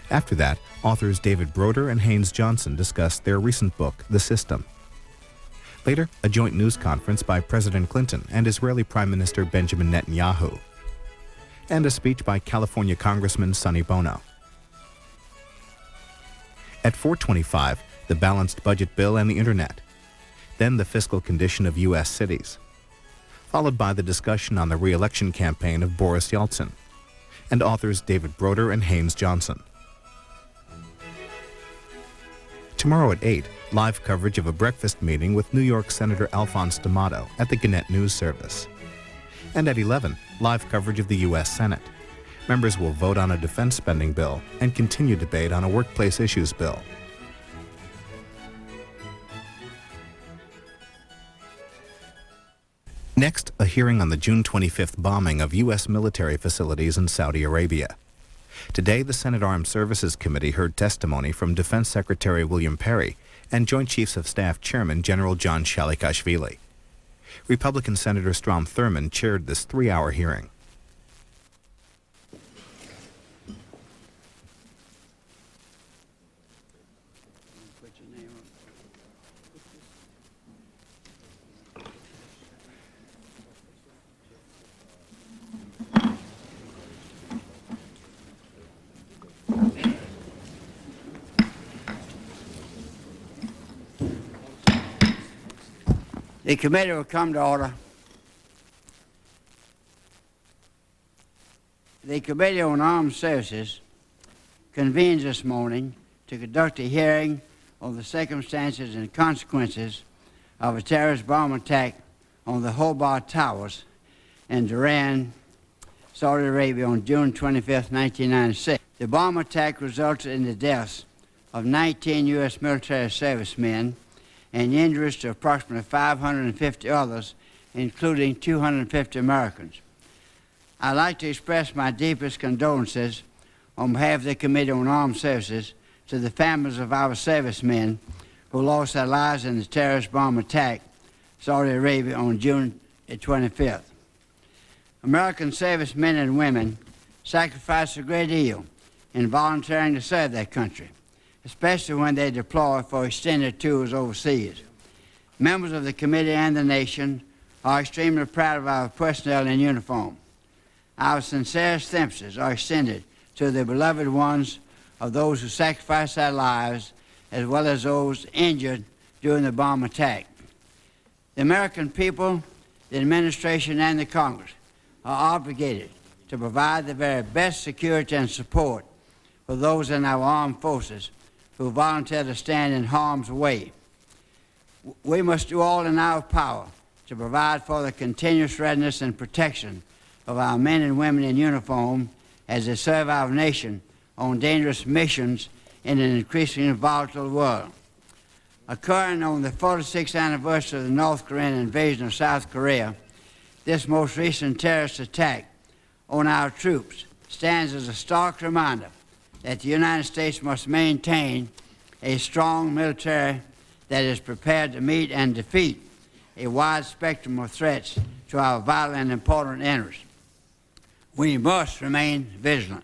After that, authors David Broder and Haynes Johnson discussed their recent book, The System. Later, a joint news conference by President Clinton and Israeli Prime Minister Benjamin Netanyahu, and a speech by California Congressman Sonny Bono. At 4:25, the balanced budget bill and the Internet. Then the fiscal condition of U.S. cities, followed by the discussion on the re-election campaign of Boris Yeltsin, and authors David Broder and Haynes Johnson. Tomorrow at 8, live coverage of a breakfast meeting with New York Senator Alphonse D'Amato at the Gannett News Service. And at 11, live coverage of the U.S. Senate. Members will vote on a defense spending bill and continue debate on a workplace issues bill. Next, a hearing on the June 25th bombing of U.S. military facilities in Saudi Arabia. Today, the Senate Armed Services Committee heard testimony from Defense Secretary William Perry and Joint Chiefs of Staff Chairman General John Shalikashvili. Republican Senator Strom Thurmond chaired this 3-hour hearing. The committee will come to order. The Committee on Armed Services convenes this morning to conduct a hearing on the circumstances and consequences of a terrorist bomb attack on the Hobart Towers in Dhahran, Saudi Arabia on June 25, 1996. The bomb attack resulted in the deaths of 19 U.S. military servicemen and injuries to approximately 550 others, including 250 Americans. I'd like to express my deepest condolences on behalf of the Committee on Armed Services to the families of our servicemen who lost their lives in the terrorist bomb attack in Saudi Arabia on June 25th. American servicemen and women sacrifice a great deal in volunteering to serve their country, especially when they deploy for extended tours overseas. Members of the committee and the nation are extremely proud of our personnel in uniform. Our sincerest sympathies are extended to the beloved ones of those who sacrificed their lives, as well as those injured during the bomb attack. The American people, the administration, and the Congress are obligated to provide the very best security and support for those in our armed forces who volunteer to stand in harm's way. We must do all in our power to provide for the continuous readiness and protection of our men and women in uniform as they serve our nation on dangerous missions in an increasingly volatile world. Occurring on the 46th anniversary of the North Korean invasion of South Korea, this most recent terrorist attack on our troops stands as a stark reminder that the United States must maintain a strong military that is prepared to meet and defeat a wide spectrum of threats to our vital and important interests. We must remain vigilant.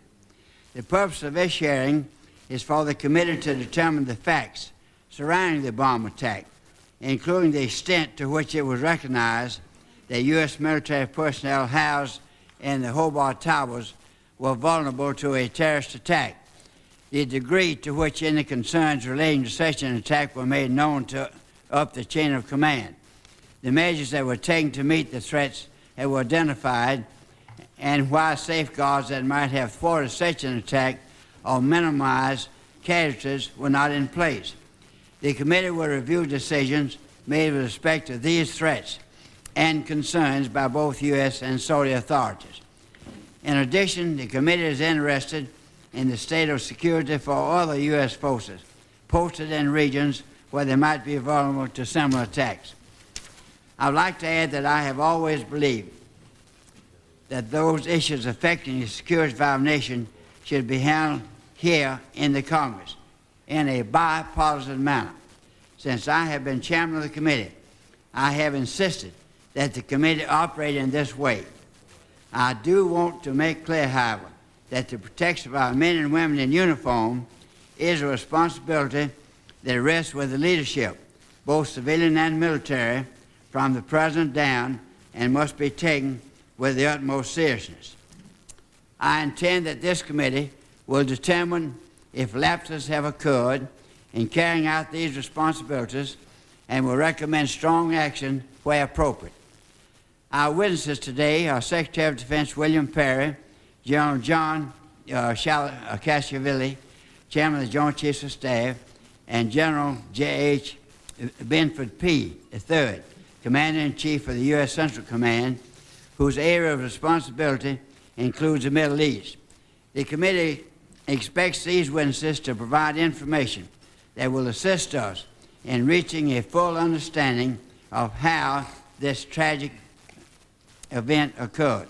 The purpose of this hearing is for the committee to determine the facts surrounding the bomb attack, including the extent to which it was recognized that U.S. military personnel housed in the Hobart Towers were vulnerable to a terrorist attack, the degree to which any concerns relating to such an attack were made known to up the chain of command, the measures that were taken to meet the threats that were identified, and why safeguards that might have thwarted such an attack or minimized casualties were not in place. The committee will review decisions made with respect to these threats and concerns by both U.S. and Saudi authorities. In addition, the committee is interested in the state of security for other U.S. forces posted in regions where they might be vulnerable to similar attacks. I'd like to add that I have always believed that those issues affecting the security of our nation should be handled here in the Congress in a bipartisan manner. Since I have been chairman of the committee, I have insisted that the committee operate in this way. I do want to make clear, however, that the protection of our men and women in uniform is a responsibility that rests with the leadership, both civilian and military, from the president down, and must be taken with the utmost seriousness. I intend that this committee will determine if lapses have occurred in carrying out these responsibilities and will recommend strong action where appropriate. Our witnesses today are Secretary of Defense William Perry, General John Casciaville, Chairman of the Joint Chiefs of Staff, and General J.H. Benford P. III, Commander-in-Chief of the U.S. Central Command, whose area of responsibility includes the Middle East. The committee expects these witnesses to provide information that will assist us in reaching a full understanding of how this tragic event occurred.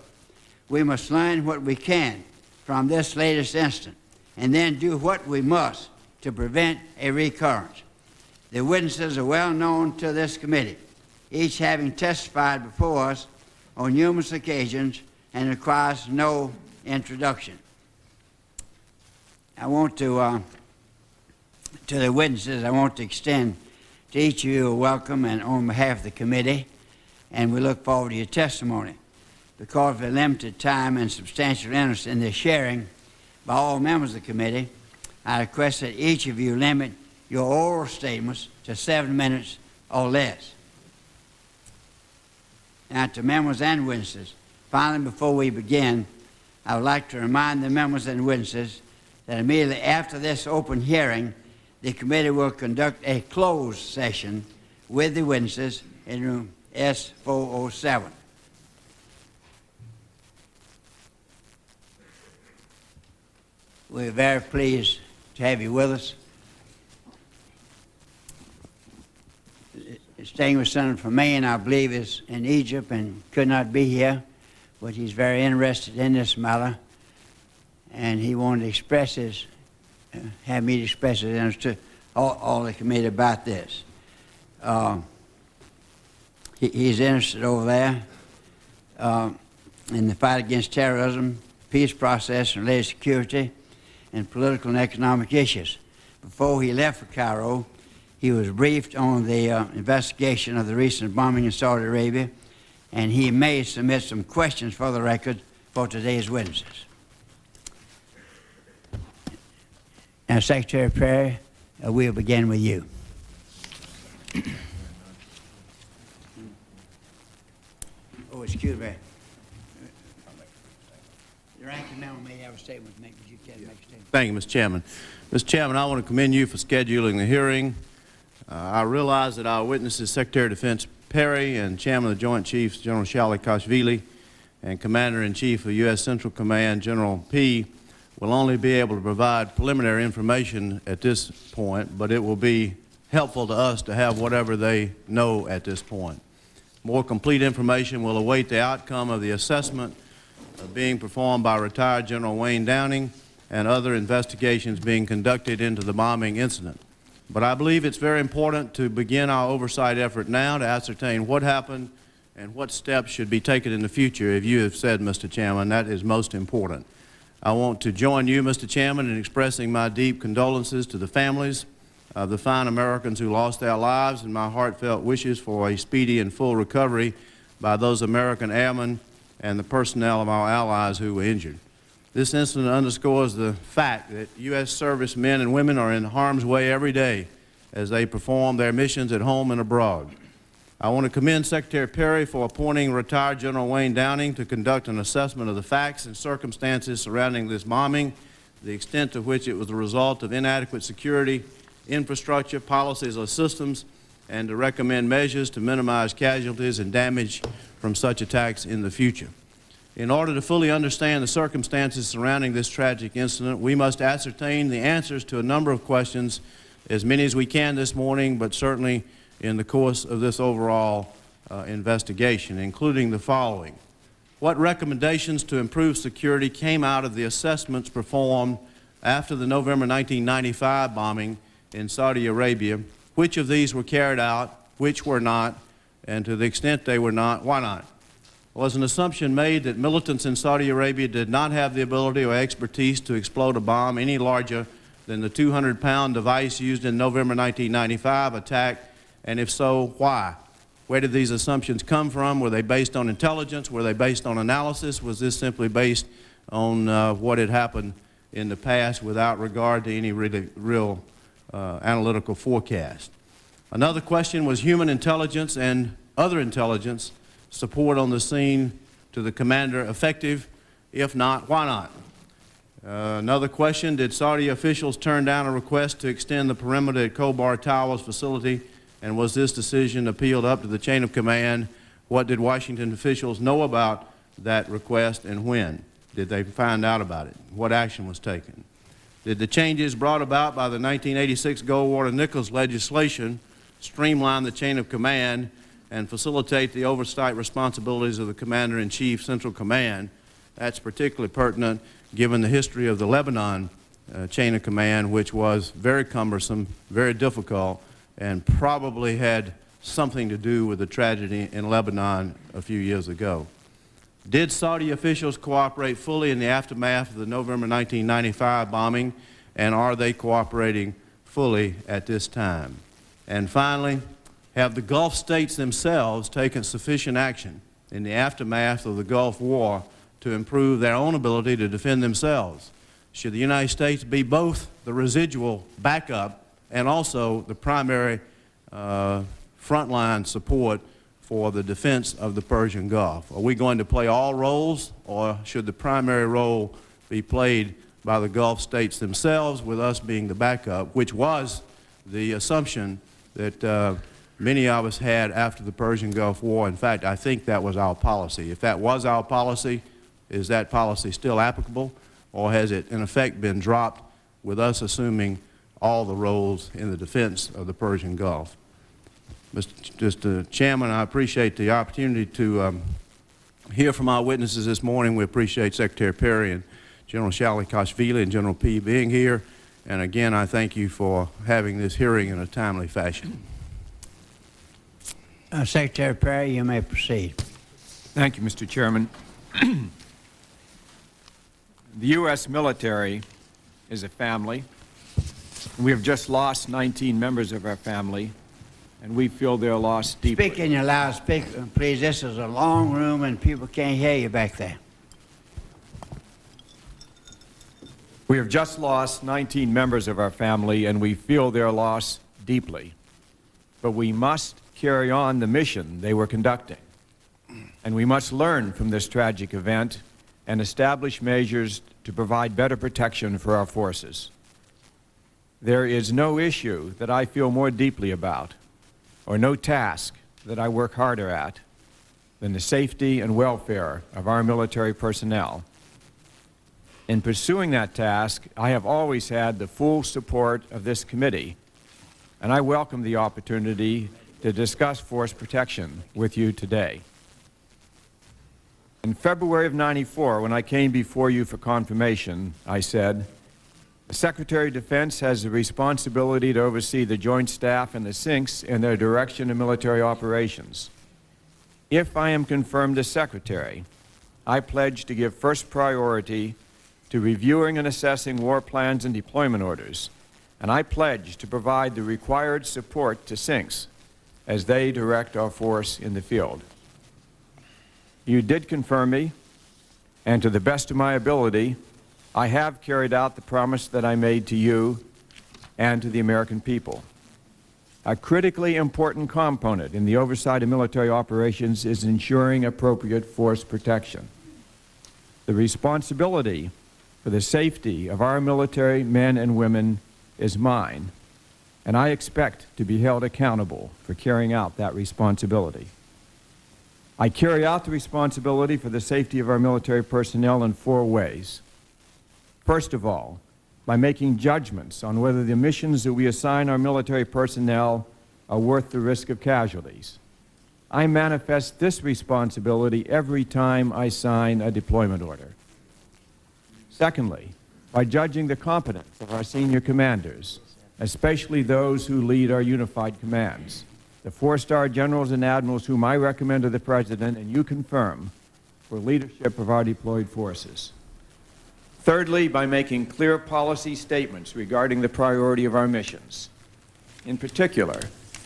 We must learn what we can from this latest incident and then do what we must to prevent a recurrence. The witnesses are well known to this committee, each having testified before us on numerous occasions and requires no introduction. I want to the witnesses, I want to extend to each of you a welcome and on behalf of the committee, and we look forward to your testimony. Because of the limited time and substantial interest in this sharing by all members of the committee, I request that each of you limit your oral statements to 7 minutes or less. Now, to members and witnesses, finally, before we begin, I would like to remind the members and witnesses that immediately after this open hearing, the committee will conduct a closed session with the witnesses in room S407. We're very pleased to have you with us. The distinguished senator from Maine, I believe, is in Egypt and could not be here, but he's very interested in this matter, and he wanted to express his, have me to express his interest to all the committee about this. He's interested over there in the fight against terrorism, peace process, and related security, and political and economic issues. Before he left for Cairo, he was briefed on the investigation of the recent bombing in Saudi Arabia, and he may submit some questions for the record for today's witnesses. Now, Secretary Perry, we'll begin with you. Oh, excuse me. The ranking member may have a statement to make, but you can't make a statement. Thank you, Mr. Chairman. Mr. Chairman, I want to commend you for scheduling the hearing. I realize that our witnesses, Secretary of Defense Perry and Chairman of the Joint Chiefs, General Saakashvili, and Commander-in-Chief of U.S. Central Command, General P., will only be able to provide preliminary information at this point, but it will be helpful to us to have whatever they know at this point. More complete information will await the outcome of the assessment being performed by retired General Wayne Downing and other investigations being conducted into the bombing incident. But I believe it's very important to begin our oversight effort now to ascertain what happened and what steps should be taken in the future. As you have said, Mr. Chairman, that is most important. I want to join you, Mr. Chairman, in expressing my deep condolences to the families of the fine Americans who lost their lives and my heartfelt wishes for a speedy and full recovery by those American airmen and the personnel of our allies who were injured. This incident underscores the fact that U.S. servicemen and women are in harm's way every day as they perform their missions at home and abroad. I want to commend Secretary Perry for appointing retired General Wayne Downing to conduct an assessment of the facts and circumstances surrounding this bombing, the extent to which it was the result of inadequate security, infrastructure, policies, or systems, and to recommend measures to minimize casualties and damage from such attacks in the future. In order to fully understand the circumstances surrounding this tragic incident, we must ascertain the answers to a number of questions, as many as we can this morning, but certainly in the course of this overall investigation, including the following. What recommendations to improve security came out of the assessments performed after the November 1995 bombing in Saudi Arabia? Which of these were carried out, which were not, and to the extent they were not, why not? was an assumption made that militants in Saudi Arabia did not have the ability or expertise to explode a bomb any larger than the 200-pound device used in November 1995 attack, and if so, why? Where did these assumptions come from? Were they based on intelligence? Were they based on analysis? Was this simply based on what had happened in the past without regard to any real analytical forecast? Another question was human intelligence and other intelligence support on the scene to the commander effective? If not, why not? Another question, did Saudi officials turn down a request to extend the perimeter at Khobar Towers facility, and was this decision appealed up to the chain of command? What did Washington officials know about that request, and when did they find out about it? What action was taken? Did the changes brought about by the 1986 Goldwater-Nichols legislation streamline the chain of command and facilitate the oversight responsibilities of the Commander-in-Chief Central Command? That's particularly pertinent given the history of the Lebanon chain of command, which was very cumbersome, very difficult, and probably had something to do with the tragedy in Lebanon a few years ago. Did Saudi officials cooperate fully in the aftermath of the November 1995 bombing, and are they cooperating fully at this time? And finally, have the Gulf states themselves taken sufficient action in the aftermath of the Gulf War to improve their own ability to defend themselves? Should the United States be both the residual backup and also the primary frontline support for the defense of the Persian Gulf? Are we going to play all roles, or should the primary role be played by the Gulf states themselves, with us being the backup, which was the assumption that many of us had after the Persian Gulf War? In fact, I think that was our policy. If that was our policy, is that policy still applicable, or has it in effect been dropped with us assuming all the roles in the defense of the Persian Gulf? Mr. Chairman, I appreciate the opportunity to hear from our witnesses this morning. We appreciate Secretary Perry and General Shalikashvili and General P being here. And again, I thank you for having this hearing in a timely fashion. Secretary Perry, you may proceed. Thank you, Mr. Chairman. The U.S. military is a family. We have just lost 19 members of our family, and we feel their loss deeply. Speak in your loudspeaker, please. This is a long room and people can't hear you back there. We have just lost 19 members of our family, and we feel their loss deeply. But we must carry on the mission they were conducting. And we must learn from this tragic event and establish measures to provide better protection for our forces. There is no issue that I feel more deeply about, or no task that I work harder at, than the safety and welfare of our military personnel. In pursuing that task, I have always had the full support of this committee, and I welcome the opportunity to discuss force protection with you today. In February of '94, when I came before you for confirmation, I said, the Secretary of Defense has the responsibility to oversee the Joint Staff and the SINCs in their direction of military operations. If I am confirmed as Secretary, I pledge to give first priority to reviewing and assessing war plans and deployment orders, and I pledge to provide the required support to SINCs as they direct our force in the field. You did confirm me, and to the best of my ability, I have carried out the promise that I made to you and to the American people. A critically important component in the oversight of military operations is ensuring appropriate force protection. The responsibility for the safety of our military men and women is mine, and I expect to be held accountable for carrying out that responsibility. I carry out the responsibility for the safety of our military personnel in 4 ways. First of all, by making judgments on whether the missions that we assign our military personnel are worth the risk of casualties. I manifest this responsibility every time I sign a deployment order. Secondly, by judging the competence of our senior commanders, especially those who lead our unified commands. The 4-star generals and admirals whom I recommend to the President and you confirm for leadership of our deployed forces. Thirdly, by making clear policy statements regarding the priority of our missions. In particular,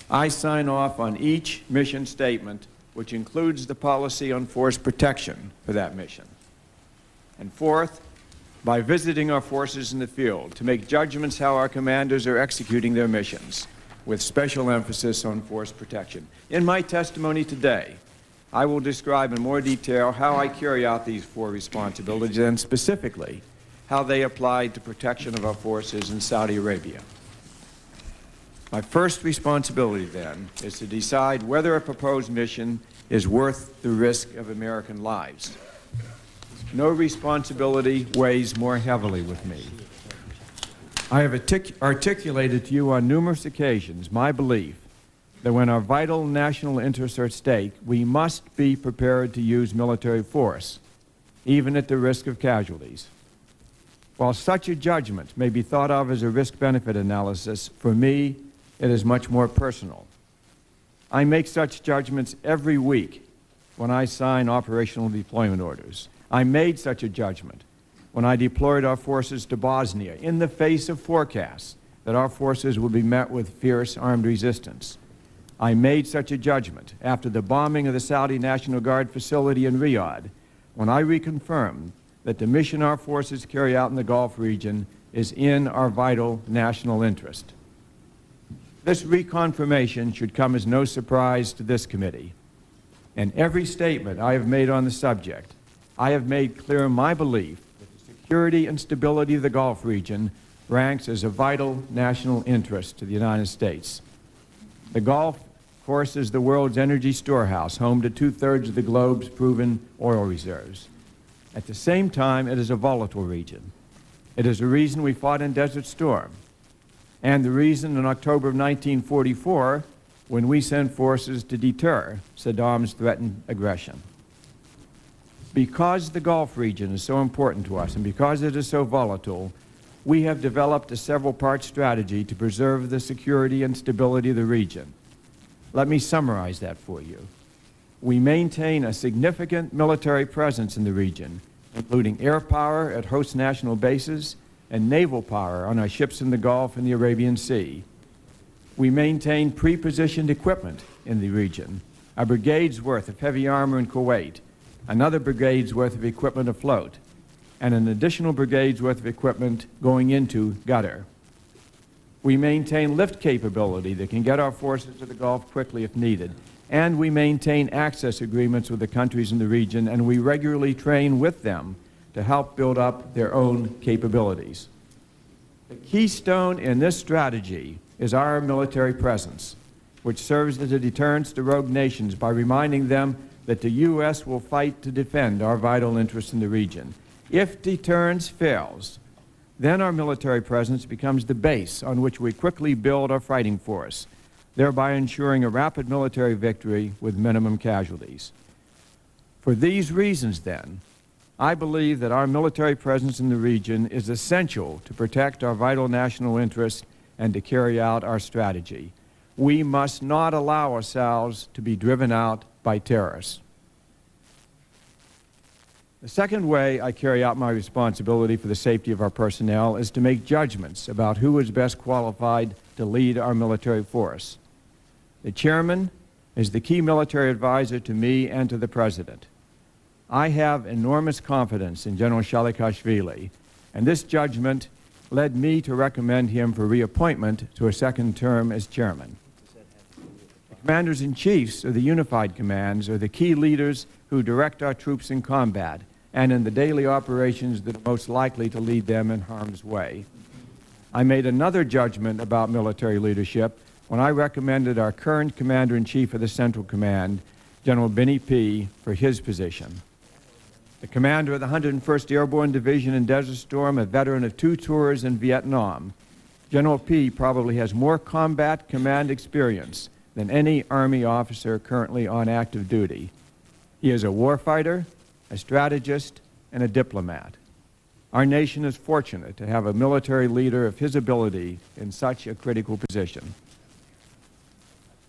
I sign off on each mission statement, which includes the policy on force protection for that mission. And fourth, by visiting our forces in the field to make judgments how our commanders are executing their missions, with special emphasis on force protection. In my testimony today, I will describe in more detail how I carry out these four responsibilities and specifically how they apply to protection of our forces in Saudi Arabia. My first responsibility, then, is to decide whether a proposed mission is worth the risk of American lives. No responsibility weighs more heavily with me. I have articulated to you on numerous occasions my belief that when our vital national interests are at stake, we must be prepared to use military force, even at the risk of casualties. While such a judgment may be thought of as a risk-benefit analysis, for me, it is much more personal. I make such judgments every week when I sign operational deployment orders. I made such a judgment when I deployed our forces to Bosnia in the face of forecasts that our forces would be met with fierce armed resistance. I made such a judgment after the bombing of the Saudi National Guard facility in Riyadh when I reconfirmed that the mission our forces carry out in the Gulf region is in our vital national interest. This reconfirmation should come as no surprise to this committee. In every statement I have made on the subject, I have made clear my belief that the security and stability of the Gulf region ranks as a vital national interest to the United States. The Gulf, of course, is the world's energy storehouse, home to two-thirds of the globe's proven oil reserves. At the same time, it is a volatile region. It is the reason we fought in Desert Storm, and the reason in October of 1944 when we sent forces to deter Saddam's threatened aggression. Because the Gulf region is so important to us and because it is so volatile, we have developed a several-part strategy to preserve the security and stability of the region. Let me summarize that for you. We maintain a significant military presence in the region, including air power at host national bases and naval power on our ships in the Gulf and the Arabian Sea. We maintain pre-positioned equipment in the region, a brigade's worth of heavy armor in Kuwait, another brigade's worth of equipment afloat, and an additional brigade's worth of equipment going into Qatar. We maintain lift capability that can get our forces to the Gulf quickly if needed, and we maintain access agreements with the countries in the region, and we regularly train with them to help build up their own capabilities. The keystone in this strategy is our military presence, which serves as a deterrence to rogue nations by reminding them that the U.S. will fight to defend our vital interests in the region. If deterrence fails, then our military presence becomes the base on which we quickly build our fighting force, thereby ensuring a rapid military victory with minimum casualties. For these reasons, then, I believe that our military presence in the region is essential to protect our vital national interests and to carry out our strategy. We must not allow ourselves to be driven out by terrorists. The second way I carry out my responsibility for the safety of our personnel is to make judgments about who is best qualified to lead our military force. The chairman is the key military advisor to me and to the president. I have enormous confidence in General Shalikashvili, and this judgment led me to recommend him for reappointment to a second term as chairman. The commanders-in-chiefs of the unified commands are the key leaders who direct our troops in combat and in the daily operations that are most likely to lead them in harm's way. I made another judgment about military leadership when I recommended our current commander-in-chief of the Central Command, General Benny P., for his position. The commander of the 101st Airborne Division in Desert Storm, a veteran of 2 tours in Vietnam, General P. probably has more combat command experience than any Army officer currently on active duty. He is a warfighter, a strategist, and a diplomat. Our nation is fortunate to have a military leader of his ability in such a critical position.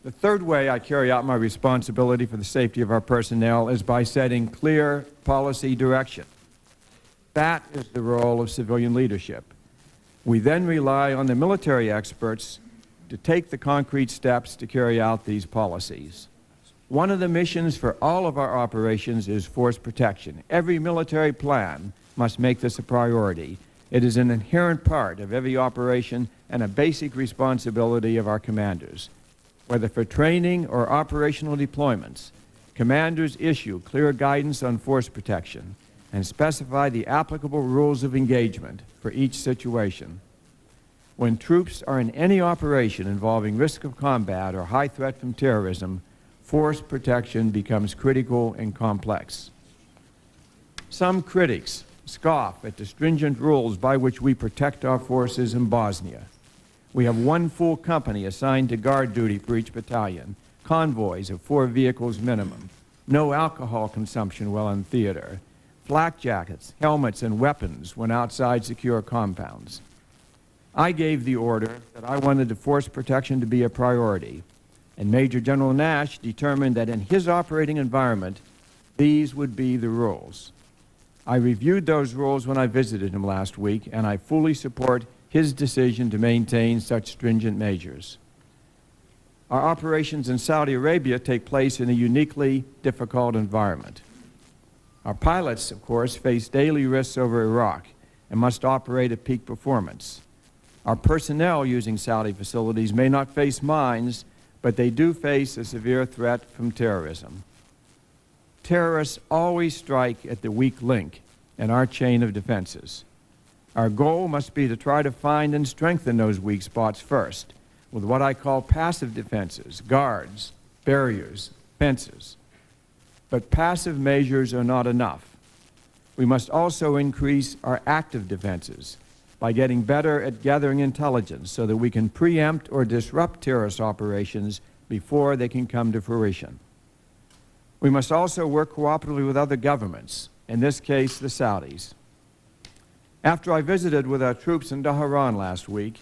The third way I carry out my responsibility for the safety of our personnel is by setting clear policy direction. That is the role of civilian leadership. We then rely on the military experts to take the concrete steps to carry out these policies. One of the missions for all of our operations is force protection. Every military plan must make this a priority. It is an inherent part of every operation and a basic responsibility of our commanders. Whether for training or operational deployments, commanders issue clear guidance on force protection and specify the applicable rules of engagement for each situation. When troops are in any operation involving risk of combat or high threat from terrorism, force protection becomes critical and complex. Some critics scoff at the stringent rules by which we protect our forces in Bosnia. We have one full company assigned to guard duty for each battalion, convoys of 4 vehicles minimum, no alcohol consumption while in theater, flak jackets, helmets, and weapons when outside secure compounds. I gave the order that I wanted the force protection to be a priority, and Major General Nash determined that in his operating environment, these would be the rules. I reviewed those rules when I visited him last week, and I fully support his decision to maintain such stringent measures. Our operations in Saudi Arabia take place in a uniquely difficult environment. Our pilots, of course, face daily risks over Iraq and must operate at peak performance. Our personnel using Saudi facilities may not face mines, but they do face a severe threat from terrorism. Terrorists always strike at the weak link in our chain of defenses. Our goal must be to try to find and strengthen those weak spots first, with what I call passive defenses, guards, barriers, fences. But passive measures are not enough. We must also increase our active defenses by getting better at gathering intelligence so that we can preempt or disrupt terrorist operations before they can come to fruition. We must also work cooperatively with other governments, in this case, the Saudis. After I visited with our troops in Dhahran last week,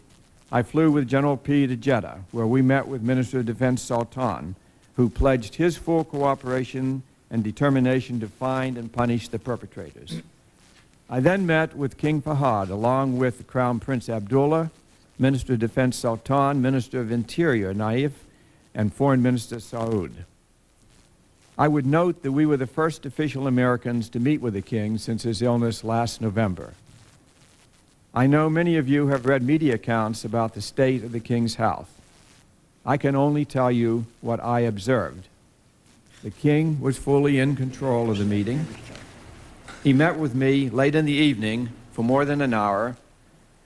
I flew with General P to Jeddah, where we met with Minister of Defense Sultan, who pledged his full cooperation and determination to find and punish the perpetrators. I then met with King Fahad, along with Crown Prince Abdullah, Minister of Defense Sultan, Minister of Interior Naif, and Foreign Minister Saud. I would note that we were the first official Americans to meet with the King since his illness last November. I know many of you have read media accounts about the state of the King's health. I can only tell you what I observed. The King was fully in control of the meeting. He met with me late in the evening for more than an hour,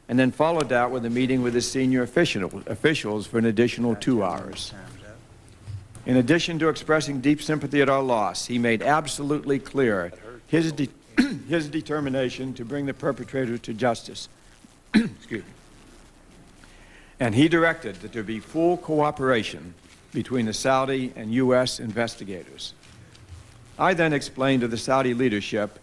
and then followed that with a meeting with his senior officials for an additional 2 hours. In addition to expressing deep sympathy at our loss, he made absolutely clear his determination to bring the perpetrators to justice. Excuse me. And he directed that there be full cooperation between the Saudi and U.S. investigators. I then explained to the Saudi leadership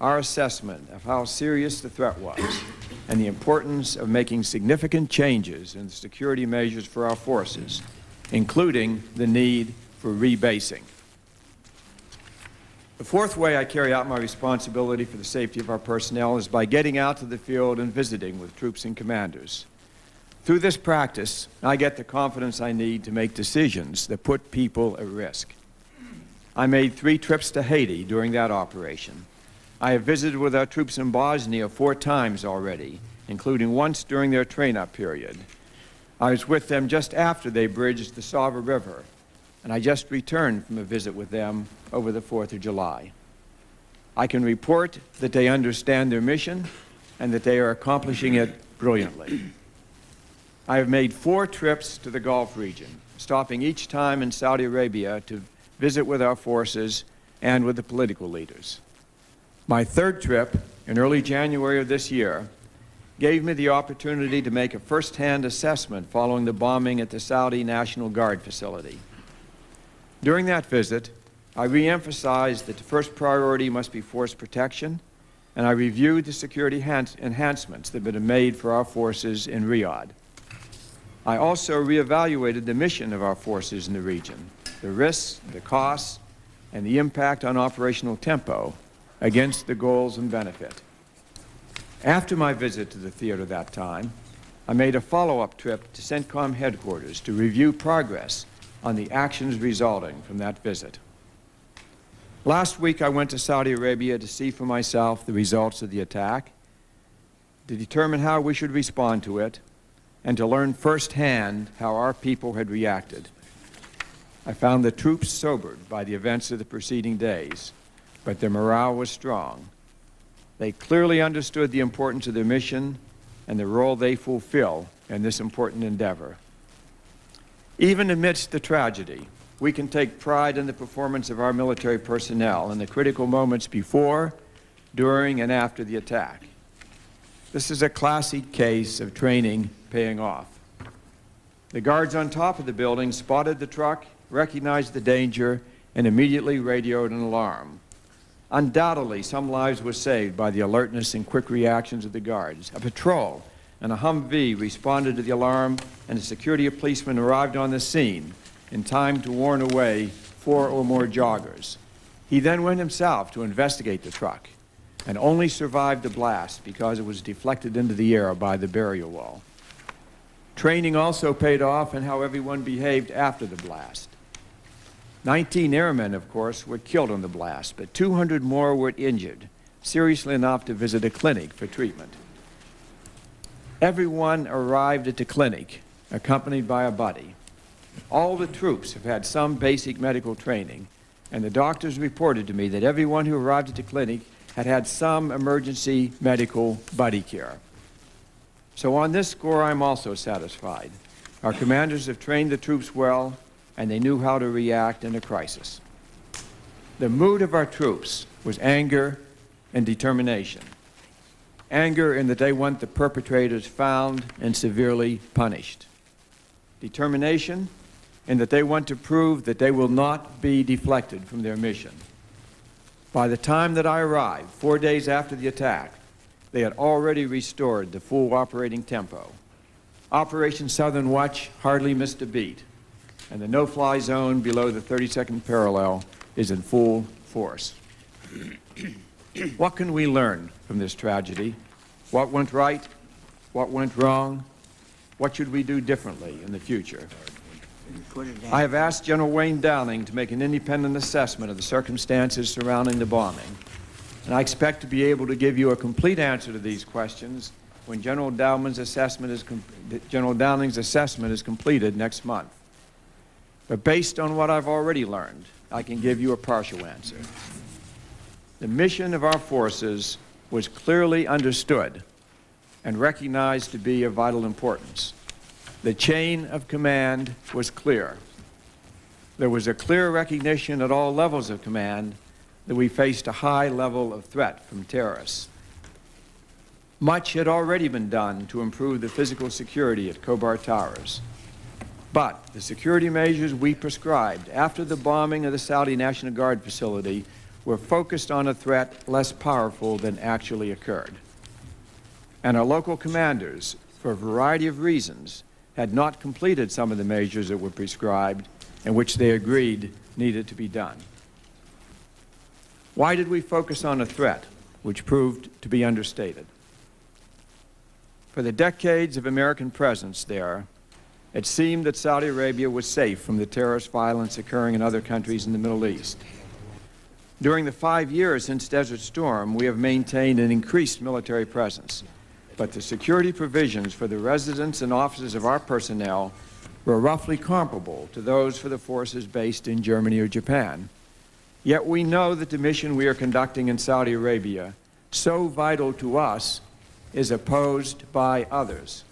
our assessment of how serious the threat was and the importance of making significant changes in the security measures for our forces, including the need for rebasing. The fourth way I carry out my responsibility for the safety of our personnel is by getting out to the field and visiting with troops and commanders. Through this practice, I get the confidence I need to make decisions that put people at risk. I made 3 trips to Haiti during that operation. I have visited with our troops in Bosnia 4 times already, including once during their train-up period. I was with them just after they bridged the Sava River, and I just returned from a visit with them over the 4th of July. I can report that they understand their mission and that they are accomplishing it brilliantly. I have made 4 trips to the Gulf region, stopping each time in Saudi Arabia to visit with our forces and with the political leaders. My 3rd trip, in early January of this year, gave me the opportunity to make a first-hand assessment following the bombing at the Saudi National Guard facility. During that visit, I re-emphasized that the first priority must be force protection, and I reviewed the security enhancements that have been made for our forces in Riyadh. I also reevaluated the mission of our forces in the region, the risks, the costs, and the impact on operational tempo against the goals and benefit. After my visit to the theater that time, I made a follow-up trip to CENTCOM headquarters to review progress on the actions resulting from that visit. Last week, I went to Saudi Arabia to see for myself the results of the attack, to determine how we should respond to it, and to learn firsthand how our people had reacted. I found the troops sobered by the events of the preceding days, but their morale was strong. They clearly understood the importance of their mission and the role they fulfill in this important endeavor. Even amidst the tragedy, we can take pride in the performance of our military personnel in the critical moments before, during, and after the attack. This is a classic case of training paying off. The guards on top of the building spotted the truck, recognized the danger, and immediately radioed an alarm. Undoubtedly, some lives were saved by the alertness and quick reactions of the guards. A patrol and a Humvee responded to the alarm, and a security policeman arrived on the scene in time to warn away 4 or more joggers. He then went himself to investigate the truck and only survived the blast because it was deflected into the air by the barrier wall. Training also paid off in how everyone behaved after the blast. 19 airmen, of course, were killed in the blast, but 200 more were injured, seriously enough to visit a clinic for treatment. Everyone arrived at the clinic, accompanied by a buddy. All the troops have had some basic medical training, and the doctors reported to me that everyone who arrived at the clinic had had some emergency medical buddy care. So on this score, I'm also satisfied. Our commanders have trained the troops well, and they knew how to react in a crisis. The mood of our troops was anger and determination. Anger in that they want the perpetrators found and severely punished. Determination in that they want to prove that they will not be deflected from their mission. By the time that I arrived, 4 days after the attack, they had already restored the full operating tempo. Operation Southern Watch hardly missed a beat, and the no-fly zone below the 32nd parallel is in full force. What can we learn from this tragedy? What went right? What went wrong? What should we do differently in the future? I have asked General Wayne Downing to make an independent assessment of the circumstances surrounding the bombing, and I expect to be able to give you a complete answer to these questions when General Downing's assessment is completed next month. But based on what I've already learned, I can give you a partial answer. The mission of our forces was clearly understood and recognized to be of vital importance. The chain of command was clear. There was a clear recognition at all levels of command that we faced a high level of threat from terrorists. Much had already been done to improve the physical security at Khobar Towers. But the security measures we prescribed after the bombing of the Saudi National Guard facility were focused on a threat less powerful than actually occurred. And our local commanders, for a variety of reasons, had not completed some of the measures that were prescribed and which they agreed needed to be done. Why did we focus on a threat which proved to be understated? For the decades of American presence there, it seemed that Saudi Arabia was safe from the terrorist violence occurring in other countries in the Middle East. During the 5 years since Desert Storm, we have maintained an increased military presence, but the security provisions for the residents and offices of our personnel were roughly comparable to those for the forces based in Germany or Japan. Yet we know that the mission we are conducting in Saudi Arabia, so vital to us, is opposed by others.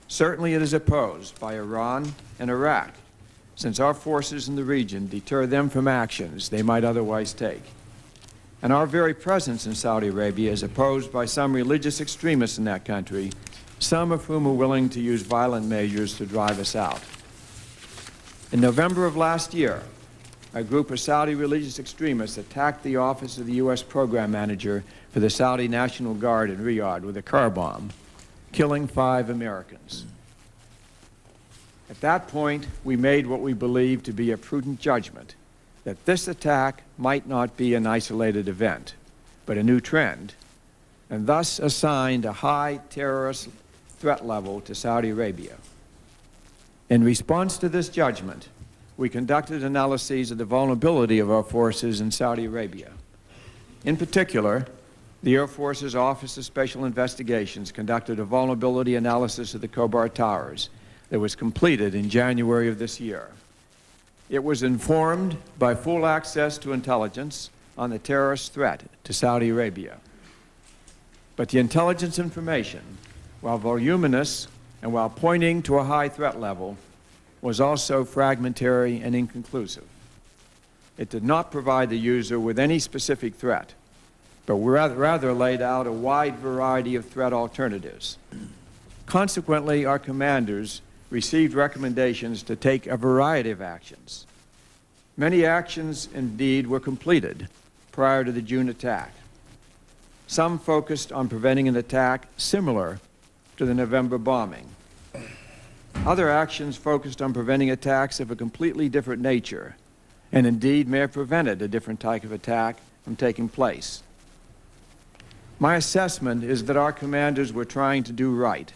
Certainly it is opposed by Iran and Iraq, since our forces in the region deter them from actions they might otherwise take. And our very presence in Saudi Arabia is opposed by some religious extremists in that country, some of whom are willing to use violent measures to drive us out. In November of last year, a group of Saudi religious extremists attacked the office of the U.S. program manager for the Saudi National Guard in Riyadh with a car bomb, killing 5 Americans. At that point, we made what we believed to be a prudent judgment that this attack might not be an isolated event, but a new trend, and thus assigned a high terrorist threat level to Saudi Arabia. In response to this judgment, we conducted analyses of the vulnerability of our forces in Saudi Arabia. In particular, the Air Force's Office of Special Investigations conducted a vulnerability analysis of the Khobar Towers that was completed in January of this year. It was informed by full access to intelligence on the terrorist threat to Saudi Arabia. But the intelligence information, while voluminous and while pointing to a high threat level, was also fragmentary and inconclusive. It did not provide the user with any specific threat, but rather laid out a wide variety of threat alternatives. Consequently, our commanders received recommendations to take a variety of actions. Many actions, indeed, were completed prior to the June attack. Some focused on preventing an attack similar to the November bombing. Other actions focused on preventing attacks of a completely different nature, and indeed may have prevented a different type of attack from taking place. My assessment is that our commanders were trying to do right,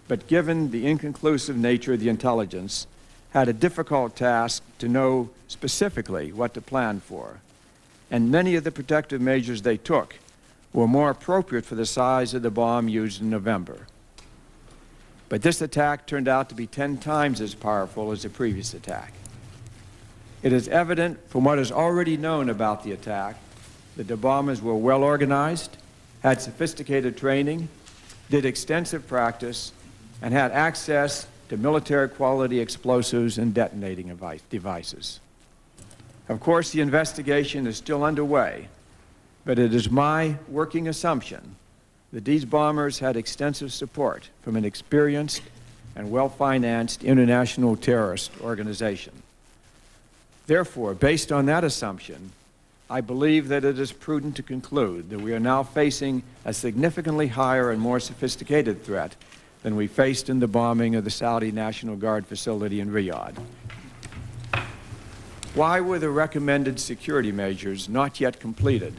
but given the inconclusive nature of the intelligence, had a difficult task to know specifically what to plan for, and many of the protective measures they took were more appropriate for the size of the bomb used in November. But this attack turned out to be 10 times as powerful as the previous attack. It is evident from what is already known about the attack that the bombers were well organized, had sophisticated training, did extensive practice, and had access to military-quality explosives and detonating devices. Of course, the investigation is still underway, but it is my working assumption that these bombers had extensive support from an experienced and well-financed international terrorist organization. Therefore, based on that assumption, I believe that it is prudent to conclude that we are now facing a significantly higher and more sophisticated threat than we faced in the bombing of the Saudi National Guard facility in Riyadh. Why were the recommended security measures not yet completed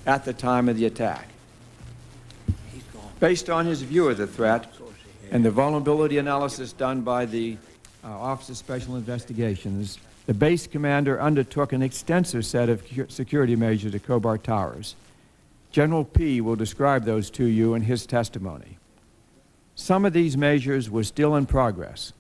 at the time of the attack? Based on his view of the threat and the vulnerability analysis done by the Office of Special Investigations, the base commander undertook an extensive set of security measures at Khobar Towers. General P will describe those to you in his testimony. Some of these measures were still in progress,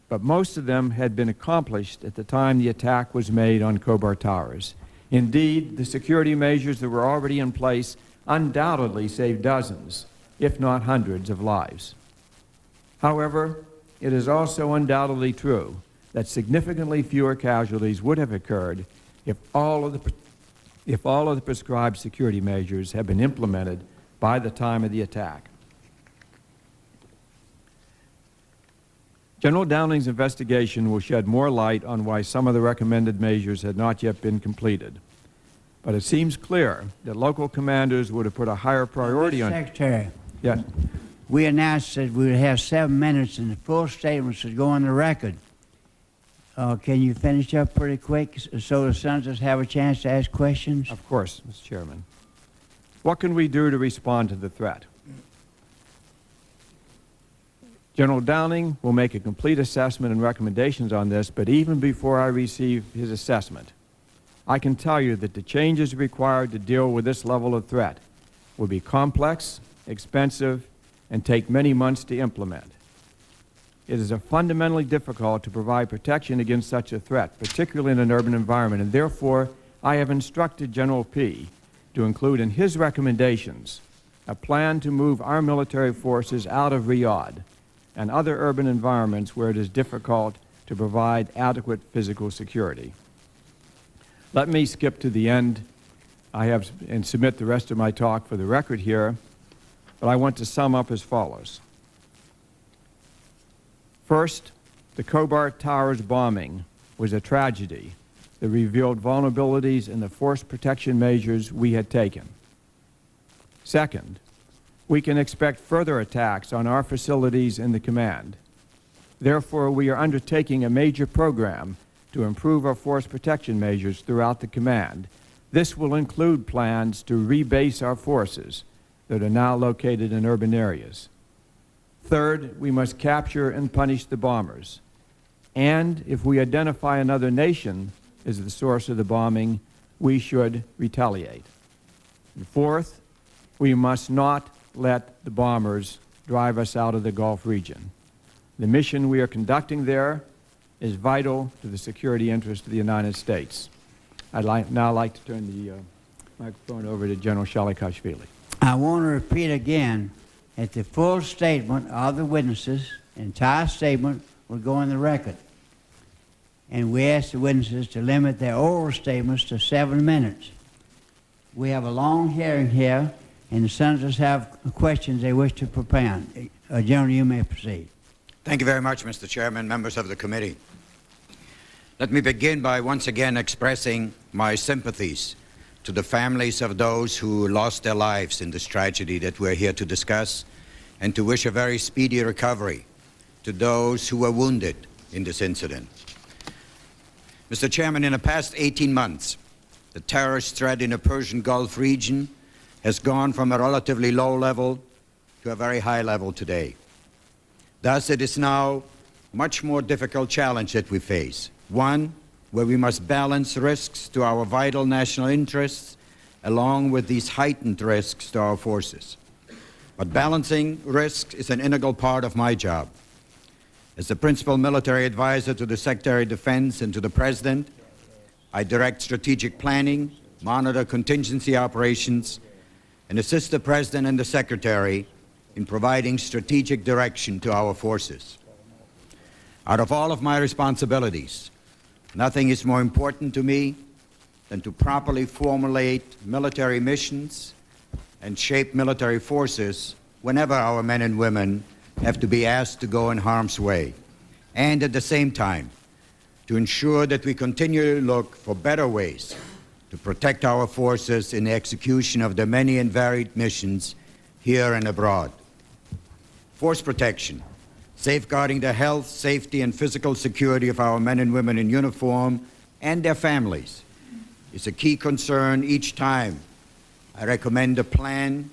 but most of them had been accomplished at the time the attack was made on Khobar Towers. Indeed, the security measures that were already in place undoubtedly saved dozens, if not hundreds, of lives. However, it is also undoubtedly true that significantly fewer casualties would have occurred if all of the prescribed security measures had been implemented by the time of the attack. General Downing's investigation will shed more light on why some of the recommended measures had not yet been completed. But it seems clear that local commanders would have put a higher priority on... Secretary, Yes. we announced that we would have 7 minutes and the full statements would go on the record. Can you finish up pretty quick so the senators have a chance to ask questions? Of course, Mr. Chairman. What can we do to respond to the threat? General Downing will make a complete assessment and recommendations on this, but even before I receive his assessment, I can tell you that the changes required to deal with this level of threat will be complex, expensive, and take many months to implement. It is fundamentally difficult to provide protection against such a threat, particularly in an urban environment, and therefore I have instructed General P to include in his recommendations a plan to move our military forces out of Riyadh and other urban environments where it is difficult to provide adequate physical security. Let me skip to the end. And submit the rest of my talk for the record here, but I want to sum up as follows. First, the Khobar Towers bombing was a tragedy that revealed vulnerabilities in the force protection measures we had taken. Second, we can expect further attacks on our facilities in the command. Therefore, we are undertaking a major program to improve our force protection measures throughout the command. This will include plans to rebase our forces that are now located in urban areas. Third, we must capture and punish the bombers. And if we identify another nation as the source of the bombing, we should retaliate. And fourth, we must not let the bombers drive us out of the Gulf region. The mission we are conducting there is vital to the security interest of the United States. I'd now like to turn the microphone over to General Shalikashvili. I want to repeat again that the full statement of the witnesses, the entire statement, will go in the record. And we ask the witnesses to limit their oral statements to 7 minutes. We have a long hearing here, and the senators have questions they wish to propound. General, you may proceed. Thank you very much, Mr. Chairman, members of the committee. Let me begin by once again expressing my sympathies to the families of those who lost their lives in this tragedy that we're here to discuss, and to wish a very speedy recovery to those who were wounded in this incident. Mr. Chairman, in the past 18 months, the terrorist threat in the Persian Gulf region has gone from a relatively low level to a very high level today. Thus, it is now a much more difficult challenge that we face, one where we must balance risks to our vital national interests along with these heightened risks to our forces. But balancing risks is an integral part of my job. As the principal military advisor to the Secretary of Defense and to the President, I direct strategic planning, monitor contingency operations, and assist the President and the Secretary in providing strategic direction to our forces. Out of all of my responsibilities, nothing is more important to me than to properly formulate military missions and shape military forces whenever our men and women have to be asked to go in harm's way, and at the same time, to ensure that we continue to look for better ways to protect our forces in the execution of the many and varied missions here and abroad. Force protection, safeguarding the health, safety, and physical security of our men and women in uniform and their families, is a key concern each time I recommend a plan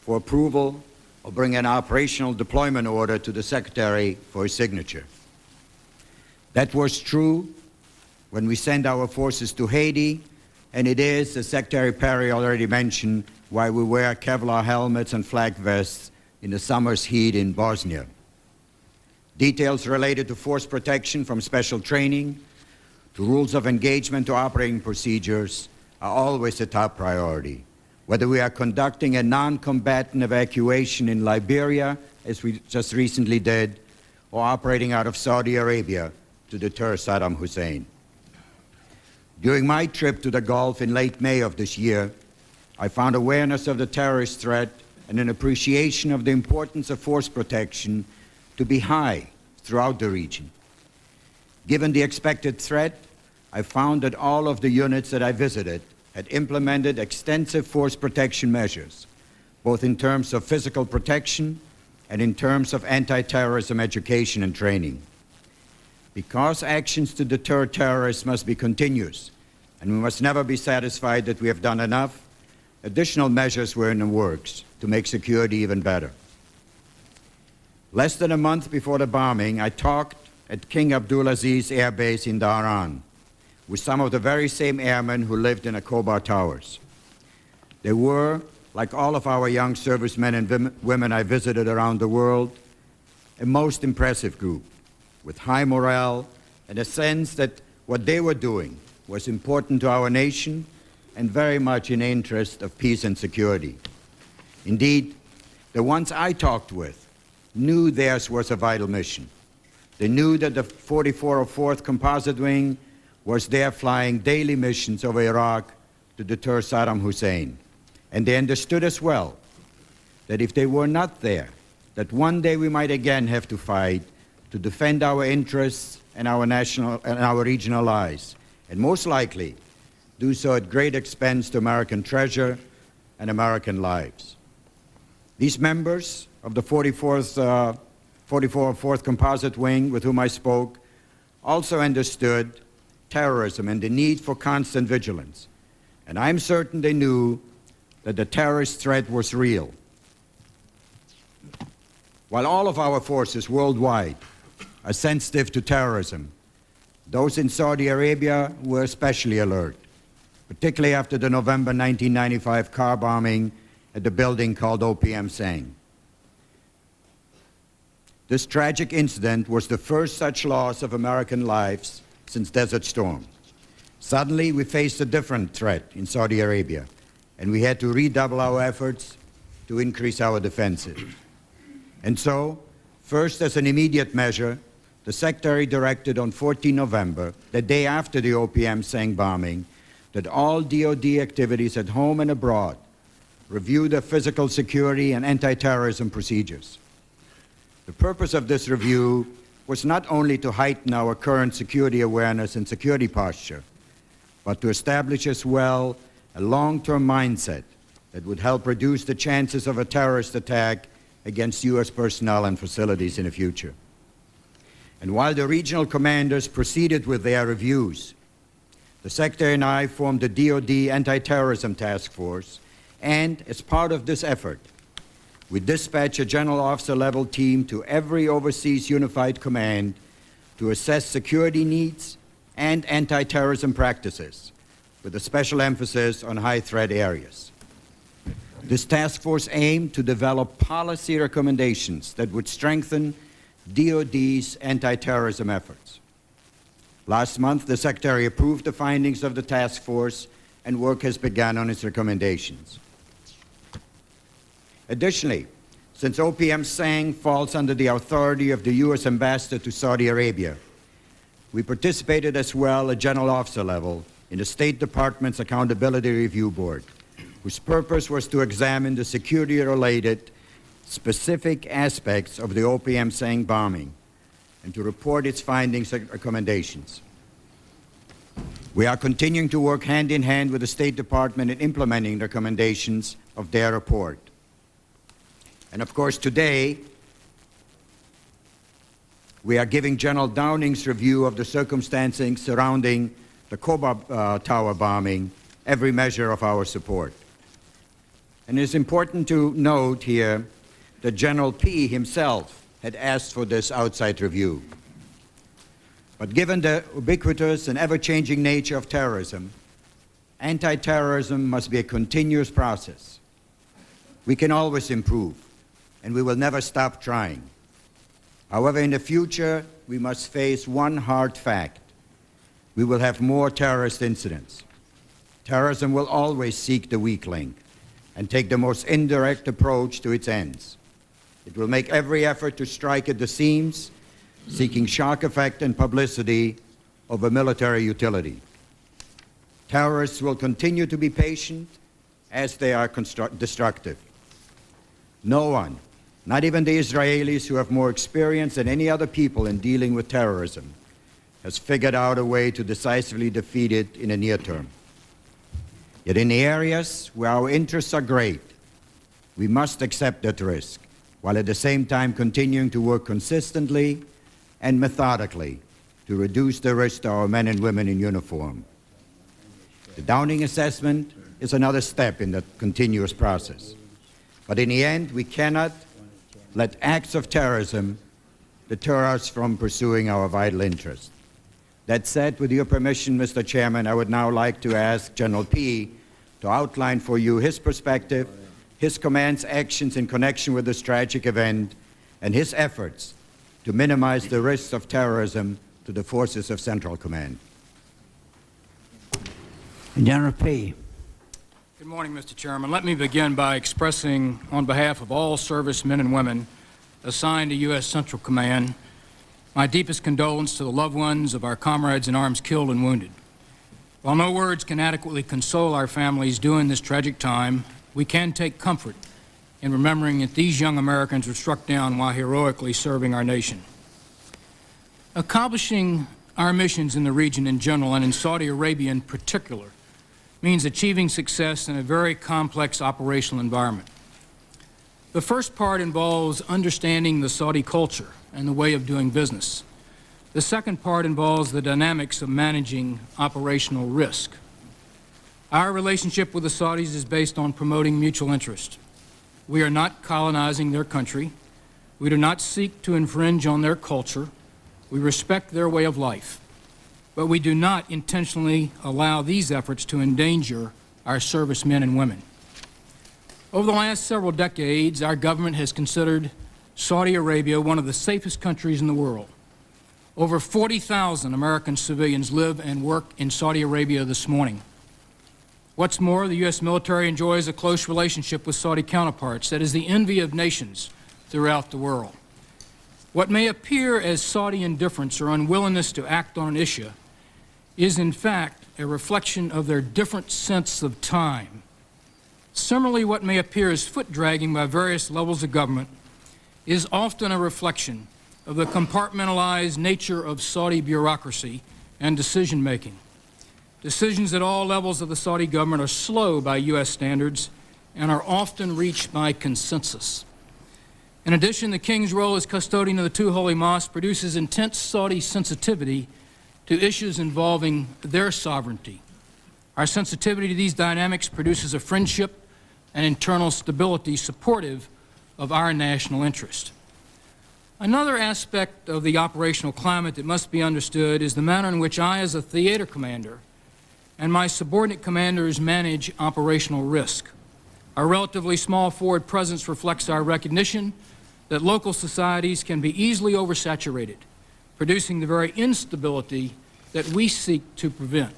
for approval or bring an operational deployment order to the Secretary for his signature. That was true when we sent our forces to Haiti, and it is, as Secretary Perry already mentioned, why we wear Kevlar helmets and flak vests in the summer's heat in Bosnia. Details related to force protection, from special training to rules of engagement to operating procedures, are always a top priority. Whether we are conducting a non-combatant evacuation in Liberia, as we just recently did, or operating out of Saudi Arabia to deter Saddam Hussein. During my trip to the Gulf in late May of this year, I found awareness of the terrorist threat and an appreciation of the importance of force protection to be high throughout the region. Given the expected threat, I found that all of the units that I visited had implemented extensive force protection measures, both in terms of physical protection and in terms of anti-terrorism education and training. Because actions to deter terrorists must be continuous, and we must never be satisfied that we have done enough, additional measures were in the works to make security even better. Less than a month before the bombing, I talked at King Abdulaziz Air Base in Dhahran with some of the very same airmen who lived in Aqaba Towers. They were, like all of our young servicemen and women I visited around the world, a most impressive group with high morale and a sense that what they were doing was important to our nation and very much in the interest of peace and security. Indeed, the ones I talked with knew theirs was a vital mission. They knew that the 4404th Composite Wing was there flying daily missions over Iraq to deter Saddam Hussein. And they understood as well that if they were not there, that one day we might again have to fight to defend our interests and our national and our regional allies, and most likely do so at great expense to American treasure and American lives. These members of the 44th 4th Composite Wing, with whom I spoke, also understood terrorism and the need for constant vigilance. And I'm certain they knew that the terrorist threat was real. While all of our forces worldwide are sensitive to terrorism, those in Saudi Arabia were especially alert, particularly after the November 1995 car bombing at the building called OPM Sang. This tragic incident was the first such loss of American lives since Desert Storm. Suddenly, we faced a different threat in Saudi Arabia, and we had to redouble our efforts to increase our defenses. And so, first as an immediate measure, the Secretary directed on 14 November, the day after the OPM Sang bombing, that all DoD activities at home and abroad review their physical security and anti-terrorism procedures. The purpose of this review was not only to heighten our current security awareness and security posture, but to establish as well a long-term mindset that would help reduce the chances of a terrorist attack against U.S. personnel and facilities in the future. And while the regional commanders proceeded with their reviews, the Secretary and I formed the DoD Anti-Terrorism Task Force, and as part of this effort, we dispatched a general officer-level team to every overseas unified command to assess security needs and anti-terrorism practices, with a special emphasis on high-threat areas. This task force aimed to develop policy recommendations that would strengthen DoD's anti-terrorism efforts. Last month, the Secretary approved the findings of the task force, and work has begun on its recommendations. Additionally, since OPM Sang falls under the authority of the U.S. Ambassador to Saudi Arabia, we participated as well at general officer level in the State Department's Accountability Review Board, whose purpose was to examine the security-related specific aspects of the OPM Sang bombing and to report its findings and recommendations. We are continuing to work hand in hand with the State Department in implementing the recommendations of their report. And of course, today, we are giving General Downing's review of the circumstances surrounding the Kobar Tower bombing every measure of our support. And it's important to note here that General P himself had asked for this outside review. But given the ubiquitous and ever-changing nature of terrorism, anti-terrorism must be a continuous process. We can always improve, and we will never stop trying. However, in the future, we must face one hard fact. We will have more terrorist incidents. Terrorism will always seek the weak link and take the most indirect approach to its ends. It will make every effort to strike at the seams, seeking shock effect and publicity over military utility. Terrorists will continue to be patient as they are destructive. No one, not even the Israelis, who have more experience than any other people in dealing with terrorism, has figured out a way to decisively defeat it in the near term. Yet in the areas where our interests are great, we must accept that risk, while at the same time continuing to work consistently and methodically to reduce the risk to our men and women in uniform. The Downing assessment is another step in that continuous process. But in the end, we cannot let acts of terrorism deter us from pursuing our vital interests. That said, with your permission, Mr. Chairman, I would now like to ask General P to outline for you his perspective, his command's actions in connection with this tragic event, and his efforts to minimize the risks of terrorism to the forces of Central Command. General P. Good morning, Mr. Chairman. Let me begin by expressing, on behalf of all servicemen and women assigned to U.S. Central Command, my deepest condolence to the loved ones of our comrades in arms killed and wounded. While no words can adequately console our families during this tragic time, we can take comfort in remembering that these young Americans were struck down while heroically serving our nation. Accomplishing our missions in the region in general, and in Saudi Arabia in particular, means achieving success in a very complex operational environment. The first part involves understanding the Saudi culture and the way of doing business. The second part involves the dynamics of managing operational risk. Our relationship with the Saudis is based on promoting mutual interest. We are not colonizing their country. We do not seek to infringe on their culture. We respect their way of life. But we do not intentionally allow these efforts to endanger our servicemen and women. Over the last several decades, our government has considered Saudi Arabia one of the safest countries in the world. Over 40,000 American civilians live and work in Saudi Arabia this morning. What's more, the U.S. military enjoys a close relationship with Saudi counterparts that is the envy of nations throughout the world. What may appear as Saudi indifference or unwillingness to act on an issue is in fact a reflection of their different sense of time. Similarly, what may appear as foot-dragging by various levels of government is often a reflection of the compartmentalized nature of Saudi bureaucracy and decision-making. Decisions at all levels of the Saudi government are slow by U.S. standards and are often reached by consensus. In addition, the King's role as custodian of the two holy mosques produces intense Saudi sensitivity to issues involving their sovereignty. Our sensitivity to these dynamics produces a friendship and internal stability supportive of our national interest. Another aspect of the operational climate that must be understood is the manner in which I, as a theater commander, and my subordinate commanders manage operational risk. Our relatively small forward presence reflects our recognition that local societies can be easily oversaturated, producing the very instability that we seek to prevent.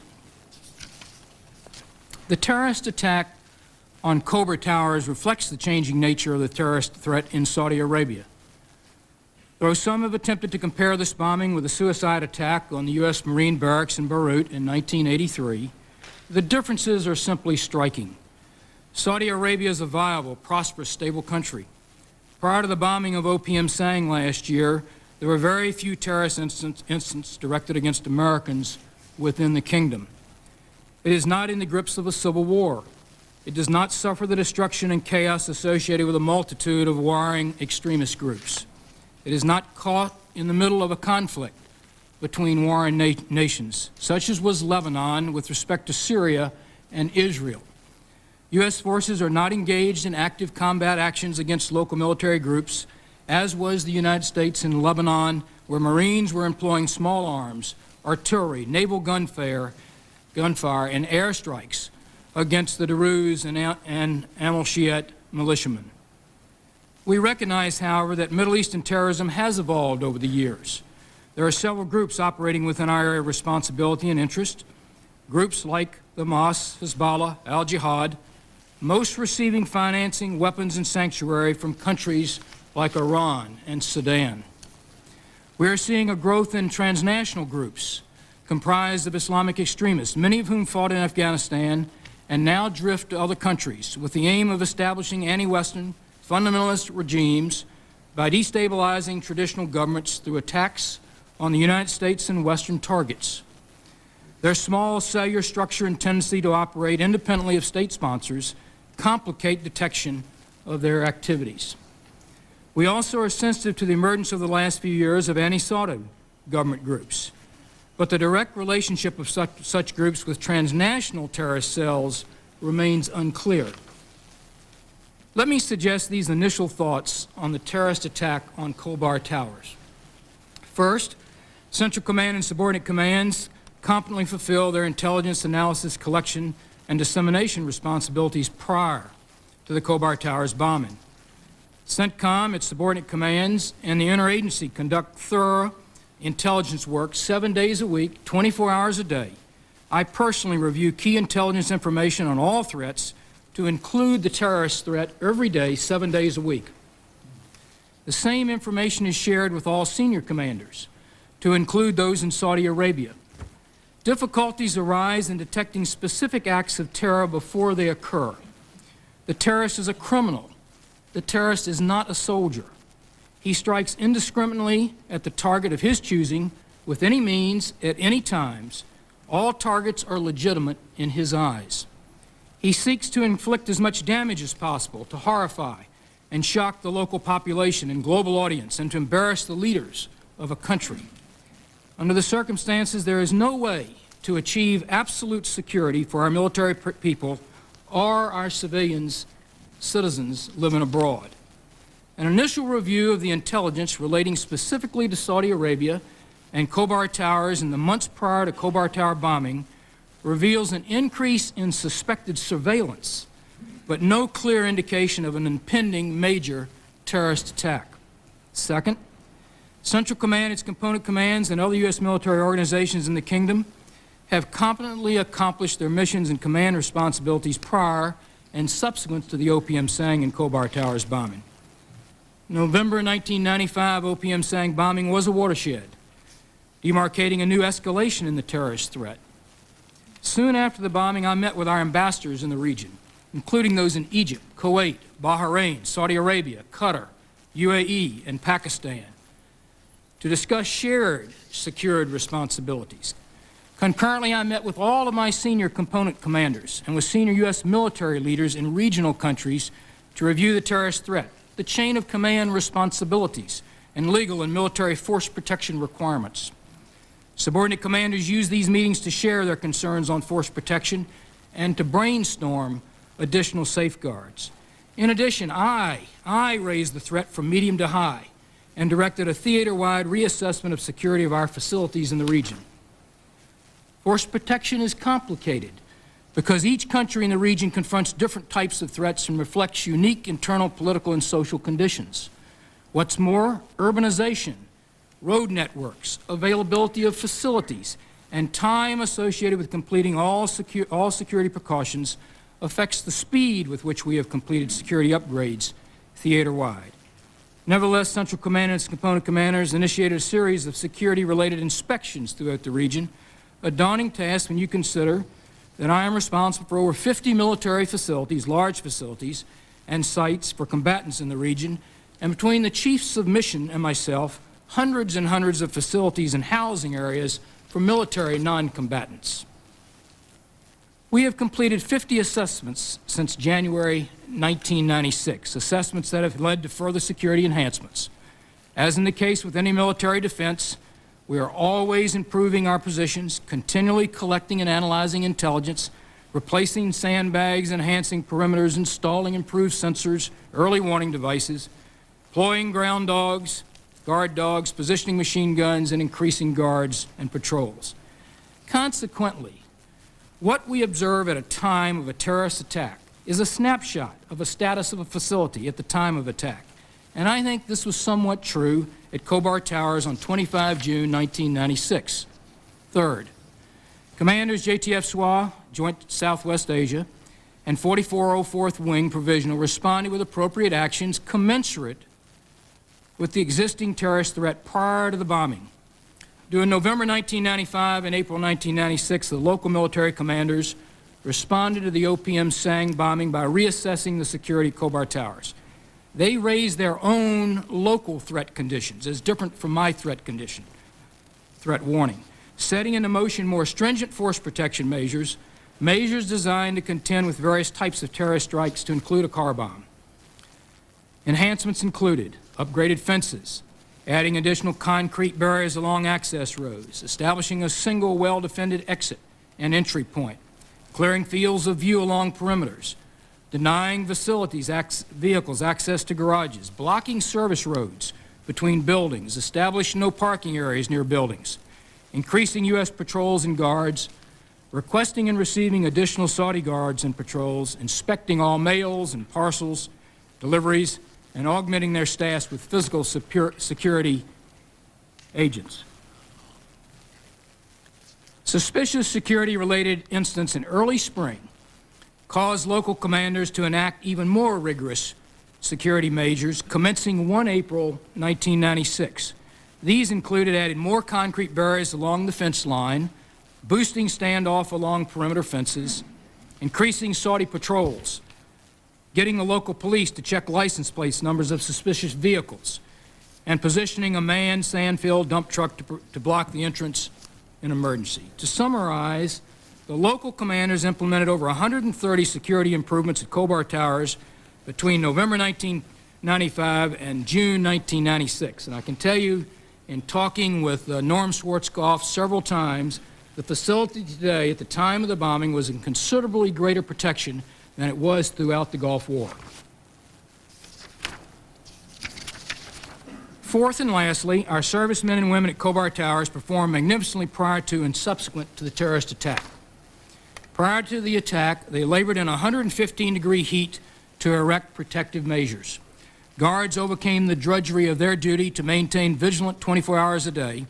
The terrorist attack on Khobar Towers reflects the changing nature of the terrorist threat in Saudi Arabia. Though some have attempted to compare this bombing with the suicide attack on the U.S. Marine barracks in Beirut in 1983, the differences are simply striking. Saudi Arabia is a viable, prosperous, stable country. Prior to the bombing of OPM Sang last year, there were very few terrorist incidents directed against Americans within the kingdom. It is not in the grips of a civil war. It does not suffer the destruction and chaos associated with a multitude of warring extremist groups. It is not caught in the middle of a conflict between warring nations, such as was Lebanon with respect to Syria and Israel. U.S. forces are not engaged in active combat actions against local military groups, as was the United States in Lebanon, where Marines were employing small arms, artillery, naval gunfire, and airstrikes against the Druze and Amal-Shiite militiamen. We recognize, however, that Middle Eastern terrorism has evolved over the years. There are several groups operating within our area of responsibility and interest, groups like the Hamas, Hezbollah, Al-Jihad, most receiving financing, weapons, and sanctuary from countries like Iran and Sudan. We are seeing a growth in transnational groups comprised of Islamic extremists, many of whom fought in Afghanistan and now drift to other countries with the aim of establishing anti-Western, fundamentalist regimes by destabilizing traditional governments through attacks on the United States and Western targets. Their small cellular structure and tendency to operate independently of state sponsors complicate detection of their activities. We also are sensitive to the emergence of the last few years of anti-Saudi government groups, but the direct relationship of such groups with transnational terrorist cells remains unclear. Let me suggest these initial thoughts on the terrorist attack on Khobar Towers. First, Central Command and subordinate commands competently fulfill their intelligence analysis, collection, and dissemination responsibilities prior to the Khobar Towers bombing. CENTCOM, its subordinate commands, and the interagency conduct thorough intelligence work 7 days a week, 24 hours a day. I personally review key intelligence information on all threats to include the terrorist threat every day, 7 days a week. The same information is shared with all senior commanders, to include those in Saudi Arabia. Difficulties arise in detecting specific acts of terror before they occur. The terrorist is a criminal. The terrorist is not a soldier. He strikes indiscriminately at the target of his choosing, with any means, at any times. All targets are legitimate in his eyes. He seeks to inflict as much damage as possible, to horrify and shock the local population and global audience and to embarrass the leaders of a country. Under the circumstances, there is no way to achieve absolute security for our military people or our citizens living abroad. An initial review of the intelligence relating specifically to Saudi Arabia and Khobar Towers in the months prior to Khobar Tower bombing reveals an increase in suspected surveillance, but no clear indication of an impending major terrorist attack. Second, Central Command, its component commands, and other U.S. military organizations in the Kingdom have competently accomplished their missions and command responsibilities prior and subsequent to the OPM Sang and Khobar Towers bombing. November 1995 OPM Sang bombing was a watershed, demarcating a new escalation in the terrorist threat. Soon after the bombing, I met with our ambassadors in the region, including those in Egypt, Kuwait, Bahrain, Saudi Arabia, Qatar, UAE, and Pakistan, to discuss shared secured responsibilities. Concurrently, I met with all of my senior component commanders and with senior U.S. military leaders in regional countries to review the terrorist threat, the chain of command responsibilities, and legal and military force protection requirements. Subordinate commanders use these meetings to share their concerns on force protection and to brainstorm additional safeguards. In addition, I raised the threat from medium to high and directed a theater-wide reassessment of security of our facilities in the region. Force protection is complicated because each country in the region confronts different types of threats and reflects unique internal political and social conditions. What's more, urbanization, road networks, availability of facilities, and time associated with completing all security precautions affects the speed with which we have completed security upgrades theater-wide. Nevertheless, Central Command and its component commanders initiated a series of security-related inspections throughout the region, a daunting task when you consider that I am responsible for over 50 military facilities, large facilities, and sites for combatants in the region, and between the chiefs of mission and myself, hundreds and hundreds of facilities and housing areas for military non-combatants. We have completed 50 assessments since January 1996, assessments that have led to further security enhancements. As in the case with any military defense, we are always improving our positions, continually collecting and analyzing intelligence, replacing sandbags, enhancing perimeters, installing improved sensors, early warning devices, deploying ground dogs, guard dogs, positioning machine guns, and increasing guards and patrols. Consequently, what we observe at a time of a terrorist attack is a snapshot of the status of a facility at the time of attack. And I think this was somewhat true at Khobar Towers on 25 June 1996. Third, Commanders JTF SWA, Joint Southwest Asia, and 4404th Wing Provisional responded with appropriate actions commensurate with the existing terrorist threat prior to the bombing. During November 1995 and April 1996, the local military commanders responded to the OPM Sang bombing by reassessing the security of Khobar Towers. They raised their own local threat conditions as different from my threat warning, setting into motion more stringent force protection measures designed to contend with various types of terrorist strikes, to include a car bomb. Enhancements included upgraded fences, adding additional concrete barriers along access roads, establishing a single well-defended exit and entry point, clearing fields of view along perimeters, denying vehicles access to garages, blocking service roads between buildings, establishing no parking areas near buildings, increasing U.S. patrols and guards, requesting and receiving additional Saudi guards and patrols, inspecting all mails and parcels, deliveries, and augmenting their staffs with physical security agents. Suspicious security-related incidents in early spring caused local commanders to enact even more rigorous security measures commencing 1 April 1996. These included adding more concrete barriers along the fence line, boosting standoff along perimeter fences, increasing Saudi patrols, getting the local police to check license plate numbers of suspicious vehicles, and positioning a manned sand-filled dump truck to block the entrance in emergency. To summarize, the local commanders implemented over 130 security improvements at Khobar Towers between November 1995 95, and June 1996. And I can tell you, in talking with Norm Schwarzkopf several times, the facility today, at the time of the bombing, was in considerably greater protection than it was throughout the Gulf War. Fourth and lastly, our servicemen and women at Khobar Towers performed magnificently prior to and subsequent to the terrorist attack. Prior to the attack, they labored in 115-degree heat to erect protective measures. Guards overcame the drudgery of their duty to maintain vigilant 24 hours a day,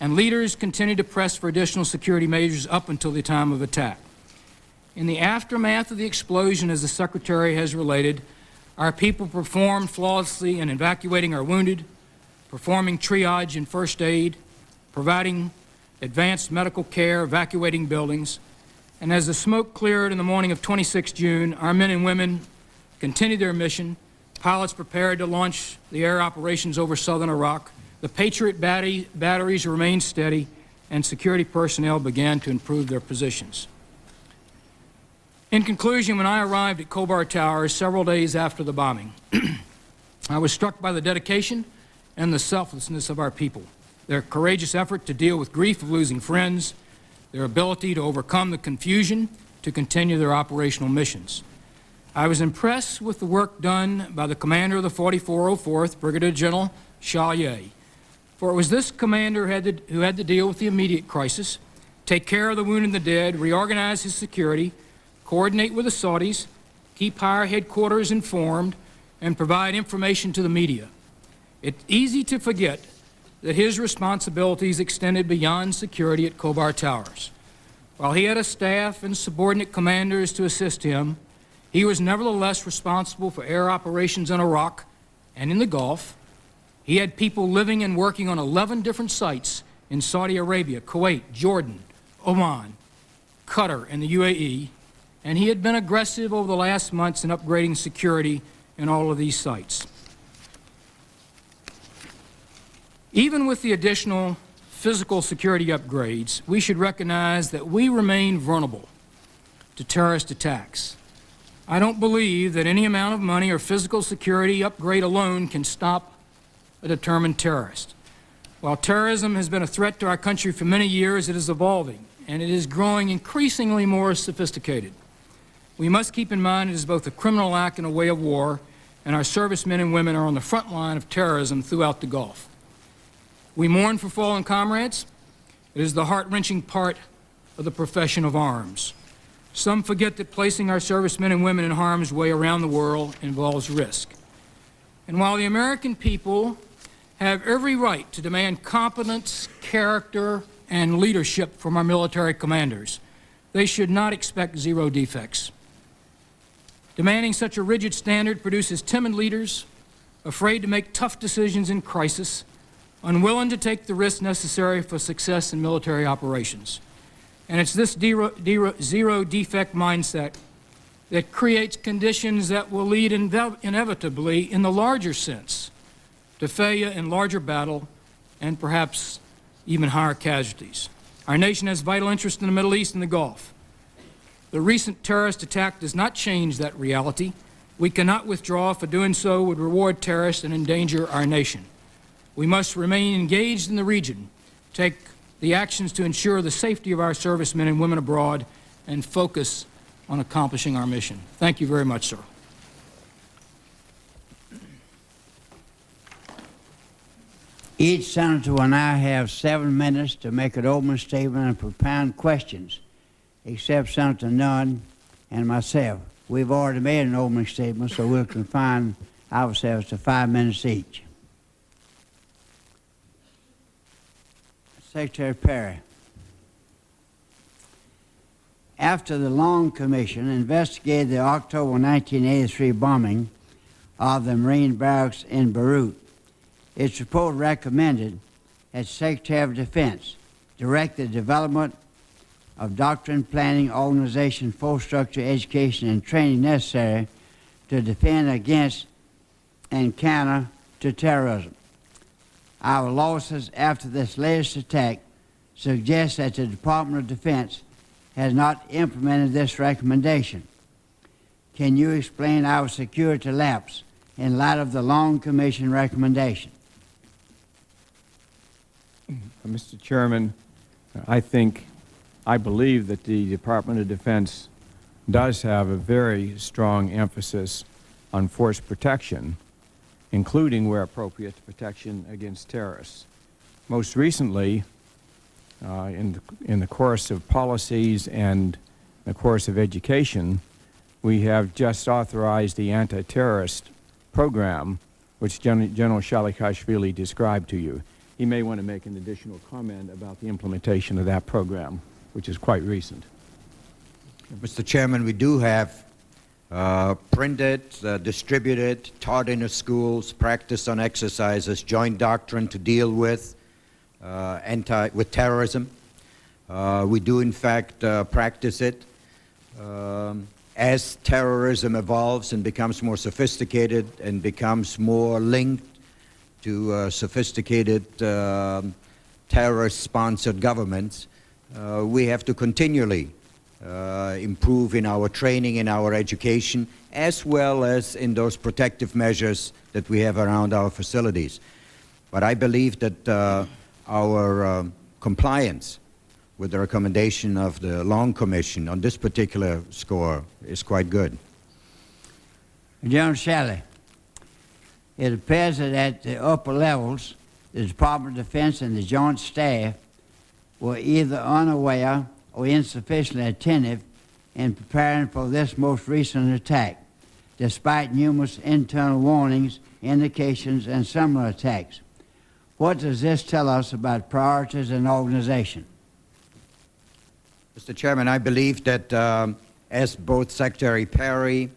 and leaders continued to press for additional security measures up until the time of attack. In the aftermath of the explosion, as the Secretary has related, our people performed flawlessly in evacuating our wounded, performing triage and first aid, providing advanced medical care, evacuating buildings, and as the smoke cleared in the morning of 26 June, our men and women continued their mission. Pilots prepared to launch the air operations over southern Iraq. The Patriot batteries remained steady, and security personnel began to improve their positions. In conclusion, when I arrived at Khobar Towers several days after the bombing, I was struck by the dedication and the selflessness of our people, their courageous effort to deal with grief of losing friends, their ability to overcome the confusion to continue their operational missions. I was impressed with the work done by the commander of the 4404th, Brigadier General Chalier, for it was this commander who had to deal with the immediate crisis, take care of the wounded and the dead, reorganize his security, coordinate with the Saudis, keep our headquarters informed, and provide information to the media. It's easy to forget that his responsibilities extended beyond security at Khobar Towers. While he had a staff and subordinate commanders to assist him, he was nevertheless responsible for air operations in Iraq and in the Gulf. He had people living and working on 11 different sites in Saudi Arabia, Kuwait, Jordan, Oman, Qatar, and the UAE, and he had been aggressive over the last months in upgrading security in all of these sites. Even with the additional physical security upgrades, we should recognize that we remain vulnerable to terrorist attacks. I don't believe that any amount of money or physical security upgrade alone can stop a determined terrorist. While terrorism has been a threat to our country for many years, it is evolving, and it is growing increasingly more sophisticated. We must keep in mind it is both a criminal act and a way of war, and our servicemen and women are on the front line of terrorism throughout the Gulf. We mourn for fallen comrades. It is the heart-wrenching part of the profession of arms. Some forget that placing our servicemen and women in harm's way around the world involves risk. And while the American people have every right to demand competence, character, and leadership from our military commanders, they should not expect zero defects. Demanding such a rigid standard produces timid leaders, afraid to make tough decisions in crisis, unwilling to take the risks necessary for success in military operations. And it's this zero defect mindset that creates conditions that will lead inevitably, in the larger sense, to failure in larger battle and perhaps even higher casualties. Our nation has vital interest in the Middle East and the Gulf. The recent terrorist attack does not change that reality. We cannot withdraw, for doing so would reward terrorists and endanger our nation. We must remain engaged in the region, take the actions to ensure the safety of our servicemen and women abroad, and focus on accomplishing our mission. Thank you very much, sir. Each senator will now have 7 minutes to make an opening statement and propound questions, except Senator Nunn and myself. We've already made an opening statement, so we'll confine ourselves to 5 minutes each. Secretary Perry. After the Long Commission investigated the October 1983 bombing of the Marine barracks in Beirut, its report recommended that Secretary of Defense direct the development of doctrine, planning, organization, force structure, education, and training necessary to defend against and counter to terrorism. Our losses after this latest attack suggest that the Department of Defense has not implemented this recommendation. Can you explain our security lapse in light of the Long Commission recommendation? Mr. Chairman, I believe that the Department of Defense does have a very strong emphasis on force protection, including, where appropriate, protection against terrorists. Most recently, in the course of policies and the course of education, we have just authorized the anti-terrorist program, which General Shalikashvili described to you. He may want to make an additional comment about the implementation of that program, which is quite recent. Mr. Chairman, we do have printed, distributed, taught in the schools, practiced on exercises, joint doctrine to deal with terrorism. We do, in fact, practice it. As terrorism evolves and becomes more sophisticated and becomes more linked to sophisticated terrorist-sponsored governments, we have to continually improve in our training, in our education, as well as in those protective measures that we have around our facilities. But I believe that our compliance with the recommendation of the Long Commission on this particular score is quite good. General Shalley, it appears that at the upper levels, the Department of Defense and the Joint Staff were either unaware or insufficiently attentive in preparing for this most recent attack, despite numerous internal warnings, indications, and similar attacks. What does this tell us about priorities and organization? Mr. Chairman, I believe that as both Secretary Perry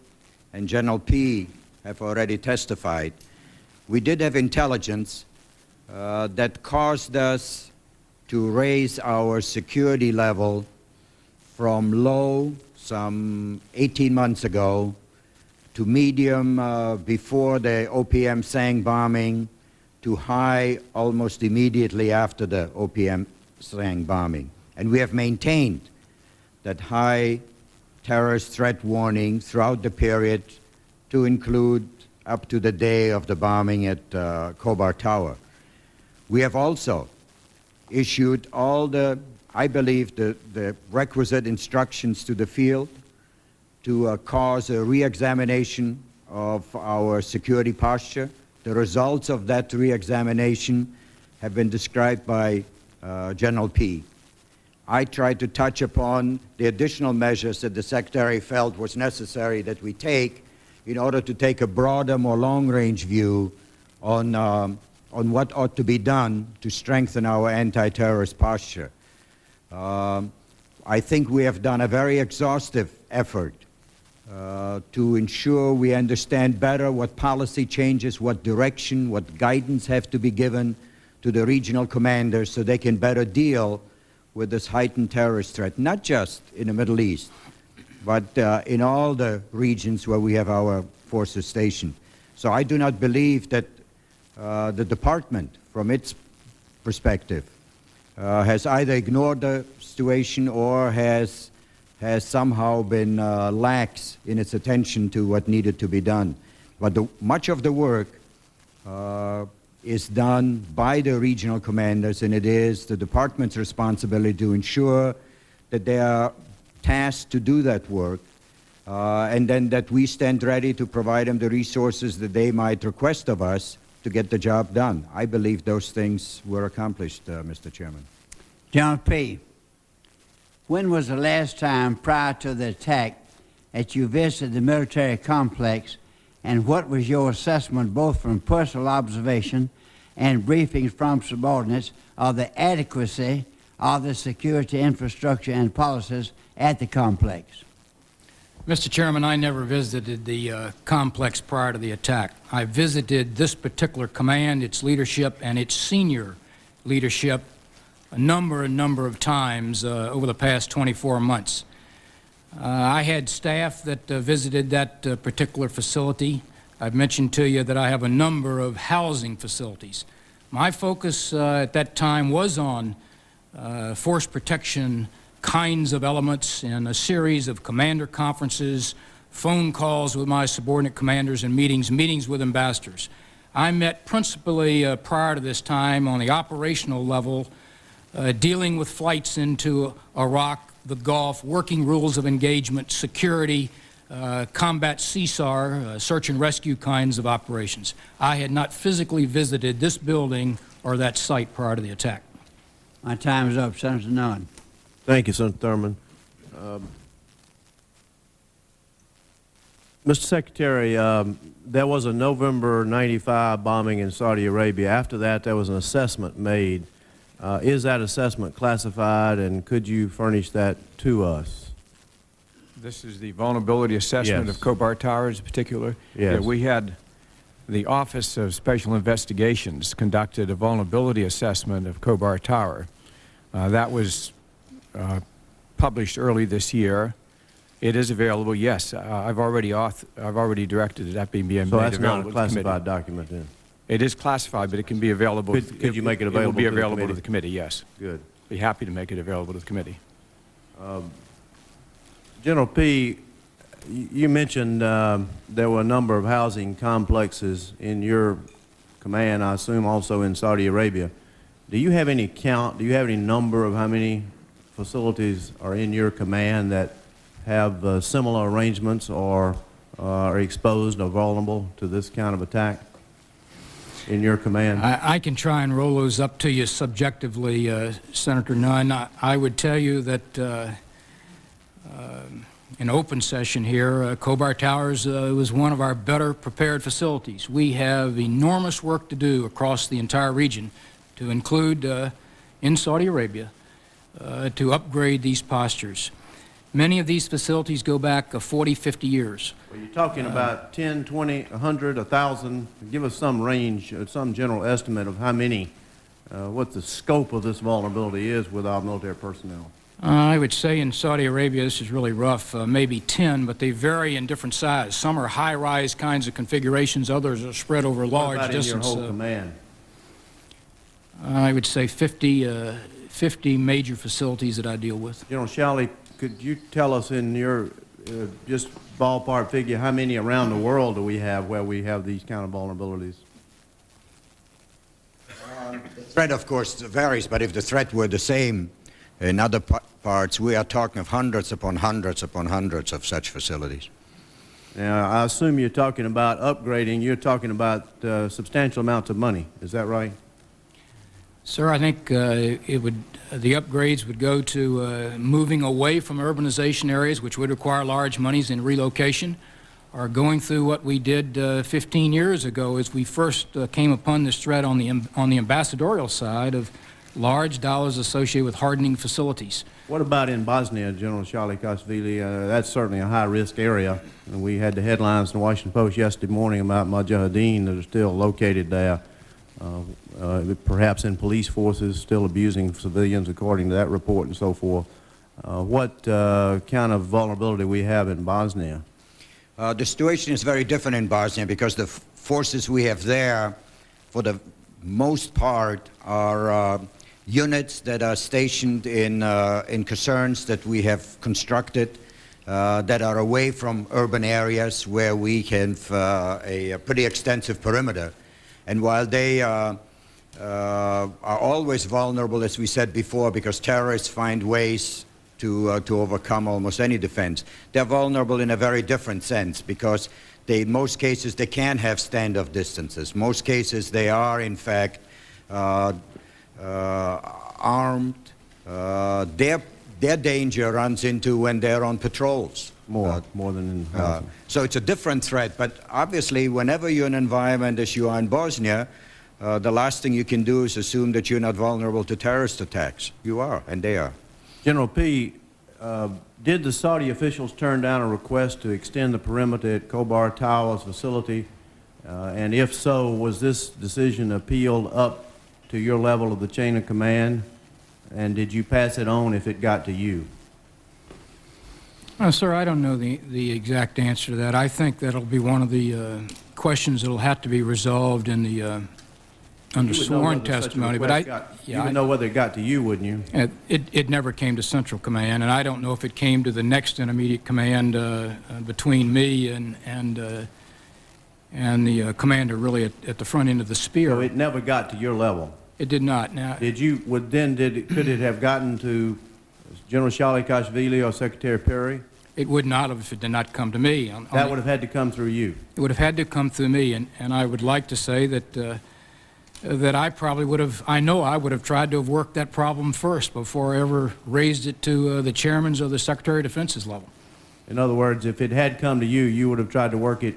and General P have already testified, we did have intelligence that caused us to raise our security level from low some 18 months ago to medium before the OPM Sang bombing to high almost immediately after the OPM Sang bombing. And we have maintained that high terrorist threat warning throughout the period to include up to the day of the bombing at Khobar Tower. We have also issued all the, I believe, the requisite instructions to the field to cause a re-examination of our security posture. The results of that re-examination have been described by General P. I tried to touch upon the additional measures that the Secretary felt was necessary that we take in order to take a broader, more long-range view on what ought to be done to strengthen our anti-terrorist posture. I think we have done a very exhaustive effort to ensure we understand better what policy changes, what direction, what guidance have to be given to the regional commanders so they can better deal with this heightened terrorist threat, not just in the Middle East, but in all the regions where we have our forces stationed. So I do not believe that the department, from its perspective, has either ignored the situation or has somehow been lax in its attention to what needed to be done. But much of the work is done by the regional commanders, and it is the department's responsibility to ensure that they are tasked to do that work, and then that we stand ready to provide them the resources that they might request of us to get the job done. I believe those things were accomplished, Mr. Chairman. General P., when was the last time prior to the attack that you visited the military complex, and what was your assessment, both from personal observation and briefings from subordinates, of the adequacy of the security infrastructure and policies at the complex? Mr. Chairman, I never visited the complex prior to the attack. I visited this particular command, its leadership, and its senior leadership a number of times over the past 24 months. I had staff that visited that particular facility. I've mentioned to you that I have a number of housing facilities. My focus at that time was on force protection kinds of elements in a series of commander conferences phone calls with my subordinate commanders, and meetings with ambassadors. I met principally prior to this time on the operational level, dealing with flights into Iraq, the Gulf, working rules of engagement, security, combat CSAR, search and rescue kinds of operations. I had not physically visited this building or that site prior to the attack. My time is up, Senator Nunn. Thank you, Senator Thurman. Mr. Secretary, there was a November '95 bombing in Saudi Arabia. After that, there was an assessment made. Is that assessment classified, and could you furnish that to us? This is the vulnerability assessment Yes. of Khobar Towers in particular? Yes. Yeah, we had the Office of Special Investigations conducted a vulnerability assessment of Khobar Tower. That was published early this year. It is available, yes. I've already directed that being made So that's available not a to the classified committee. document then? It is classified, but it can be available. Could you make it It available will be to the available to committee? the committee, yes. Good. Be happy to make it available to the committee. General P., you mentioned there were a number of housing complexes in your command, I assume also in Saudi Arabia. Do you have any count, do you have any number of how many facilities are in your command that have similar arrangements or are exposed or vulnerable to this kind of attack in your command? I can try and roll those up to you subjectively, Senator Nunn. I would tell you that in open session here, Khobar Towers was one of our better prepared facilities. We have enormous work to do across the entire region, to include in Saudi Arabia, to upgrade these postures. Many of these facilities go back 40, 50 years. Well, you're talking about 10, 20, 100, 1,000. Give us some range, some general estimate of how many, what the scope of this vulnerability is with our military personnel. I would say in Saudi Arabia, this is really rough, maybe 10, but they vary in different size. Some are high-rise kinds of configurations, others are spread over What large about distance. in your whole command? I would say 50 major facilities that I deal with. General Shalley, could you tell us in your just ballpark figure how many around the world do we have where we have these kind of vulnerabilities? The threat, of course, varies, but if the threat were the same in other parts, we are talking of hundreds upon hundreds upon hundreds of such facilities. Now, I assume you're talking about upgrading, you're talking about substantial amounts of money, is that right? Sir, I think the upgrades would go to moving away from urbanization areas, which would require large monies in relocation, or going through what we did 15 years ago as we first came upon this threat on the ambassadorial side of large dollars associated with hardening facilities. What about in Bosnia, General Shalikashvili? That's certainly a high-risk area. And we had the headlines in the Washington Post yesterday morning about Mujahideen that are still located there, perhaps in police forces, still abusing civilians, according to that report and so forth. What kind of vulnerability we have in Bosnia? The situation is very different in Bosnia because the forces we have there, for the most part, are units that are stationed in caserns that we have constructed that are away from urban areas where we have a pretty extensive perimeter. And while they are always vulnerable, as we said before, because terrorists find ways to overcome almost any defense, they're vulnerable in a very different sense because in most cases they can have standoff distances. Most cases they are, in fact, armed. Their danger runs into when they're on patrols. More than in Bosnia. So it's a different threat, but obviously whenever you're in an environment as you are in Bosnia, the last thing you can do is assume that you're not vulnerable to terrorist attacks. You are, and they are. General P., did the Saudi officials turn down a request to extend the perimeter at Khobar Towers facility? And if so, was this decision appealed up to your level of the chain of command? And did you pass it on if it got to you? Sir, I don't know the exact answer to that. I think that'll be one of the questions that'll have to be resolved in the under You would know sworn whether such a testimony, but request you would know whether it got to you, wouldn't you? it never came to Central Command, and I don't know if it came to the next intermediate command between me and the commander really at the front end of the spear. So it never got to your level. It did not. Now, Could it have gotten to General Shalikashvili or Secretary Perry? it would not have if it did not come to me. That would have had to come through you. It would have had to come through me, and I would like to say that that I probably would have, I know I would have tried to have worked that problem first before I ever raised it to the chairman's or the Secretary of Defense's level. In other words, if it had come to you, you would have tried to work it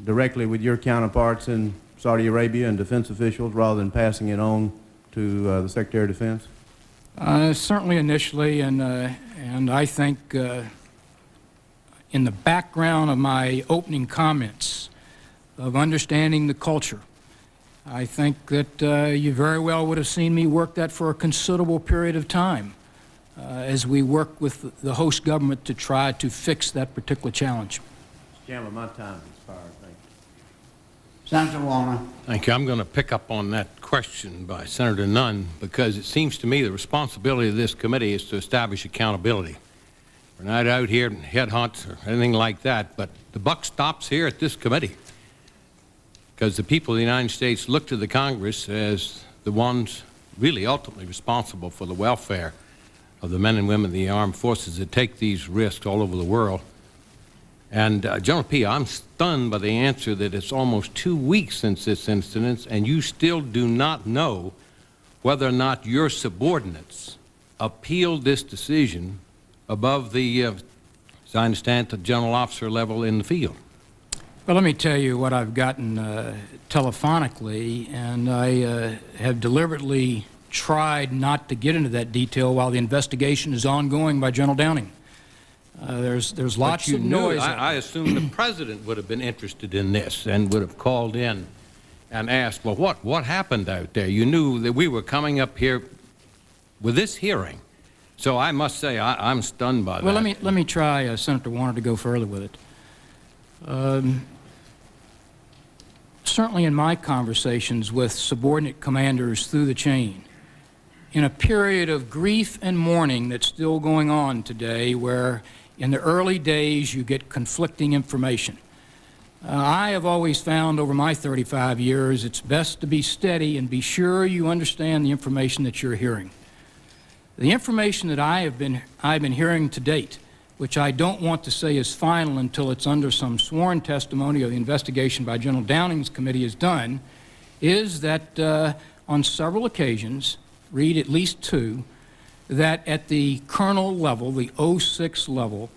directly with your counterparts in Saudi Arabia and defense officials rather than passing it on to the Secretary of Defense? Certainly initially, and I think in the background of my opening comments of understanding the culture, I think that you very well would have seen me work that for a considerable period of time as we work with the host government to try to fix that particular challenge. Chairman, my time has expired. Thank you. Senator Warner. Thank you. I'm going to pick up on that question by Senator Nunn because it seems to me the responsibility of this committee is to establish accountability. We're not out here to headhunt or anything like that, but the buck stops here at this committee because the people of the United States look to the Congress as the ones really ultimately responsible for the welfare of the men and women of the armed forces that take these risks all over the world. And General P., I'm stunned by the answer that it's almost 2 weeks since this incident, and you still do not know whether or not your subordinates appealed this decision above the, as I understand, the general officer level in the field. Well, let me tell you what I've gotten telephonically, and I have deliberately tried not to get into that detail while the investigation is ongoing by General Downing. There's lots of noise. I assume the president would have been interested in this and would have called in and asked, well, what happened out there? You knew that we were coming up here with this hearing. So I must say I'm stunned by that. Well, let me try, Senator Warner, to go further with it. Certainly in my conversations with subordinate commanders through the chain, in a period of grief and mourning that's still going on today, where in the early days you get conflicting information, I have always found over my 35 years it's best to be steady and be sure you understand the information that you're hearing. The information that I've been hearing to date, which I don't want to say is final until it's under some sworn testimony or the investigation by General Downing's committee is done, is that on several occasions, read at least 2, that at the colonel level, the 06 level,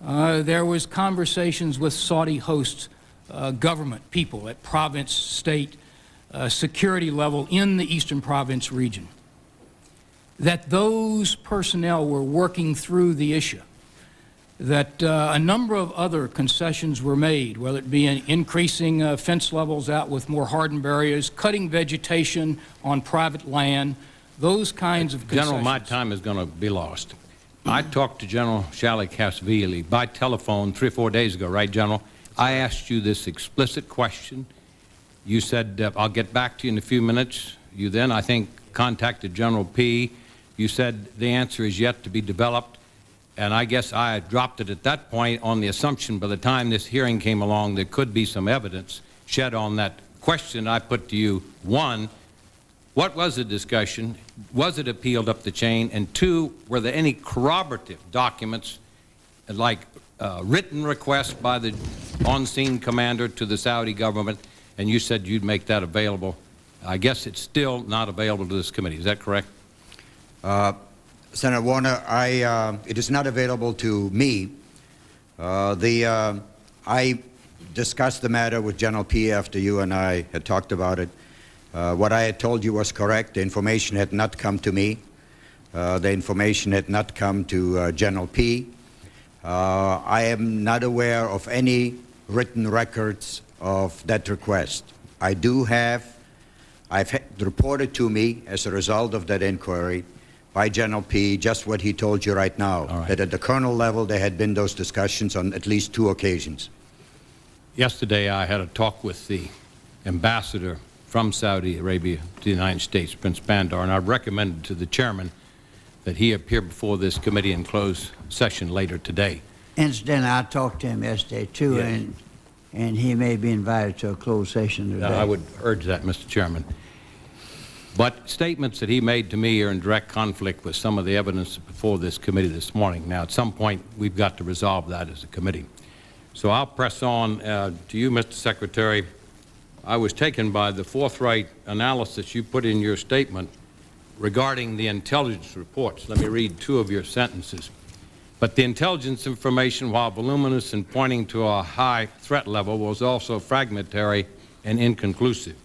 there was conversations with Saudi host government people at province, state, security level in the Eastern Province region, that those personnel were working through the issue, that a number of other concessions were made, whether it be in increasing fence levels out with more hardened barriers, cutting vegetation on private land, those kinds of concessions. General, my time is going to be lost. I talked to General Shalikashvili by telephone 3 or 4 days ago, right, General? I asked you this explicit question. You said, I'll get back to you in a few minutes. You then, I think, contacted General P. You said the answer is yet to be developed. And I guess I dropped it at that point on the assumption by the time this hearing came along there could be some evidence shed on that question I put to you. 1, what was the discussion? Was it appealed up the chain? And 2, were there any corroborative documents like written requests by the on-scene commander to the Saudi government? And you said you'd make that available. I guess it's still not available to this committee. Is that correct? Senator Warner, it is not available to me. I discussed the matter with General P. after you and I had talked about it. What I had told you was correct. The information had not come to me. The information had not come to General P. I am not aware of any written records of that request. I've reported to me as a result of that inquiry by General P. just what he told you right now, that at the colonel level there had been those discussions on at least 2 occasions. Yesterday I had a talk with the ambassador from Saudi Arabia to the United States, Prince Bandar, and I've recommended to the chairman that he appear before this committee in closed session later today. Incidentally, I talked to him yesterday, too, Yes. and he may be invited to a closed session today. I would urge that, Mr. Chairman. But statements that he made to me are in direct conflict with some of the evidence before this committee this morning. Now, at some point, we've got to resolve that as a committee. So I'll press on to you, Mr. Secretary. I was taken by the forthright analysis you put in your statement regarding the intelligence reports. Let me read two of your sentences. But the intelligence information, while voluminous and pointing to a high threat level, was also fragmentary and inconclusive.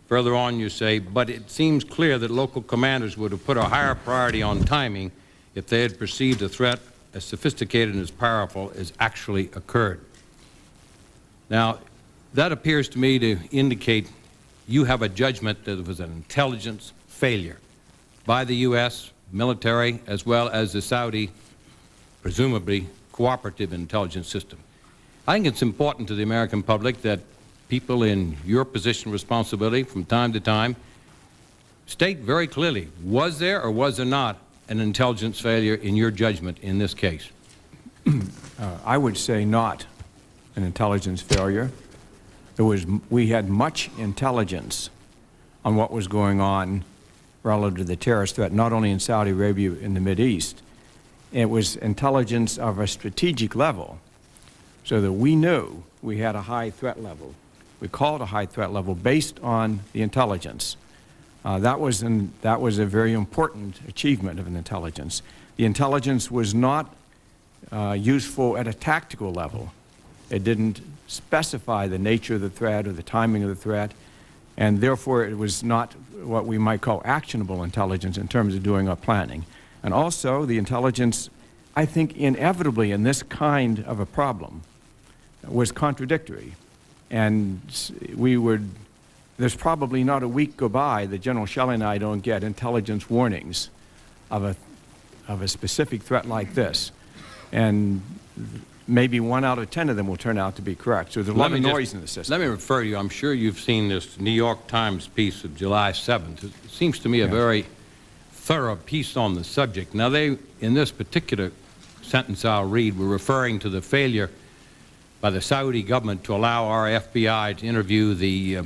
Further on, you say, but it seems clear that local commanders would have put a higher priority on timing if they had perceived a threat as sophisticated and as powerful as actually occurred. Now, that appears to me to indicate you have a judgment that it was an intelligence failure by the U.S. military as well as the Saudi, presumably, cooperative intelligence system. I think it's important to the American public that people in your position of responsibility from time to time state very clearly, was there or was there not an intelligence failure in your judgment in this case? I would say not an intelligence failure. We had much intelligence on what was going on relative to the terrorist threat, not only in Saudi Arabia, in the Mideast. It was intelligence of a strategic level, so that we knew we had a high threat level. We called a high threat level based on the intelligence. That was a very important achievement of an intelligence. The intelligence was not useful at a tactical level. It didn't specify the nature of the threat or the timing of the threat, and therefore it was not what we might call actionable intelligence in terms of doing our planning. And also, the intelligence, I think, inevitably in this kind of a problem was contradictory. And there's probably not a week go by that General Shelley and I don't get intelligence warnings of a specific threat like this. And maybe 1 out of 10 of them will turn out to be correct. So there's a lot of noise in the system. Let me refer you, I'm sure you've seen this New York Times piece of July 7th. It seems to me a very thorough piece on the subject. Now, in this particular sentence I'll read, we're referring to the failure by the Saudi government to allow our FBI to interview the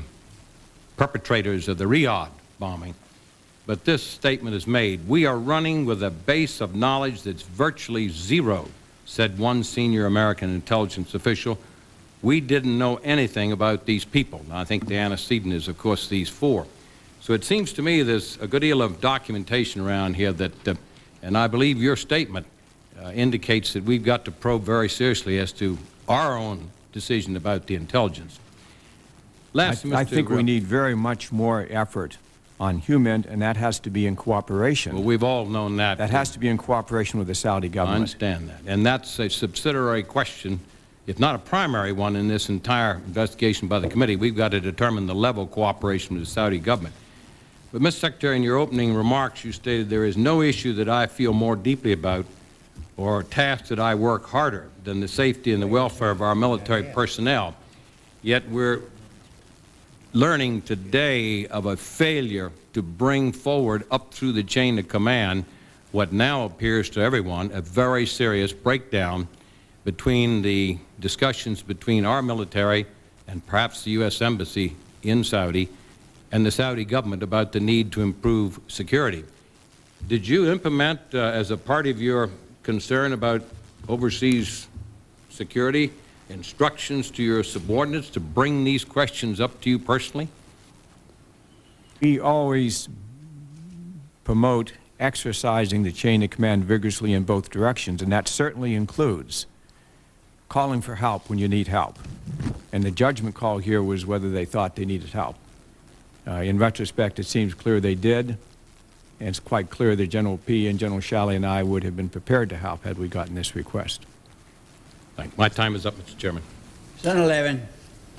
perpetrators of the Riyadh bombing. But this statement is made, "We are running with a base of knowledge that's virtually zero," said one senior American intelligence official. "We didn't know anything about these people." Now, I think the antecedent is, of course, these four. So it seems to me there's a good deal of documentation around here that, and I believe your statement indicates that we've got to probe very seriously as to our own decision about the intelligence. I think we need very much more effort on human, and that has to be in cooperation. Well, we've all known that. That has to be in cooperation with the Saudi I government. understand that. And that's a subsidiary question, if not a primary one, in this entire investigation by the committee. We've got to determine the level of cooperation with the Saudi government. But, Mr. Secretary, in your opening remarks, you stated there is no issue that I feel more deeply about or task that I work harder than the safety and the welfare of our military personnel. Yet we're learning today of a failure to bring forward up through the chain of command what now appears to everyone a very serious breakdown between the discussions between our military and perhaps the U.S. Embassy in Saudi and the Saudi government about the need to improve security. Did you implement, as a part of your concern about overseas security, instructions to your subordinates to bring these questions up to you personally? We always promote exercising the chain of command vigorously in both directions, and that certainly includes calling for help when you need help. And the judgment call here was whether they thought they needed help. In retrospect, it seems clear they did, and it's quite clear that General P. and General Shalley and I would have been prepared to help had we gotten this request. Thank you. My time is up, Mr. Chairman. Senator Levin.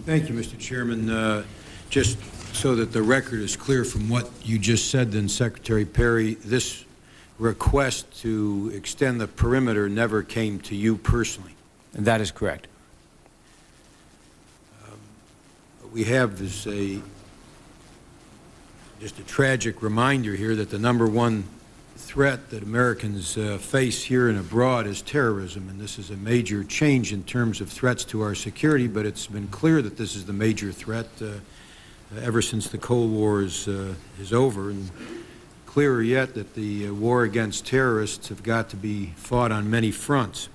Thank you, Mr. Chairman. Just so that the record is clear from what you just said, then, Secretary Perry, this request to extend the perimeter never came to you personally. And that is correct. We have this just a tragic reminder here that the number one threat that Americans face here and abroad is terrorism, and this is a major change in terms of threats to our security, but it's been clear that this is the major threat ever since the Cold War is over, and clearer yet that the war against terrorists have got to be fought on many fronts.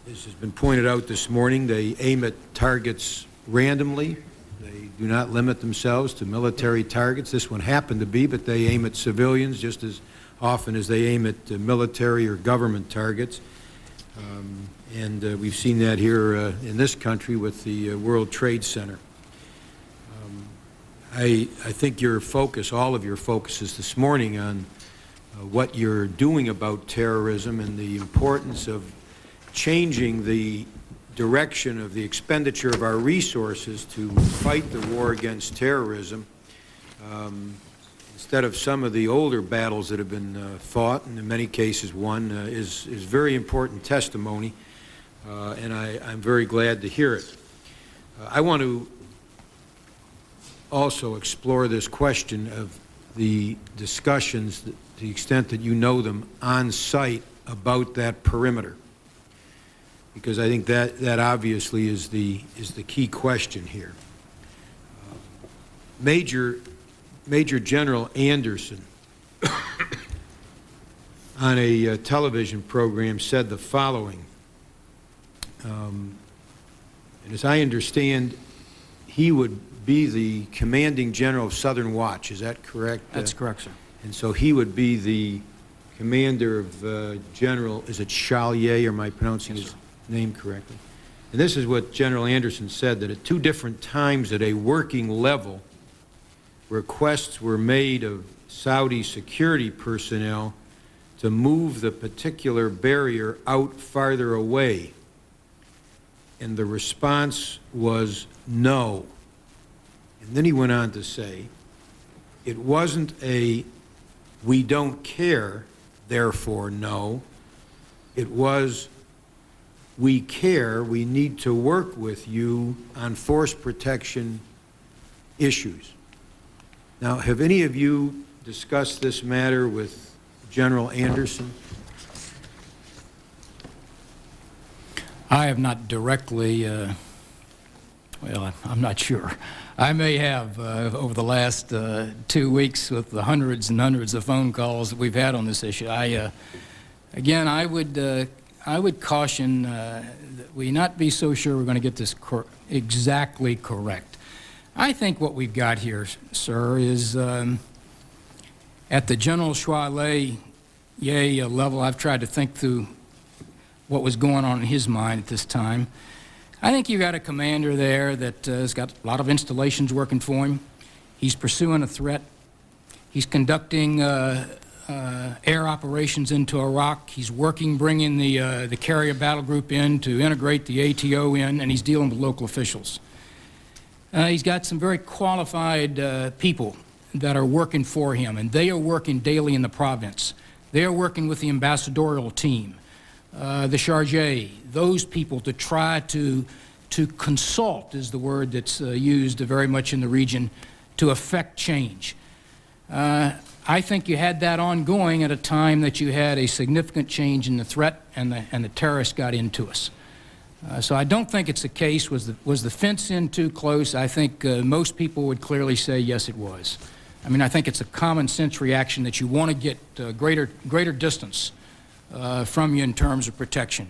This has been pointed out this morning. They aim at targets randomly. They do not limit themselves to military targets. This one happened to be, but they aim at civilians just as often as they aim at military or government targets. And we've seen that here in this country with the World Trade Center. I think your focus, all of your focus is this morning on what you're doing about terrorism and the importance of changing the direction of the expenditure of our resources to fight the war against terrorism instead of some of the older battles that have been fought, and in many cases won, is very important testimony, and I'm very glad to hear it. I want to also explore this question of the discussions, to the extent that you know them, on site about that perimeter, because I think that obviously is the key question here. Major General Anderson on a television program said the following, and as I understand, he would be the commanding general of Southern Watch. Is that correct? That's correct, sir. And so he would be the commander of General, is it Chalier, or am I pronouncing his name correctly? And this is what General Anderson said, that at two different times at a working level, requests were made of Saudi security personnel to move the particular barrier out farther away. And the response was no. And then he went on to say, it wasn't a we don't care, therefore no. It was we care, we need to work with you on force protection issues. Now, have any of you discussed this matter with General Anderson? I have not directly, well, I'm not sure. I may have over the last 2 weeks with the hundreds and hundreds of phone calls that we've had on this issue. Again, I would caution that we not be so sure we're going to get this exactly correct. I think what we've got here, sir, is at the General Chalier level, I've tried to think through what was going on in his mind at this time. I think you've got a commander there that has got a lot of installations working for him. He's pursuing a threat. He's conducting air operations into Iraq. He's working, bringing the carrier battle group in to integrate the ATO in, and he's dealing with local officials. He's got some very qualified people that are working for him, and they are working daily in the province. They are working with the ambassadorial team, the chargé, those people to try to consult is the word that's used very much in the region to affect change. I think you had that ongoing at a time that you had a significant change in the threat and the terrorists got into us. So I don't think it's a case, was the fence in too close? I think most people would clearly say yes, it was. I mean, I think it's a common sense reaction that you want to get greater distance from you in terms of protection.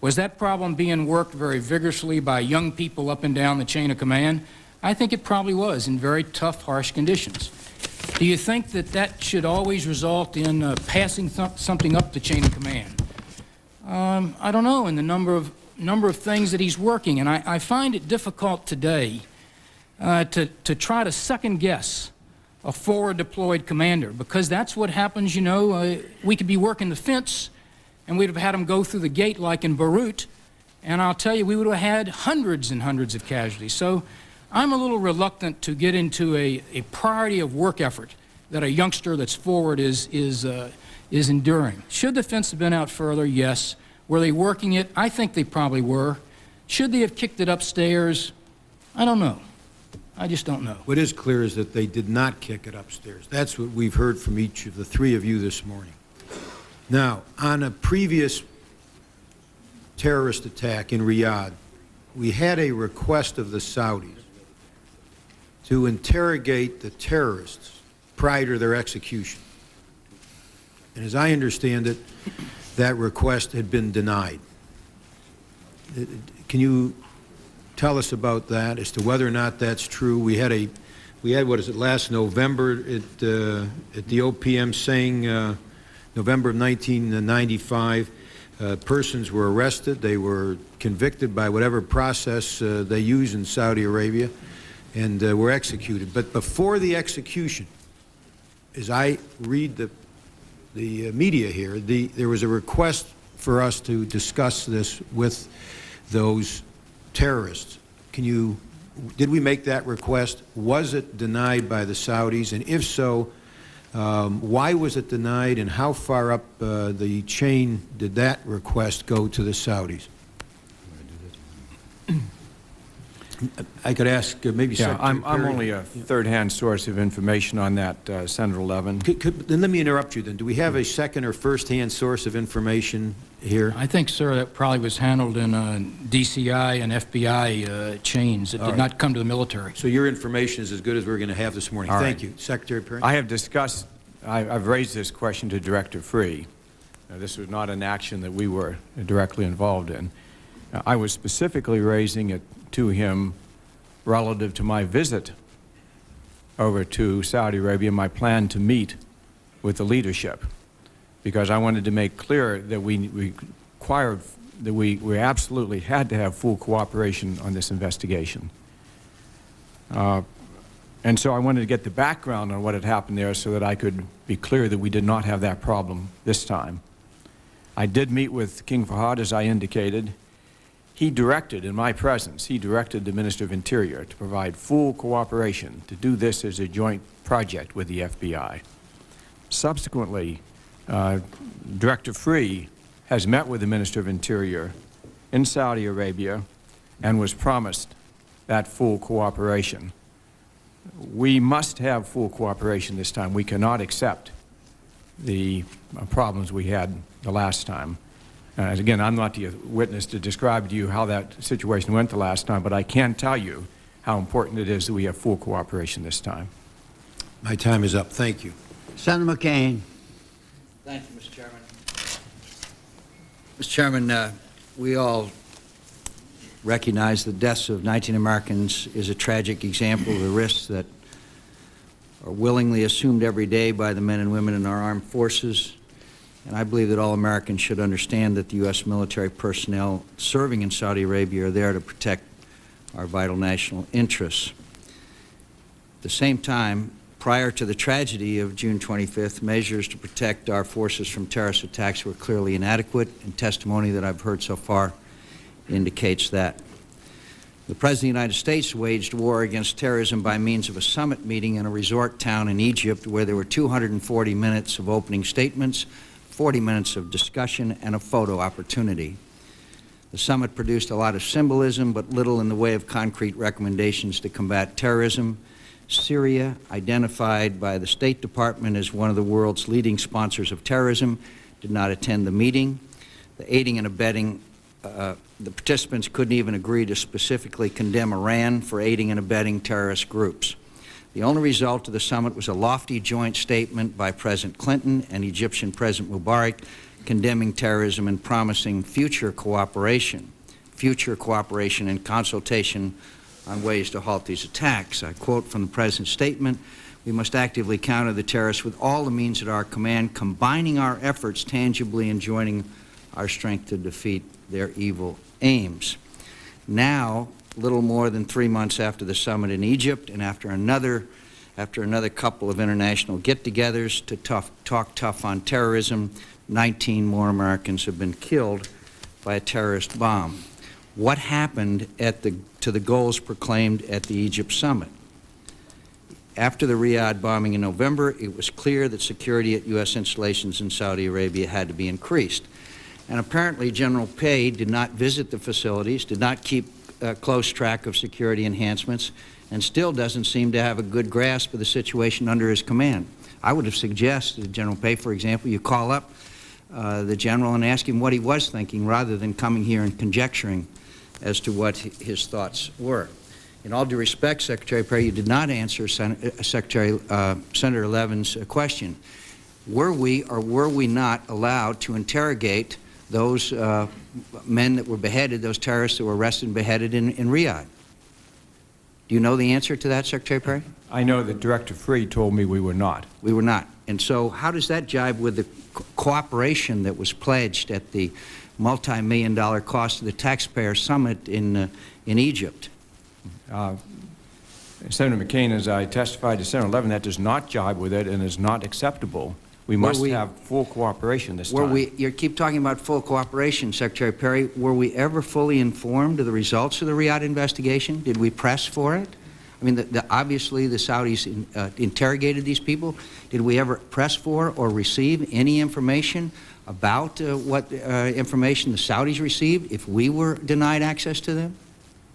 Was that problem being worked very vigorously by young people up and down the chain of command? I think it probably was in very tough, harsh conditions. Do you think that that should always result in passing something up the chain of command? I don't know, in the number of things that he's working, and I find it difficult today to try to second guess a forward deployed commander, because that's what happens, you know. We could be working the fence and we'd have had them go through the gate like in Beirut, and I'll tell you, we would have had hundreds and hundreds of casualties. So I'm a little reluctant to get into a priority of work effort that a youngster that's forward is enduring. Should the fence have been out further? Yes. Were they working it? I think they probably were. Should they have kicked it upstairs? I don't know. I just don't know. What is clear is that they did not kick it upstairs. That's what we've heard from each of the three of you this morning. Now, on a previous terrorist attack in Riyadh, we had a request of the Saudis to interrogate the terrorists prior to their execution. And as I understand it, that request had been denied. Can you tell us about that, as to whether or not that's true? We had, what is it, last November at the OPM saying, November of 1995, persons were arrested, they were convicted by whatever process they use in Saudi Arabia, and were executed. But before the execution, as I read the media here, there was a request for us to discuss this with those terrorists. Did we make that request? Was it denied by the Saudis? And if so, why was it denied, and how far up the chain did that request go to the Saudis? I could ask maybe Secretary I'm Perry. only a third-hand source of information on that, Senator Levin. Then let me interrupt you then. Do we have a second or first-hand source of information here? I think, sir, that probably was handled in DCI and FBI chains. It did not come to the military. So your information is as good as we're going to have this morning. All Thank right. you. Secretary Perry? I have discussed, I've raised this question to Director Free. This was not an action that we were directly involved in. I was specifically raising it to him relative to my visit over to Saudi Arabia, my plan to meet with the leadership, because I wanted to make clear that we absolutely had to have full cooperation on this investigation. And so I wanted to get the background on what had happened there so that I could be clear that we did not have that problem this time. I did meet with King Fahad, as I indicated. He directed, in my presence, he directed the Minister of Interior to provide full cooperation to do this as a joint project with the FBI. Subsequently, Director Free has met with the Minister of Interior in Saudi Arabia and was promised that full cooperation. We must have full cooperation this time. We cannot accept the problems we had the last time. Again, I'm not the witness to describe to you how that situation went the last time, but I can tell you how important it is that we have full cooperation this time. My time is up. Thank you. Senator McCain. Thank you, Mr. Chairman. Mr. Chairman, we all recognize the deaths of 19 Americans is a tragic example of the risks that are willingly assumed every day by the men and women in our armed forces. And I believe that all Americans should understand that the U.S. military personnel serving in Saudi Arabia are there to protect our vital national interests. At the same time, prior to the tragedy of June 25th, measures to protect our forces from terrorist attacks were clearly inadequate, and testimony that I've heard so far indicates that. The President of the United States waged war against terrorism by means of a summit meeting in a resort town in Egypt where there were 240 minutes of opening statements, 40 minutes of discussion, and a photo opportunity. The summit produced a lot of symbolism, but little in the way of concrete recommendations to combat terrorism. Syria, identified by the State Department as one of the world's leading sponsors of terrorism, did not attend the meeting. The aiding and abetting, the participants couldn't even agree to specifically condemn Iran for aiding and abetting terrorist groups. The only result of the summit was a lofty joint statement by President Clinton and Egyptian President Mubarak condemning terrorism and promising future cooperation and consultation on ways to halt these attacks. I quote from the President's statement, "We must actively counter the terrorists with all the means at our command, combining our efforts tangibly and joining our strength to defeat their evil aims." Now, little more than 3 months after the summit in Egypt and after another couple of international get-togethers to talk tough on terrorism, 19 more Americans have been killed by a terrorist bomb. What happened to the goals proclaimed at the Egypt summit? After the Riyadh bombing in November, it was clear that security at U.S. installations in Saudi Arabia had to be increased. And apparently General Pei did not visit the facilities, did not keep close track of security enhancements, and still doesn't seem to have a good grasp of the situation under his command. I would have suggested, General Pay, for example, you call up the General and ask him what he was thinking rather than coming here and conjecturing as to what his thoughts were. In all due respect, Secretary Perry, you did not answer Senator Levin's question. Were we or were we not allowed to interrogate those men that were beheaded, those terrorists that were arrested and beheaded in Riyadh? Do you know the answer to that, Secretary Perry? I know that Director Free told me we were not. We were not. And so how does that jibe with the cooperation that was pledged at the multi-million-dollar cost of the taxpayer summit in Egypt? Senator McCain, as I testified to Senator Levin, that does not jibe with it and is not acceptable. We must have full cooperation this time. You keep talking about full cooperation, Secretary Perry. Were we ever fully informed of the results of the Riyadh investigation? Did we press for it? I mean, obviously the Saudis interrogated these people. Did we ever press for or receive any information about what information the Saudis received if we were denied access to them?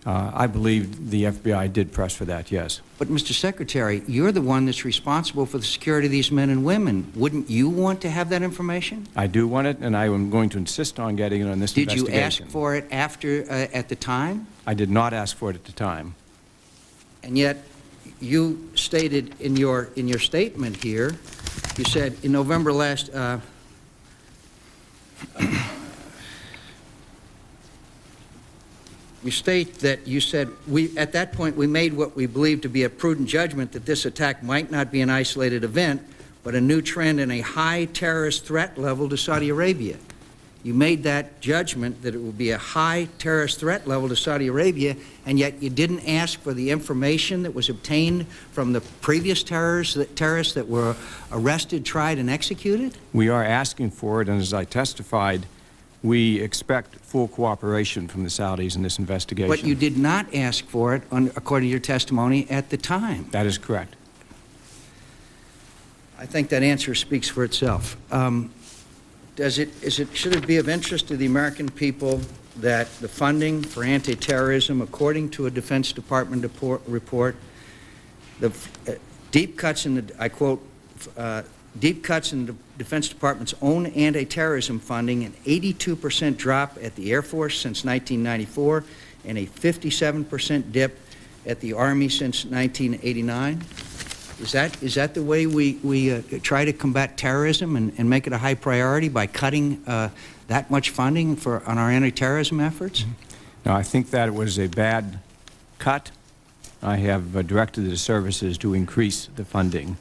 I believe the FBI did press for that, yes. But, Mr. Secretary, you're the one that's responsible for the security of these men and women. Wouldn't you want to have that information? I do want it, and I am going to insist on getting it on this investigation. Did you ask for it at the time? I did not ask for it at the time. And yet, you stated in your statement here, you said in November last, you state that you said, at that point, we made what we believed to be a prudent judgment that this attack might not be an isolated event, but a new trend and a high terrorist threat level to Saudi Arabia. You made that judgment that it would be a high terrorist threat level to Saudi Arabia, and yet you didn't ask for the information that was obtained from the previous terrorists that were arrested, tried, and executed? We are asking for it, and as I testified, we expect full cooperation from the Saudis in this investigation. But you did not ask for it, according to your testimony, at the time. That is correct. I think that answer speaks for itself. Should it be of interest to the American people that the funding for anti-terrorism, according to a Defense Department report, the deep cuts in the, I quote, deep cuts in the Defense Department's own anti-terrorism funding, an 82% drop at the Air Force since 1994, and a 57% dip at the Army since 1989? Is that the way we try to combat terrorism and make it a high priority by cutting that much funding on our anti-terrorism efforts? Now, I think that it was a bad cut. I have directed the services to increase the funding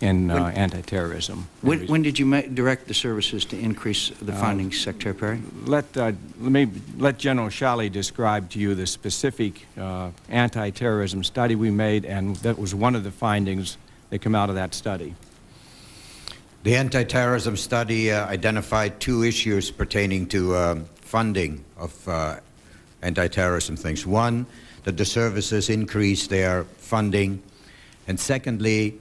in anti-terrorism. When did you direct the services to increase the funding, Secretary Perry? Let General Shally describe to you the specific anti-terrorism study we made, and that was one of the findings that come out of that study. The anti-terrorism study identified two issues pertaining to funding of anti-terrorism things. One, that the services increase their funding, and secondly,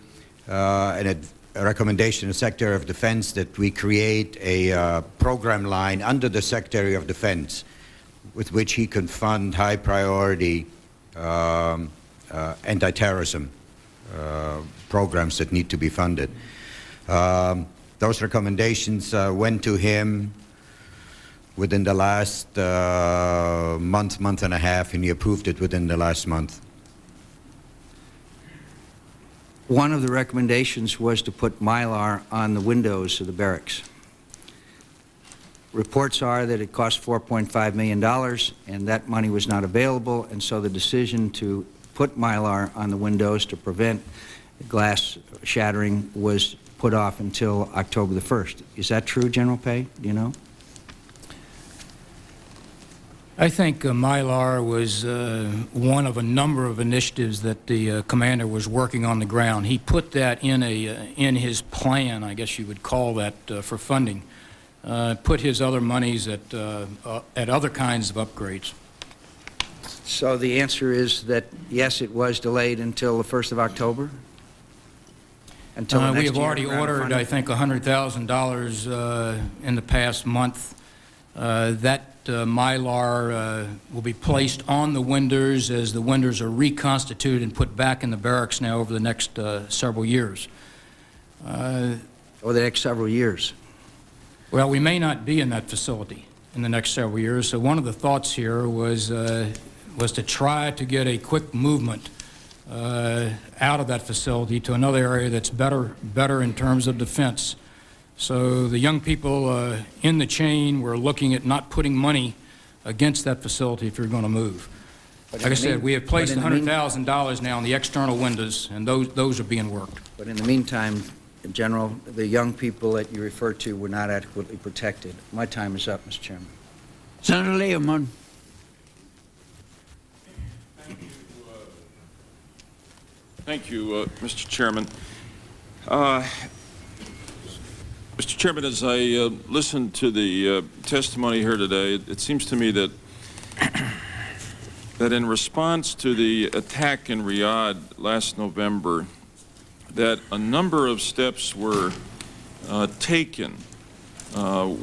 a recommendation to the Secretary of Defense that we create a program line under the Secretary of Defense with which he can fund high priority anti-terrorism programs that need to be funded. Those recommendations went to him within the last month and a half, and he approved it within the last month. One of the recommendations was to put Mylar on the windows of the barracks. Reports are that it cost $4.5 million, and that money was not available, and so the decision to put Mylar on the windows to prevent glass shattering was put off until October the 1st. Is that true, General Pay? Do you know? I think Mylar was one of a number of initiatives that the commander was working on the ground. He put that in his plan, I guess you would call that, for funding. Put his other monies at other kinds of upgrades. So the answer is that, yes, it was delayed until the 1st of October? Until the next we have already year ordered, I think, $100,000 in the past month. That Mylar will be placed on the windows as the windows are reconstituted and put back in the barracks now over the next several years. Over the next several years. Well, we may not be in that facility in the next several years, so one of the thoughts here was to try to get a quick movement out of that facility to another area that's better in terms of defense. So the young people in the chain were looking at not putting money against that facility if you're going to move. Like I said, we have placed $100,000 now on the external windows, and those are being worked. But in the meantime, General, the young people that you referred to were not adequately protected. My time is up, Mr. Chairman. Senator Lieberman. Thank you, Mr. Chairman. Mr. Chairman, as I listened to the testimony here today, it seems to me that in response to the attack in Riyadh last November, that a number of steps were taken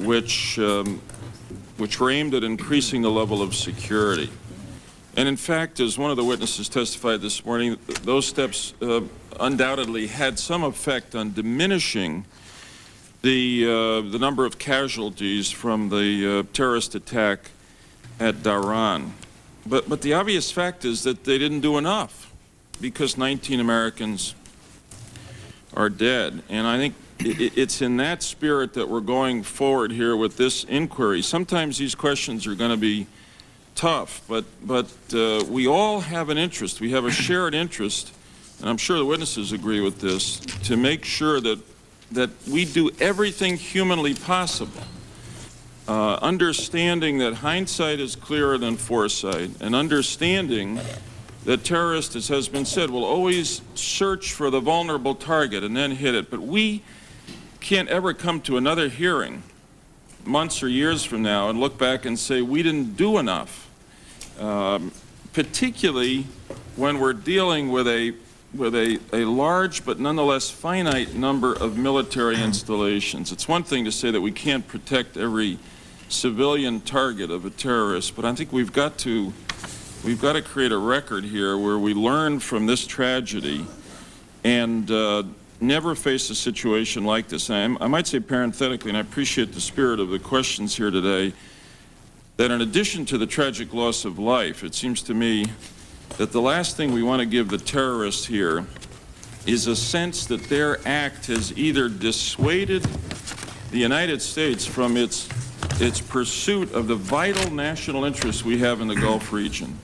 which were aimed at increasing the level of security. And in fact, as one of the witnesses testified this morning, those steps undoubtedly had some effect on diminishing the number of casualties from the terrorist attack at Dhahran. But the obvious fact is that they didn't do enough, because 19 Americans are dead. And I think it's in that spirit that we're going forward here with this inquiry. Sometimes these questions are going to be tough, but we all have an interest. We have a shared interest, and I'm sure the witnesses agree with this, to make sure that we do everything humanly possible, understanding that hindsight is clearer than foresight, and understanding that terrorists, as has been said, will always search for the vulnerable target and then hit it. But we can't ever come to another hearing months or years from now and look back and say we didn't do enough, particularly when we're dealing with a large but nonetheless finite number of military installations. It's one thing to say that we can't protect every civilian target of a terrorist, but I think we've got to create a record here where we learn from this tragedy and never face a situation like this. And I might say parenthetically, and I appreciate the spirit of the questions here today, that in addition to the tragic loss of life, it seems to me that the last thing we want to give the terrorists here is a sense that their act has either dissuaded the United States from its pursuit of the vital national interests we have in the Gulf region,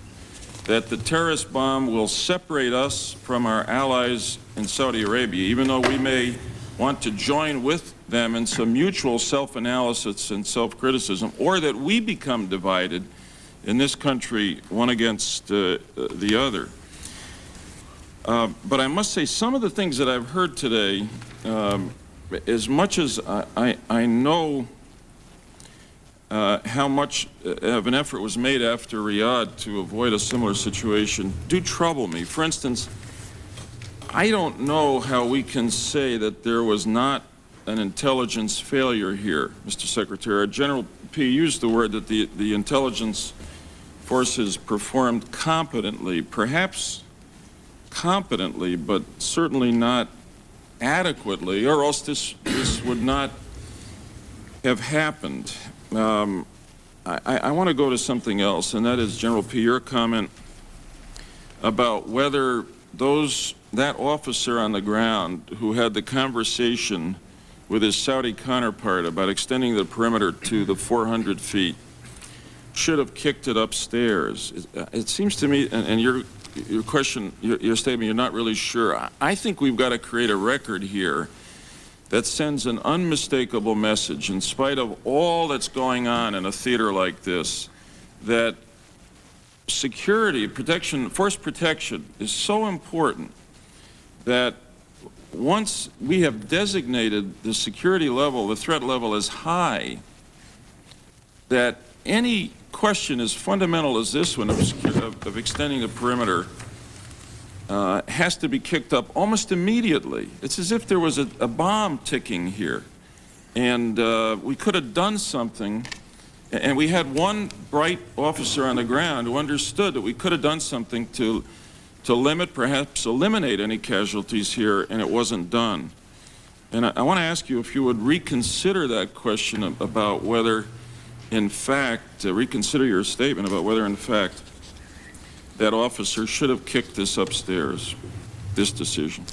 that the terrorist bomb will separate us from our allies in Saudi Arabia, even though we may want to join with them in some mutual self-analysis and self-criticism, or that we become divided in this country, one against the other. But I must say, some of the things that I've heard today, as much as I know how much of an effort was made after Riyadh to avoid a similar situation, do trouble me. For instance, I don't know how we can say that there was not an intelligence failure here, Mr. Secretary. General P used the word that the intelligence forces performed competently, perhaps competently, but certainly not adequately, or else this would not have happened. I want to go to something else, and that is, General P, your comment about whether that officer on the ground who had the conversation with his Saudi counterpart about extending the perimeter to the 400 feet should have kicked it upstairs. It seems to me, and your question, your statement, you're not really sure. I think we've got to create a record here that sends an unmistakable message, in spite of all that's going on in a theater like this, that security, protection, force protection is so important that once we have designated the security level, the threat level as high, that any question as fundamental as this one of extending the perimeter has to be kicked up almost immediately. It's as if there was a bomb ticking here, and we could have done something. And we had one bright officer on the ground who understood that we could have done something to limit, perhaps eliminate any casualties here, and it wasn't done. And I want to ask you if you would reconsider that question about whether, in fact, reconsider your statement about whether, in fact, that officer should have kicked this upstairs, this decision.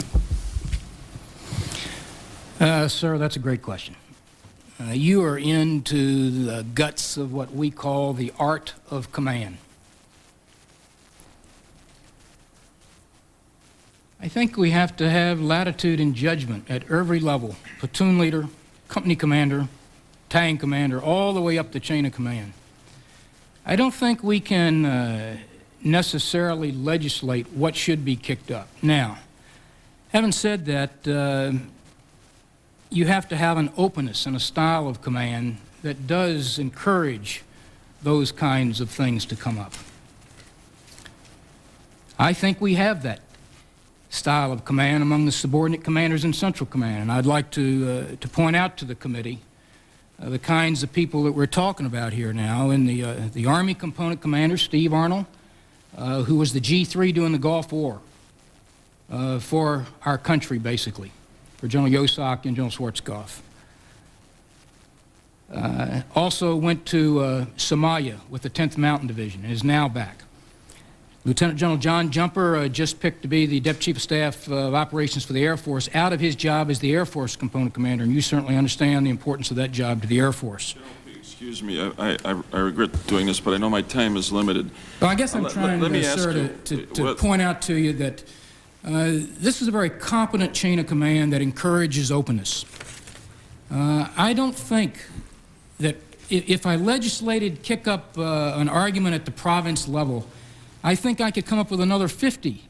Sir, that's a great question. You are into the guts of what we call the art of command. I think we have to have latitude and judgment at every level, platoon leader, company commander, battalion commander, all the way up the chain of command. I don't think we can necessarily legislate what should be kicked up. Now, having said that, you have to have an openness and a style of command that does encourage those kinds of things to come up. I think we have that style of command among the subordinate commanders in Central Command, and I'd like to point out to the committee the kinds of people that we're talking about here now. In the Army Component Commander, Steve Arnold, who was the G3 during the Gulf War for our country, basically, for General Yosak and General Schwarzkopf. Also went to Somalia with the 10th Mountain Division and is now back. Lieutenant General John Jumper just picked to be the Deputy Chief of Staff of Operations for the Air Force out of his job as the Air Force Component Commander, and you certainly understand the importance of that job to the Air Force. Excuse me, I regret doing this, but I know my time is limited. Well, I guess I'm trying, sir, to point out to you that this is a very competent chain of command that encourages openness. I don't think that if I legislated kick up an argument at the province level, I think I could come up with another 50.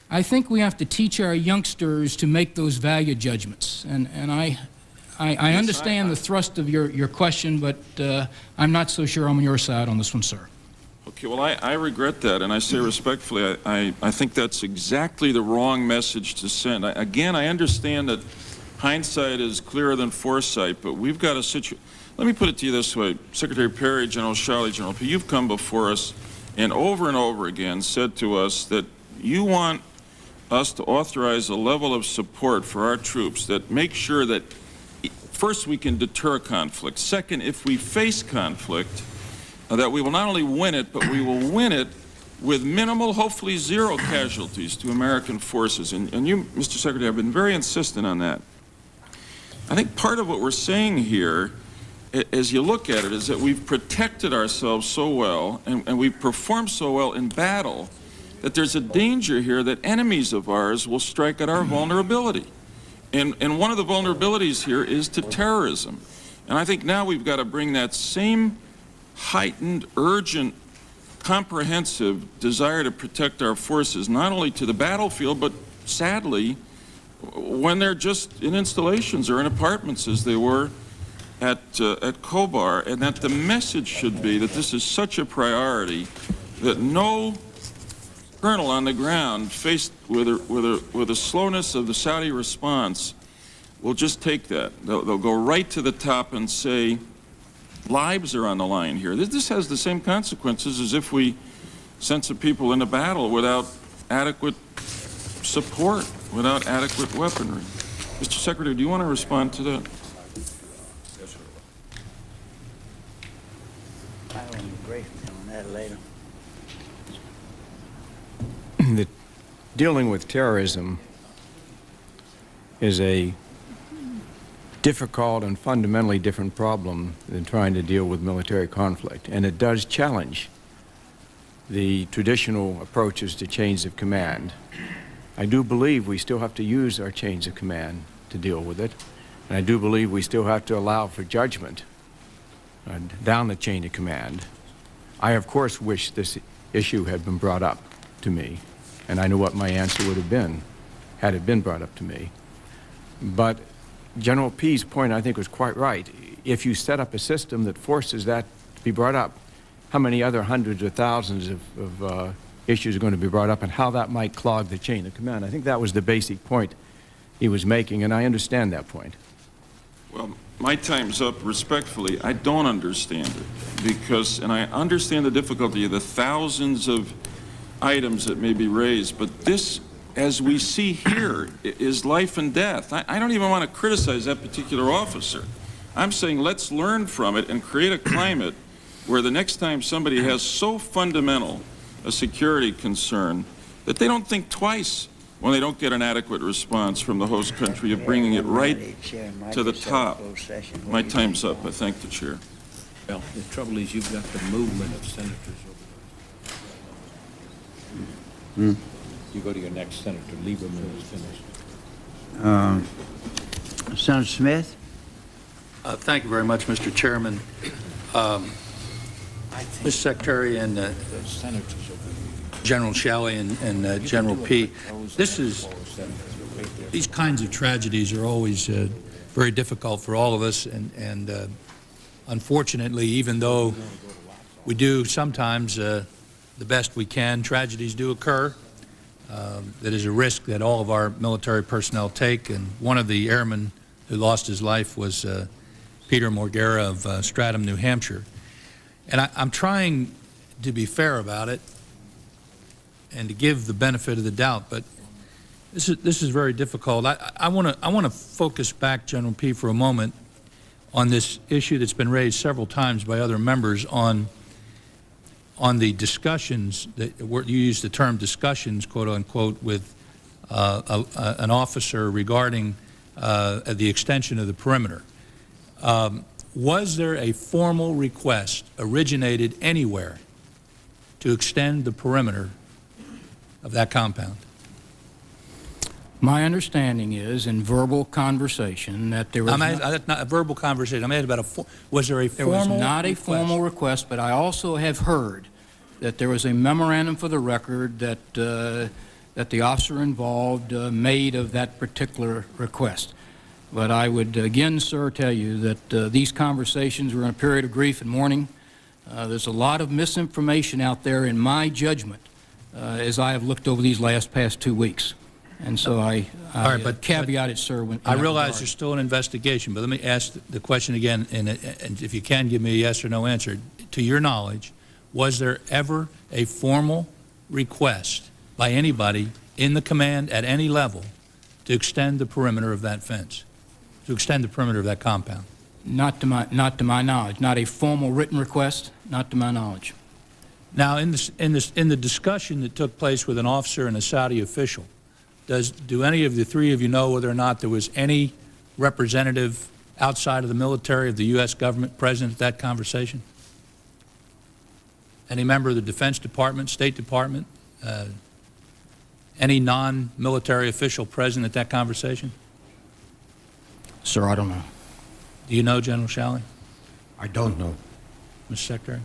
I think we have to teach our youngsters to make those value judgments. And I understand the thrust of your question, but I'm not so sure I'm on your side on this one, sir. Okay, well, I regret that, and I say respectfully, I think that's exactly the wrong message to send. Again, I understand that hindsight is clearer than foresight, but we've got a situation. Let me put it to you this way. Secretary Perry, General Shally, General P., you've come before us and over again said to us that you want us to authorize a level of support for our troops that makes sure that, first, we can deter conflict. Second, if we face conflict, that we will not only win it, but we will win it with minimal, hopefully zero casualties to American forces. And you, Mr. Secretary, have been very insistent on that. I think part of what we're saying here, as you look at it, is that we've protected ourselves so well and we've performed so well in battle that there's a danger here that enemies of ours will strike at our vulnerability. And one of the vulnerabilities here is to terrorism. And I think now we've got to bring that same heightened, urgent, comprehensive desire to protect our forces not only to the battlefield, but sadly, when they're just in installations or in apartments as they were at Khobar, and that the message should be that this is such a priority that no colonel on the ground faced with the slowness of the Saudi response will just take that. They'll go right to the top and say, lives are on the line here. This has the same consequences as if we sent some people into battle without adequate support, without adequate weaponry. Mr. Secretary, do you want to respond to that? I will agree on that later. Dealing with terrorism is a difficult and fundamentally different problem than trying to deal with military conflict, and it does challenge the traditional approaches to chains of command. I do believe we still have to use our chains of command to deal with it, and I do believe we still have to allow for judgment down the chain of command. I, of course, wish this issue had been brought up to me, and I know what my answer would have been had it been brought up to me. But General P's point, I think, was quite right. If you set up a system that forces that to be brought up, how many other hundreds or thousands of issues are going to be brought up, and how that might clog the chain of command? I think that was the basic point he was making, and I understand that point. Well, my time's up respectfully. I don't understand it because, and I understand the difficulty of the thousands of items that may be raised, but this, as we see here, is life and death. I don't even want to criticize that particular officer. I'm saying let's learn from it and create a climate where the next time somebody has so fundamental a security concern that they don't think twice when they don't get an adequate response from the host country of bringing it right to the top. My time's up. I thank the chair. Well, the trouble is you've got the movement of senators over there. You go to your next senator. Lieberman is finished. Senator Smith? Thank you very much, Mr. Chairman. Mr. Secretary and General Shalley and General P. These kinds of tragedies are always very difficult for all of us, and unfortunately, even though we do sometimes the best we can, tragedies do occur. That is a risk that all of our military personnel take, and one of the airmen who lost his life was Peter Morgera of Stratham, New Hampshire. And I'm trying to be fair about it and to give the benefit of the doubt, but this is very difficult. I want to focus back, General P, for a moment on this issue that's been raised several times by other members on the discussions that you used the term discussions, quote unquote, with an officer regarding the extension of the perimeter. Was there a formal request originated anywhere to extend the perimeter of that compound? My understanding is, in verbal conversation, that there was not a verbal conversation. I'm asking about was there a there was formal not a request? formal request, but I also have heard that there was a memorandum for the record that that the officer involved made of that particular request. But I would again, sir, tell you that these conversations were in a period of grief and mourning. There's a lot of misinformation out there, in my judgment, as I have looked over these past 2 weeks. And so I caveat it, sir. I realize there's still an investigation, but let me ask the question again, and if you can give me a yes or no answer. To your knowledge, was there ever a formal request by anybody in the command at any level to extend the perimeter of that fence, to extend the perimeter of that compound? Not to my knowledge. Not a formal written request. Not to my knowledge. Now, in the discussion that took place with an officer and a Saudi official, do any of the three of you know whether or not there was any representative outside of the military of the U.S. government present at that conversation? Any member of the Defense Department, State Department, any non-military official present at that conversation? Sir, I don't know. Do you know, General Shalley? I don't know. Mr. Secretary?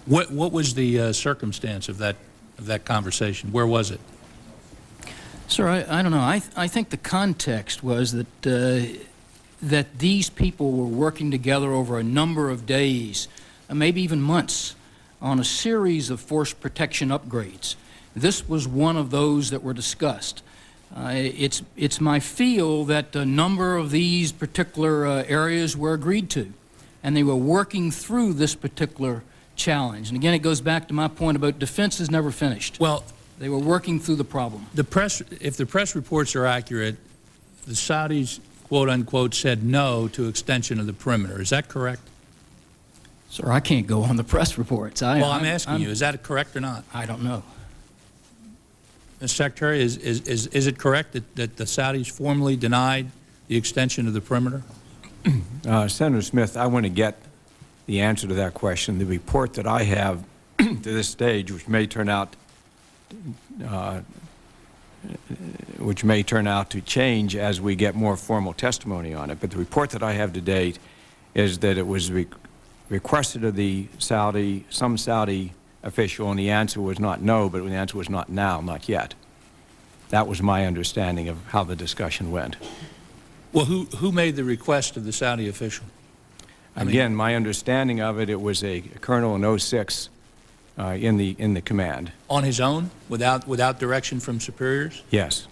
What was the circumstance of that conversation? Where was it? Sir, I don't know. I think the context was that that these people were working together over a number of days, maybe even months, on a series of force protection upgrades. This was one of those that were discussed. It's my feel that a number of these particular areas were agreed to, and they were working through this particular challenge. And again, it goes back to my point about defense is never finished. Well, they were working through the problem. If the press reports are accurate, the Saudis, quote unquote, said no to extension of the perimeter. Is that correct? Sir, I can't go on the press reports. I'm asking you, is that correct or not? I don't know. Mr. Secretary, is it correct that the Saudis formally denied the extension of the perimeter? Senator Smith, I want to get the answer to that question. The report that I have to this stage, which may turn out to change as we get more formal testimony on it, but the report that I have to date is that it was requested of some Saudi official, and the answer was not no, but the answer was not now, not yet. That was my understanding of how the discussion went. Well, who made the request of the Saudi official? Again, my understanding of it was a colonel in 06 in the command. On his own, without direction from superiors? Yes.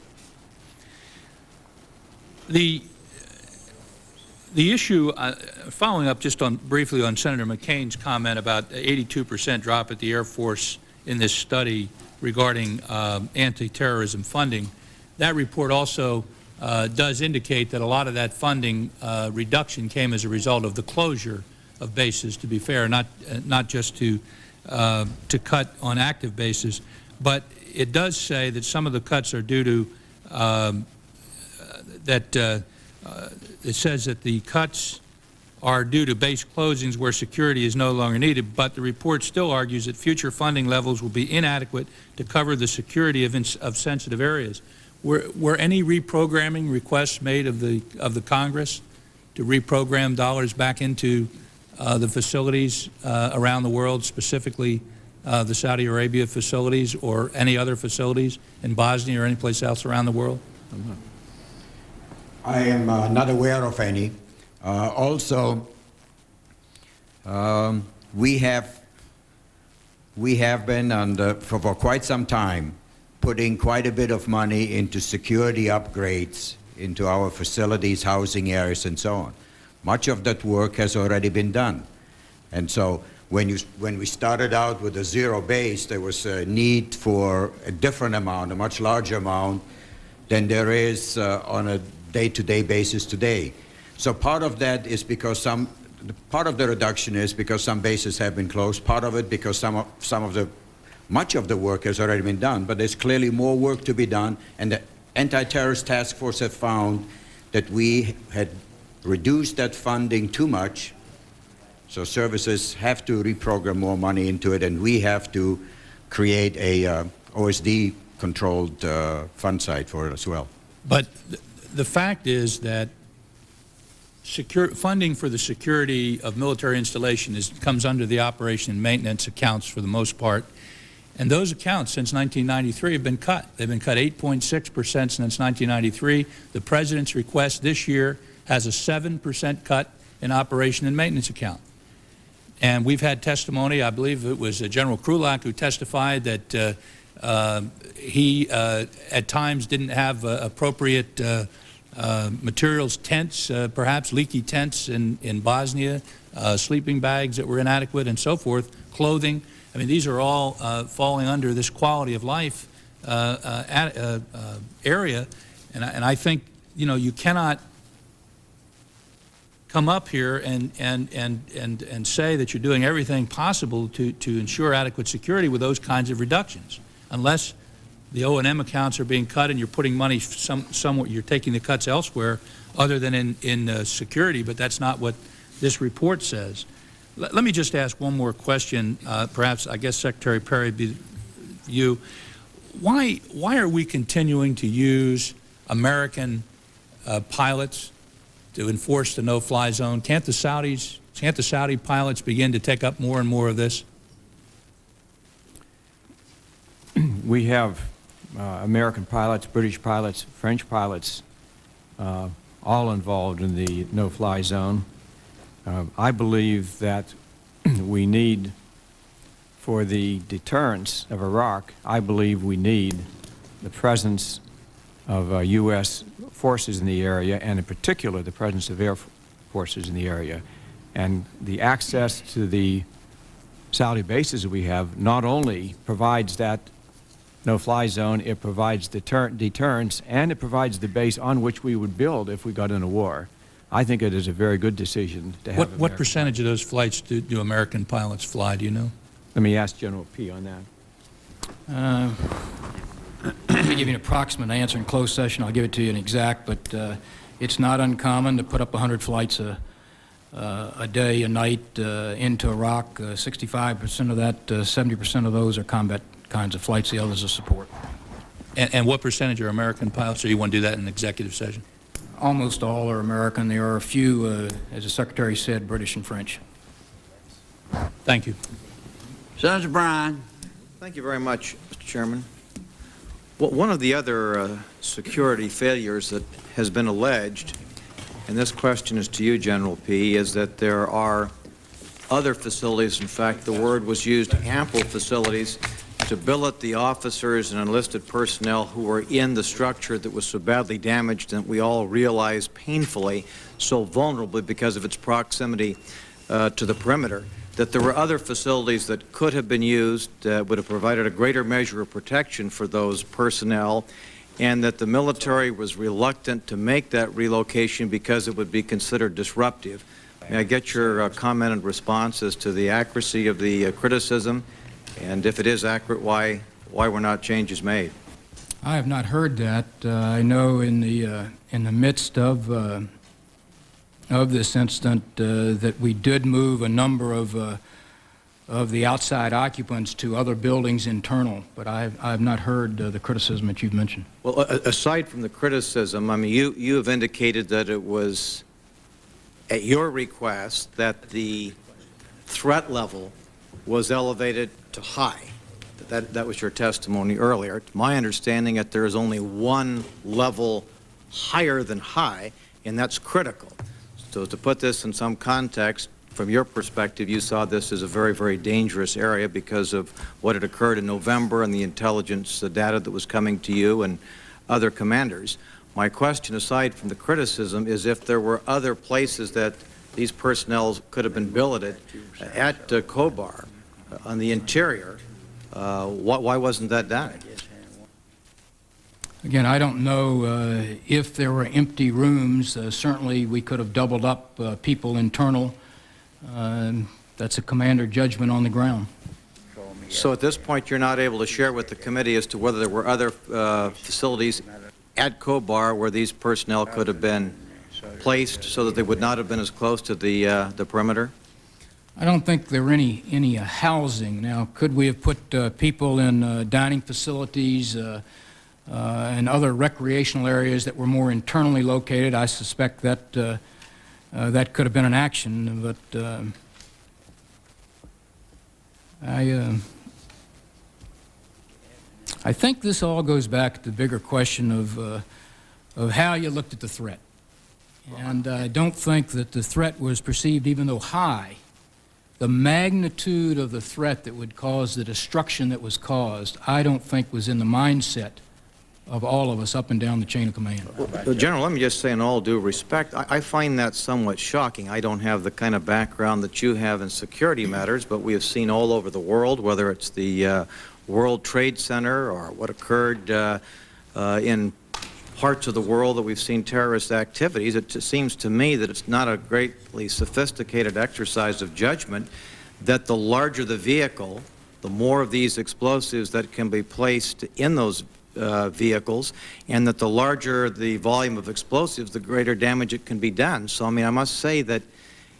The issue, following up just briefly on Senator McCain's comment about 82% drop at the Air Force in this study regarding anti-terrorism funding, that report also does indicate that a lot of that funding reduction came as a result of the closure of bases, to be fair, not just to cut on active bases, but it does say that some of the cuts are due to it says that the cuts are due to base closings where security is no longer needed, but the report still argues that future funding levels will be inadequate to cover the security of sensitive areas. Were any reprogramming requests made of the Congress to reprogram dollars back into the facilities around the world, specifically the Saudi Arabia facilities or any other facilities in Bosnia or any place else around the world? I am not aware of any. Also, we have been for quite some time putting quite a bit of money into security upgrades into our facilities, housing areas, and so on. Much of that work has already been done. And so when we started out with a zero base, there was a need for a different amount, a much larger amount than there is on a day-to-day basis today. So part of that is because part of the reduction is because some bases have been closed, part of it because much of the work has already been done, but there's clearly more work to be done, and the Anti-Terrorist Task Force have found that we had reduced that funding too much, so services have to reprogram more money into it, and we have to create a OSD-controlled fund site for it as well. But the fact is that funding for the security of military installation comes under the operation and maintenance accounts for the most part. And those accounts since 1993 have been cut. They've been cut 8.6% since 1993. The President's request this year has a 7% cut in operation and maintenance account. And we've had testimony, I believe it was General Krulak who testified that he at times didn't have appropriate materials, tents, perhaps leaky tents in Bosnia, sleeping bags that were inadequate and so forth, clothing. I mean, these are all falling under this quality of life area. And I think, you know, you cannot come up here and say that you're doing everything possible to ensure adequate security with those kinds of reductions, unless the O&M accounts are being cut and you're putting money somewhere, you're taking the cuts elsewhere other than in security, but that's not what this report says. Let me just ask one more question, perhaps, I guess, Secretary Perry, you. Why are we continuing to use American pilots to enforce the no-fly zone? Can't the Saudi pilots begin to take up more and more of this? We have American pilots, British pilots, French pilots, all involved in the no-fly zone. I believe that we need, for the deterrence of Iraq, I believe we need the presence of U.S. forces in the area, and in particular the presence of air forces in the area. And the access to the Saudi bases we have not only provides that no-fly zone, it provides deterrence, and it provides the base on which we would build if we got in a war. I think it is a very good decision to have. What percentage of those flights do American pilots fly, do you know? Let me ask General P. on that. Let me give you an approximate answer in closed session. I'll give it to you in exact, but it's not uncommon to put up 100 flights a day, a night into Iraq. 65% of that, 70% of those are combat kinds of flights. The others are support. And what percentage are American pilots, or you want to do that in an executive session? Almost all are American. There are a few, as the Secretary said, British and French. Thank you. Senator Bryan. Thank you very much, Mr. Chairman. Well, one of the other security failures that has been alleged, and this question is to you, General P., is that there are other facilities, in fact, the word was used, ample facilities, to billet the officers and enlisted personnel who were in the structure that was so badly damaged and we all realize painfully so vulnerably because of its proximity to the perimeter, that there were other facilities that could have been used, would have provided a greater measure of protection for those personnel, and that the military was reluctant to make that relocation because it would be considered disruptive. May I get your comment and response as to the accuracy of the criticism, and if it is accurate, why were not changes made? I have not heard that. I know in the midst of this incident that we did move a number of the outside occupants to other buildings internal, but I have not heard the criticism that you've mentioned. Well, aside from the criticism, I mean, you have indicated that it was at your request that the threat level was elevated to high. That was your testimony earlier. It's my understanding that there is only one level higher than high, and that's critical. So to put this in some context, from your perspective, you saw this as a very, very dangerous area because of what had occurred in November and the intelligence data that was coming to you and other commanders. My question, aside from the criticism, is if there were other places that these personnel could have been billeted at Khobar on the interior, why wasn't that done? Again, I don't know if there were empty rooms. Certainly we could have doubled up people internal. That's a commander judgment on the ground. So at this point, you're not able to share with the committee as to whether there were other facilities at Khobar where these personnel could have been placed so that they would not have been as close to the perimeter? I don't think there were any housing. Now, could we have put people in dining facilities and other recreational areas that were more internally located? I suspect that that could have been an action, but I think this all goes back to the bigger question of how you looked at the threat. And I don't think that the threat was perceived, even though high, the magnitude of the threat that would cause the destruction that was caused, I don't think was in the mindset of all of us up and down the chain of command. Well, General, let me just say in all due respect, I find that somewhat shocking. I don't have the kind of background that you have in security matters, but we have seen all over the world, whether it's the World Trade Center or what occurred in parts of the world that we've seen terrorist activities. It just seems to me that it's not a greatly sophisticated exercise of judgment that the larger the vehicle, the more of these explosives that can be placed in those vehicles, and that the larger the volume of explosives, the greater damage it can be done. So, I mean, I must say that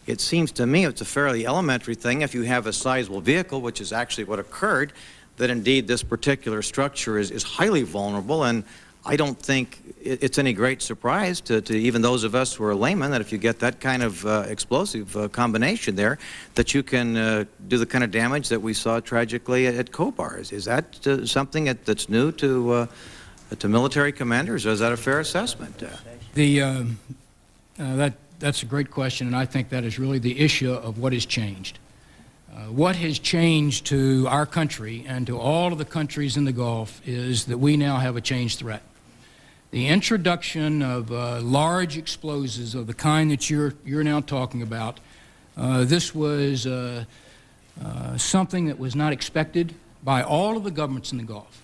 it seems to me it's a fairly elementary thing if you have a sizable vehicle, which is actually what occurred, that indeed this particular structure is highly vulnerable, and I don't think it's any great surprise to even those of us who are laymen that if you get that kind of explosive combination there, that you can do the kind of damage that we saw tragically at Khobar. Is that something that's new to military commanders, or is that a fair assessment? That's a great question, and I think that is really the issue of what has changed. What has changed to our country and to all of the countries in the Gulf is that we now have a changed threat. The introduction of large explosives of the kind that you're now talking about, this was something that was not expected by all of the governments in the Gulf.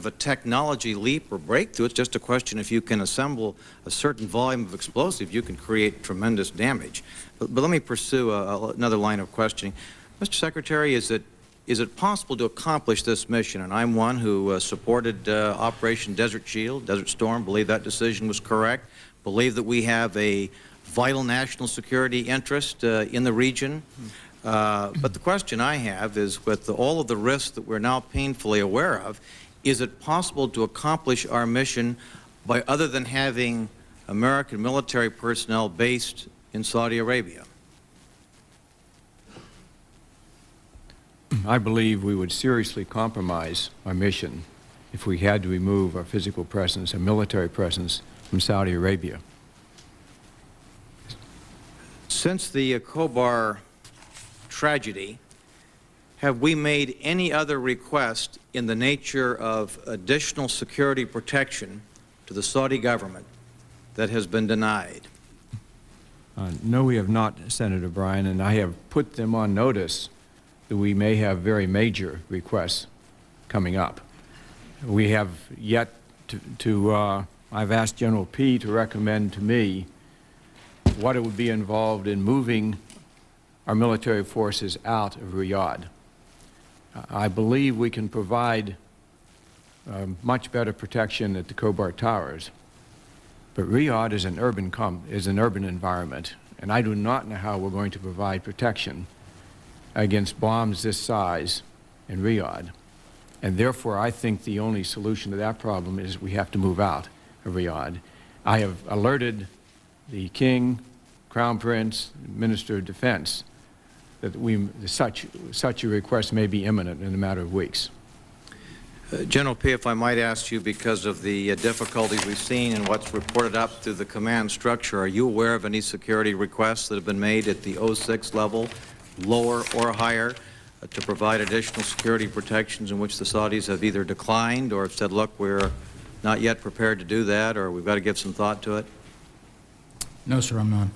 Of a technology leap or breakthrough, it's just a question if you can assemble a certain volume of explosive, you can create tremendous damage. But let me pursue another line of questioning. Mr. Secretary, is it possible to accomplish this mission? And I'm one who supported Operation Desert Shield, Desert Storm, believe that decision was correct, believe that we have a vital national security interest in the region. But the question I have is, with all of the risks that we're now painfully aware of, is it possible to accomplish our mission by other than having American military personnel based in Saudi Arabia? I believe we would seriously compromise our mission if we had to remove our physical presence, our military presence from Saudi Arabia. Since the Khobar tragedy, have we made any other request in the nature of additional security protection to the Saudi government that has been denied? No, we have not, Senator Bryan, and I have put them on notice that we may have very major requests coming up. We have yet I've asked General P to recommend to me what it would be involved in moving our military forces out of Riyadh. I believe we can provide much better protection at the Khobar Towers. But Riyadh is an urban environment, and I do not know how we're going to provide protection against bombs this size in Riyadh. And therefore, I think the only solution to that problem is we have to move out of Riyadh. I have alerted the King, Crown Prince, Minister of Defense that such a request may be imminent in a matter of weeks. General P, if I might ask you, because of the difficulties we've seen and what's reported up through the command structure, are you aware of any security requests that have been made at the 06 level, lower or higher, to provide additional security protections in which the Saudis have either declined or have said, look, we're not yet prepared to do that, or we've got to give some thought to it? No, sir, I'm not.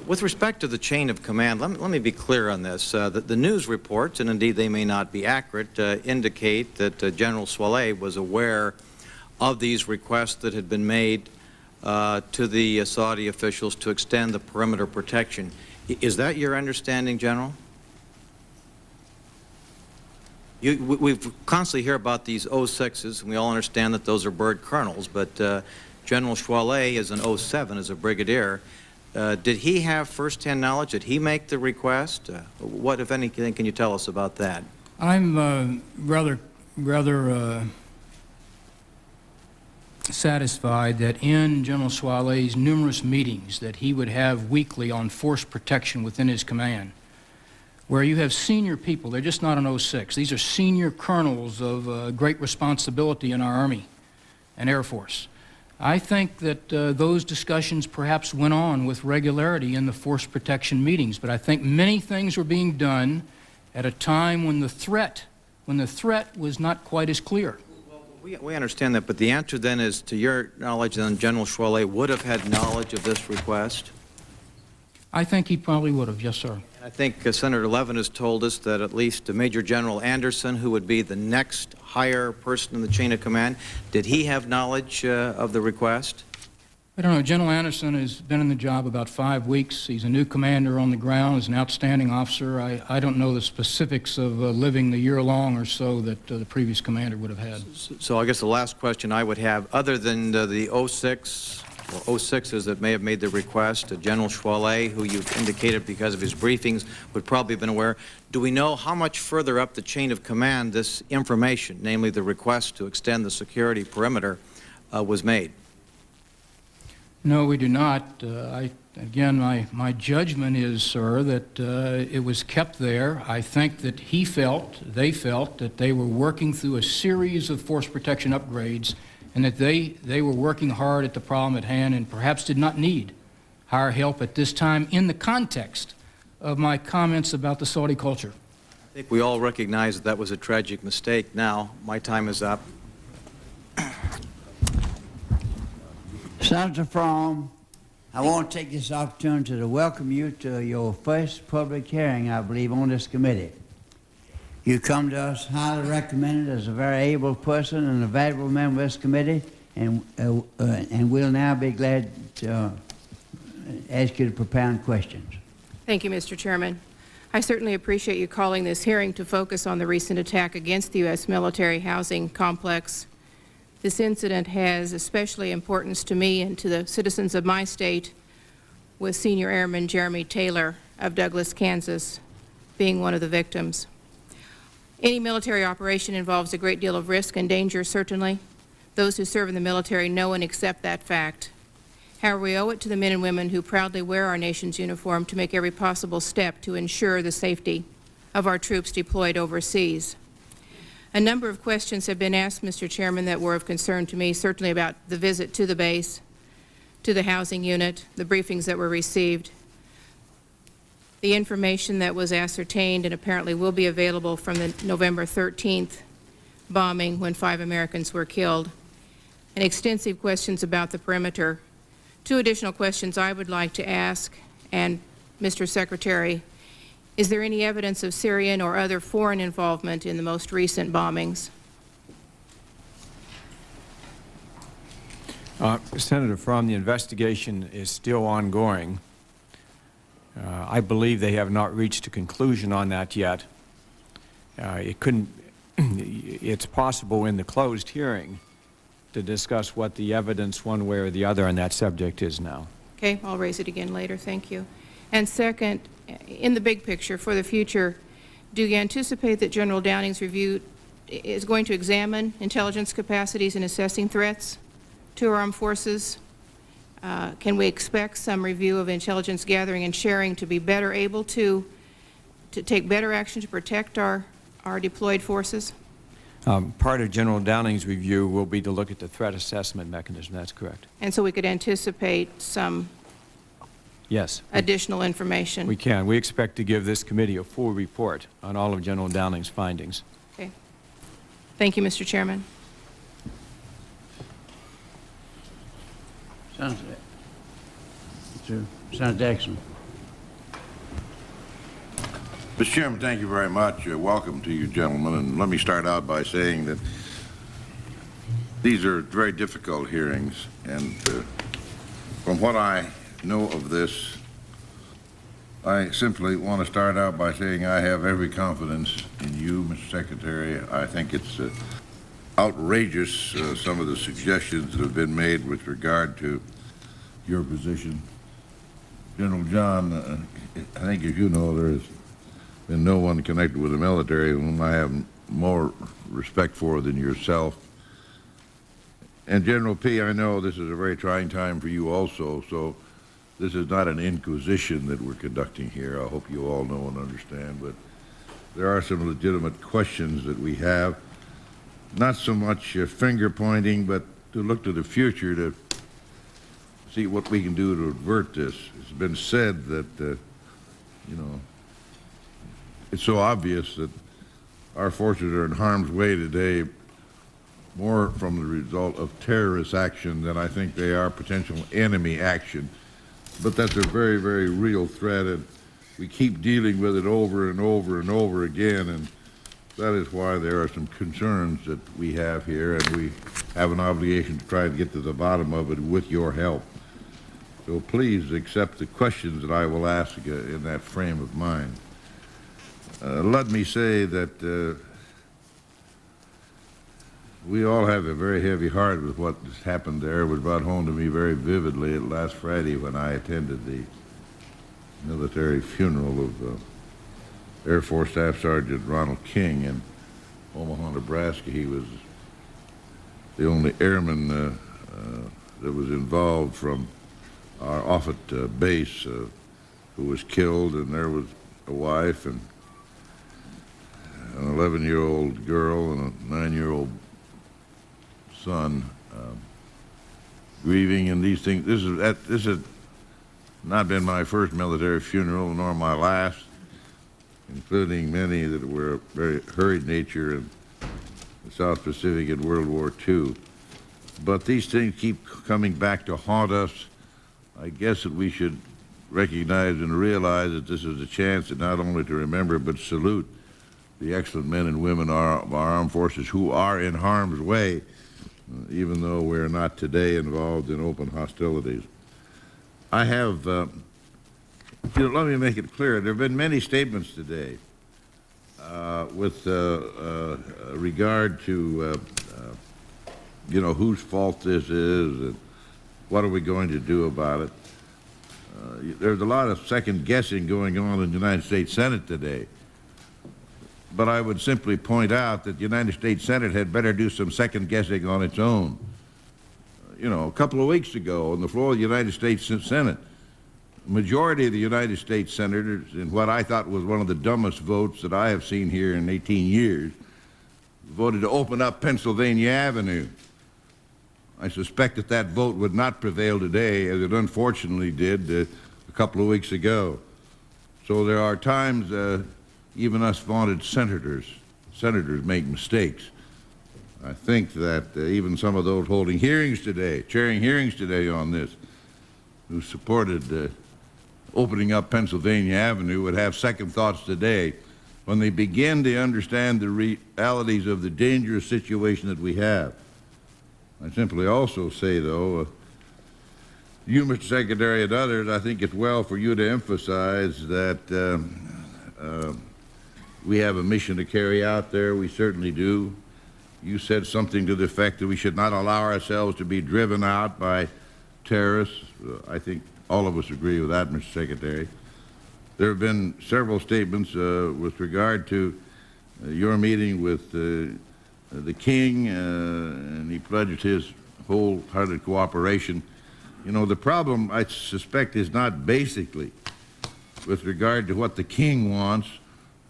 With respect to the chain of command, let me be clear on this. The news reports, and indeed they may not be accurate, indicate that General Swaleh was aware of these requests that had been made to the Saudi officials to extend the perimeter protection. Is that your understanding, General? We constantly hear about these 06s, and we all understand that those are bird colonels, but General Swaleh is an 07 as a brigadier. Did he have first-hand knowledge? Did he make the request? What, if anything, can you tell us about that? I'm rather satisfied that in General Swaleh's numerous meetings that he would have weekly on force protection within his command, where you have senior people, they're just not an 06. These are senior colonels of great responsibility in our Army and Air Force. I think that those discussions perhaps went on with regularity in the force protection meetings, but I think many things were being done at a time when the threat was not quite as clear. Well, we understand that, but the answer then is, to your knowledge, then General Swaleh would have had knowledge of this request? I think he probably would have, yes, sir. I think Senator Levin has told us that at least Major General Anderson, who would be the next higher person in the chain of command, did he have knowledge of the request? I don't know. General Anderson has been in the job about 5 weeks. He's a new commander on the ground. He's an outstanding officer. I don't know the specifics of living the year long or so that the previous commander would have had. So I guess the last question I would have, other than the 06 or 06s that may have made the request, General Swaleh, who you've indicated because of his briefings would probably have been aware, do we know how much further up the chain of command this information, namely the request to extend the security perimeter, was made? No, we do not. Again, my judgment is, sir, that it was kept there. I think that they felt that they were working through a series of force protection upgrades and that they were working hard at the problem at hand and perhaps did not need higher help at this time in the context of my comments about the Saudi culture. I think we all recognize that that was a tragic mistake. Now, my time is up. Senator Fromm, I want to take this opportunity to welcome you to your first public hearing, I believe, on this committee. You come to us highly recommended as a very able person and a valuable member of this committee, and we'll now be glad to ask you to propound questions. Thank you, Mr. Chairman. I certainly appreciate you calling this hearing to focus on the recent attack against the U.S. military housing complex. This incident has especially importance to me and to the citizens of my state, with Senior Airman Jeremy Taylor of Douglas, Kansas, being one of the victims. Any military operation involves a great deal of risk and danger, certainly. Those who serve in the military know and accept that fact. However, we owe it to the men and women who proudly wear our nation's uniform to make every possible step to ensure the safety of our troops deployed overseas. A number of questions have been asked, Mr. Chairman, that were of concern to me, certainly about the visit to the base, to the housing unit, the briefings that were received. the information that was ascertained and apparently will be available from the November 13th bombing when 5 Americans were killed, and extensive questions about the perimeter. 2 additional questions I would like to ask, and Mr. Secretary, is there any evidence of Syrian or other foreign involvement in the most recent bombings? Senator Fromm, the investigation is still ongoing. I believe they have not reached a conclusion on that yet. It's possible in the closed hearing to discuss what the evidence one way or the other on that subject is now. Okay, I'll raise it again later. Thank you. And second, in the big picture for the future, do you anticipate that General Downing's review is going to examine intelligence capacities in assessing threats to our armed forces? Can we expect some review of intelligence gathering and sharing to be better able to take better action to protect our deployed forces? Part of General Downing's review will be to look at the threat assessment mechanism. That's correct. And so we could anticipate some Yes. additional information? We can. We expect to give this committee a full report on all of General Downing's findings. Okay. Thank you, Mr. Chairman. Senator Jackson. Mr. Chairman, thank you very much. Welcome to you, gentlemen. And let me start out by saying that these are very difficult hearings. And from what I know of this, I simply want to start out by saying I have every confidence in you, Mr. Secretary. I think it's outrageous, some of the suggestions that have been made with regard to your position. General John, I think as you know, there has been no one connected with the military whom I have more respect for than yourself. And General P., I know this is a very trying time for you also, so this is not an inquisition that we're conducting here. I hope you all know and understand, but there are some legitimate questions that we have. Not so much finger pointing, but to look to the future to see what we can do to avert this. It's been said that, you know, it's so obvious that our forces are in harm's way today more from the result of terrorist action than I think they are potential enemy action. But that's a very, very real threat, and we keep dealing with it over and over and over again, and that is why there are some concerns that we have here, and we have an obligation to try to get to the bottom of it with your help. So please accept the questions that I will ask in that frame of mind. Let me say that we all have a very heavy heart with what has happened there. It was brought home to me very vividly last Friday when I attended the military funeral of Air Force Staff Sergeant Ronald King in Omaha, Nebraska. He was the only airman that was involved from our Offutt base who was killed, and there was a wife and an 11-year-old girl and a 9-year-old son grieving, and these things. This has not been my first military funeral, nor my last, including many that were of very hurried nature in the South Pacific in World War II. But these things keep coming back to haunt us. I guess that we should recognize and realize that this is a chance to not only to remember but salute the excellent men and women of our armed forces who are in harm's way, even though we're not today involved in open hostilities. I have, let me make it clear, there have been many statements today with regard to, whose fault this is and what are we going to do about it. There's a lot of second guessing going on in the United States Senate today. But I would simply point out that the United States Senate had better do some second guessing on its own. A couple of weeks ago on the floor of the United States Senate, the majority of the United States senators, in what I thought was one of the dumbest votes that I have seen here in 18 years, voted to open up Pennsylvania Avenue. I suspect that that vote would not prevail today, as it unfortunately did a couple of weeks ago. So there are times even us vaunted senators make mistakes. I think that even some of those holding hearings today, chairing hearings today on this, who supported opening up Pennsylvania Avenue would have second thoughts today when they begin to understand the realities of the dangerous situation that we have. I simply also say, though, you, Mr. Secretary, and others, I think it's well for you to emphasize that we have a mission to carry out there. We certainly do. You said something to the effect that we should not allow ourselves to be driven out by terrorists. I think all of us agree with that, Mr. Secretary. There have been several statements with regard to your meeting with the King, and he pledged his wholehearted cooperation. You know, the problem, I suspect, is not basically with regard to what the King wants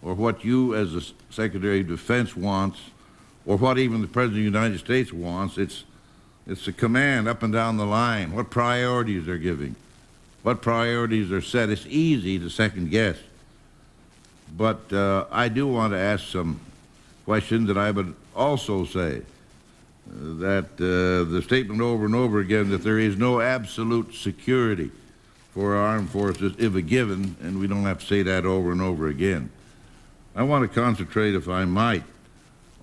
or what you as the Secretary of Defense wants or what even the President of the United States wants. It's the command up and down the line, what priorities they're giving, what priorities are set. It's easy to second guess. But I do want to ask some questions, and I would also say that the statement over and over again that there is no absolute security for our armed forces is a given, and we don't have to say that over and over again. I want to concentrate, if I might,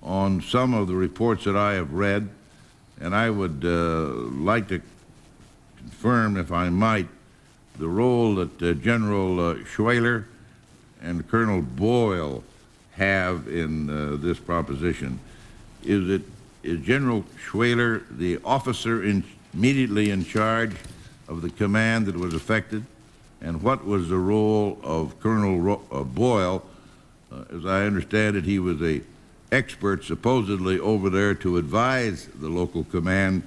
on some of the reports that I have read, and I would like to confirm, if I might, the role that General Schweiler and Colonel Boyle have in this proposition. Is General Schweiler the officer immediately in charge of the command that was affected? And what was the role of Colonel Boyle? As I understand it, he was an expert supposedly over there to advise the local command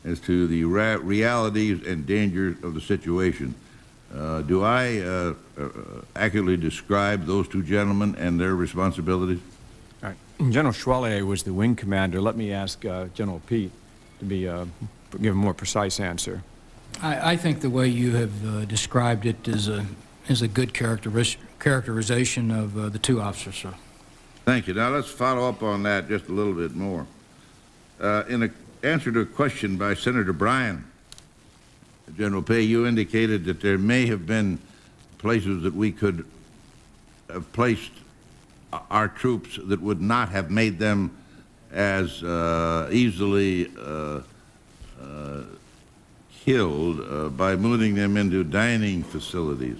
as to the realities and dangers of the situation. Do I accurately describe those two gentlemen and their responsibilities? All right. General Schweiler was the wing commander. Let me ask General Pete to give a more precise answer. I think the way you have described it is a good characterization of the two officers, sir. Thank you. Now let's follow up on that just a little bit more. In an answer to a question by Senator Bryan, General Pay, you indicated that there may have been places that we could have placed our troops that would not have made them as easily killed by moving them into dining facilities.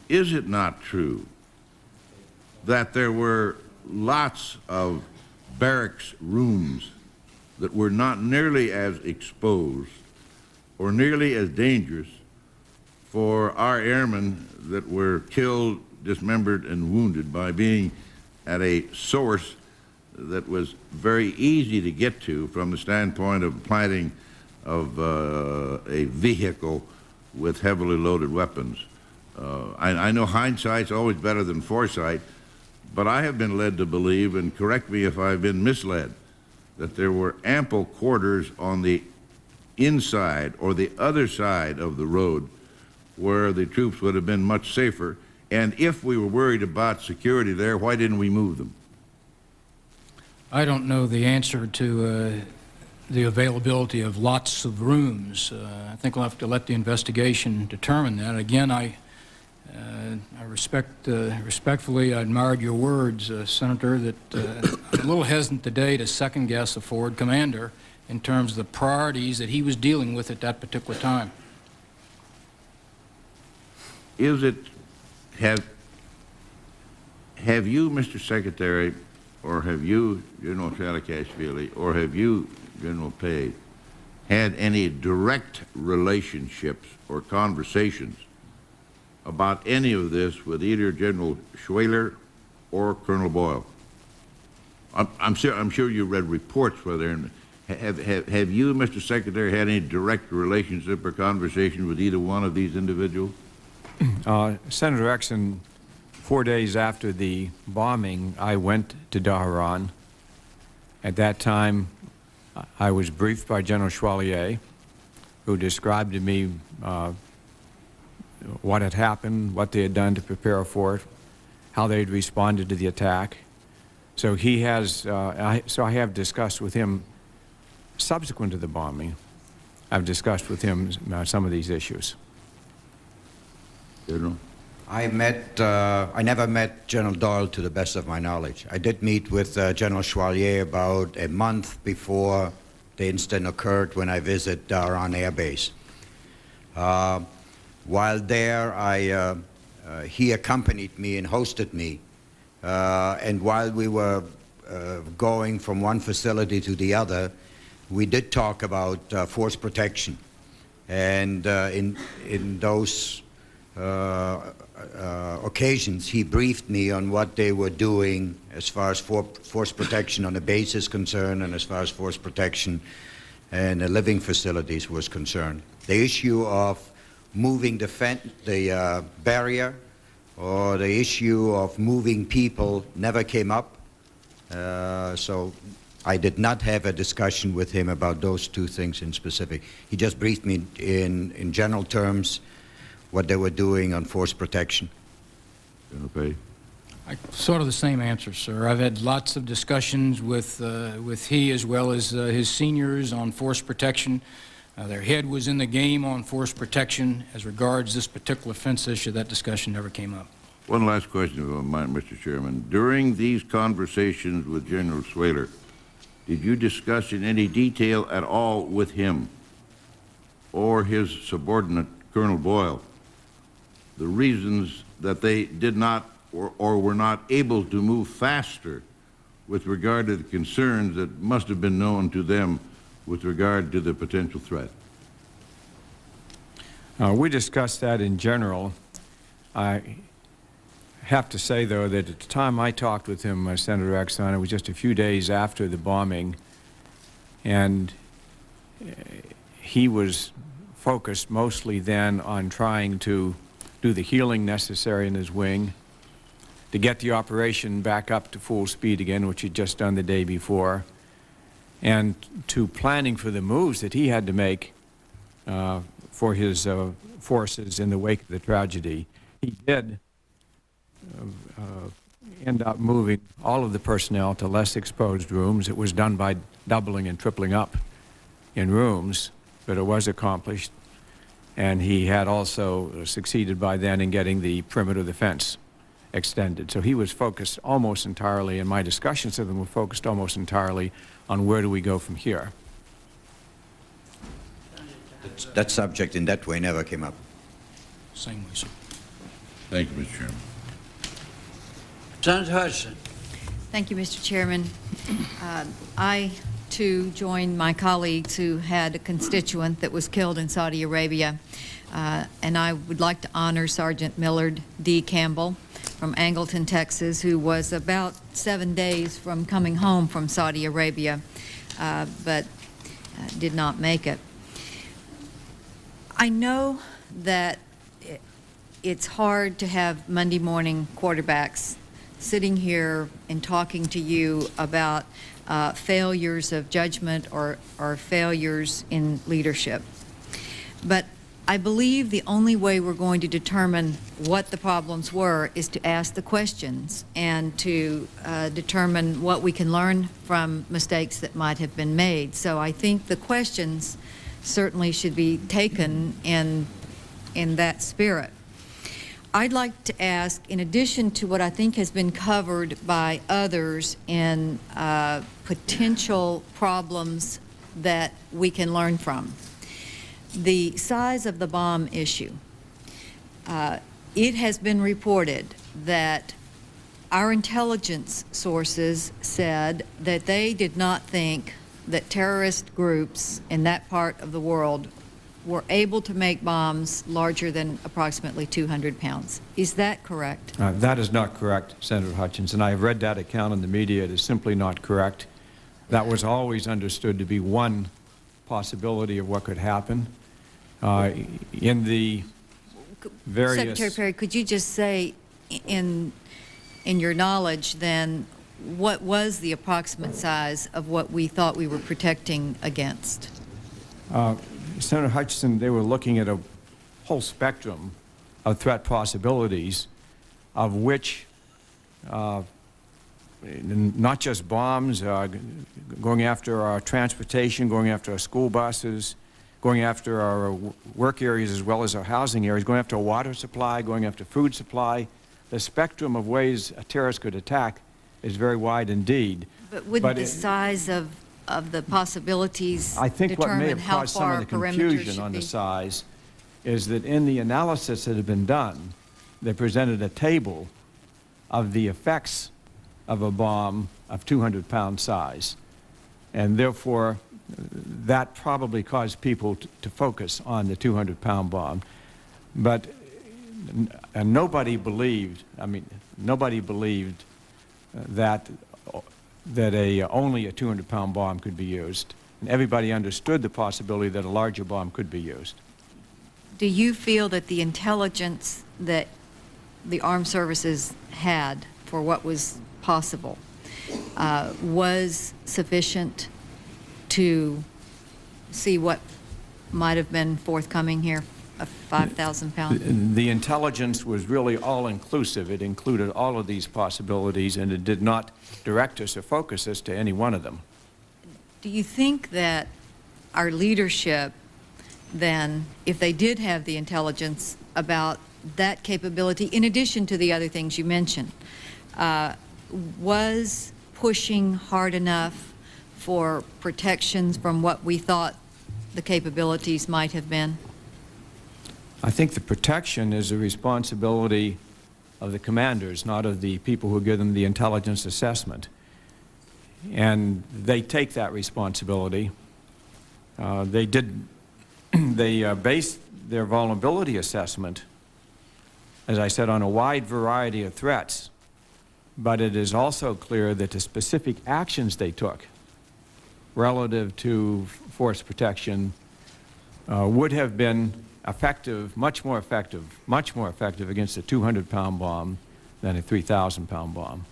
Is it not true that there were lots of barracks rooms that were not nearly as exposed or nearly as dangerous for our airmen that were killed, dismembered, and wounded by being at a source that was very easy to get to from the standpoint of planting of a vehicle with heavily loaded weapons? I know hindsight's always better than foresight, but I have been led to believe, and correct me if I've been misled, that there were ample quarters on the inside or the other side of the road where the troops would have been much safer. And if we were worried about security there, why didn't we move them? I don't know the answer to the availability of lots of rooms. I think we'll have to let the investigation determine that. Again, I respectfully admired your words, Senator, that I'm a little hesitant today to second-guess a forward commander in terms of the priorities that he was dealing with at that particular time. Is it, have you, Mr. Secretary, or have you, General Shalikashvili, or have you, General Pay, had any direct relationships or conversations about any of this with either General Schweiler or Colonel Boyle? I'm sure you read reports whether. Have you, Mr. Secretary, had any direct relationship or conversation with either one of these individuals? Senator Exon, 4 days after the bombing, I went to Dhahran. At that time, I was briefed by General Schweiler, who described to me what had happened, what they had done to prepare for it, how they had responded to the attack. So he has, I have discussed with him subsequent to the bombing. I've discussed with him some of these issues. General? I never met General Doyle to the best of my knowledge. I did meet with General Chevalier about a month before the incident occurred when I visited Dhahran Air Base. While there, he accompanied me and hosted me. And while we were going from one facility to the other, we did talk about force protection. And in those occasions, he briefed me on what they were doing as far as force protection on the base is concerned and as far as force protection and the living facilities was concerned. The issue of moving the barrier or the issue of moving people never came up. So I did not have a discussion with him about those two things in specific. He just briefed me in general terms what they were doing on force protection. General Pay? Sort of the same answer, sir. I've had lots of discussions with he as well as his seniors on force protection. Their head was in the game on force protection. As regards this particular fence issue, that discussion never came up. One last question, if I might, Mr. Chairman. During these conversations with General Swaler, did you discuss in any detail at all with him or his subordinate, Colonel Boyle, the reasons that they did not or were not able to move faster with regard to the concerns that must have been known to them with regard to the potential threat? We discussed that in general. I have to say, though, that at the time I talked with him, Senator Exxon, it was just a few days after the bombing, and he was focused mostly then on trying to do the healing necessary in his wing, to get the operation back up to full speed again, which he'd just done the day before, and to planning for the moves that he had to make for his forces in the wake of the tragedy. He did end up moving all of the personnel to less exposed rooms. It was done by doubling and tripling up in rooms, but it was accomplished. And he had also succeeded by then in getting the perimeter of the fence extended. So he was focused almost entirely, and my discussions with him were focused almost entirely on where do we go from here. That subject in that way never came up. Same way, sir. Thank you, Mr. Chairman. Senator Hudson. Thank you, Mr. Chairman. I, too, joined my colleagues who had a constituent that was killed in Saudi Arabia, and I would like to honor Sergeant Millard D. Campbell from Angleton, Texas, who was about 7 days from coming home from Saudi Arabia, but did not make it. I know that it's hard to have Monday morning quarterbacks sitting here and talking to you about failures of judgment or failures in leadership. But I believe the only way we're going to determine what the problems were is to ask the questions and to determine what we can learn from mistakes that might have been made. So I think the questions certainly should be taken in that spirit. I'd like to ask, in addition to what I think has been covered by others in potential problems that we can learn from, the size of the bomb issue. It has been reported that our intelligence sources said that they did not think that terrorist groups in that part of the world were able to make bombs larger than approximately 200 pounds. Is that correct? That is not correct, Senator Hutchinson. I have read that account in the media. It is simply not correct. That was always understood to be one possibility of what could happen. In the various... Secretary Perry, could you just say, in your knowledge then, what was the approximate size of what we thought we were protecting against? Senator Hutchinson, they were looking at a whole spectrum of threat possibilities, of which not just bombs, going after our transportation, going after our school buses, going after our work areas as well as our housing areas, going after our water supply, going after food supply. The spectrum of ways a terrorist could attack is very wide indeed. But wouldn't the size of the possibilities I think what may determine have how caused some far of a the perimeter confusion should on the be? size is that in the analysis that had been done, they presented a table of the effects of a bomb of 200-pound size. And therefore, that probably caused people to focus on the 200-pound bomb. But and nobody believed, nobody believed that only a 200-pound bomb could be used. And everybody understood the possibility that a larger bomb could be used. Do you feel that the intelligence that the armed services had for what was possible was sufficient to see what might have been forthcoming here, a 5,000 pound? The intelligence was really all-inclusive. It included all of these possibilities, and it did not direct us or focus us to any one of them. Do you think that our leadership then, if they did have the intelligence about that capability, in addition to the other things you mentioned, was pushing hard enough for protections from what we thought the capabilities might have been? I think the protection is a responsibility of the commanders, not of the people who give them the intelligence assessment. And they take that responsibility. They based their vulnerability assessment, as I said, on a wide variety of threats. But it is also clear that the specific actions they took relative to force protection would have been effective, much more effective against a 200-pound bomb than a 3,000-pound bomb.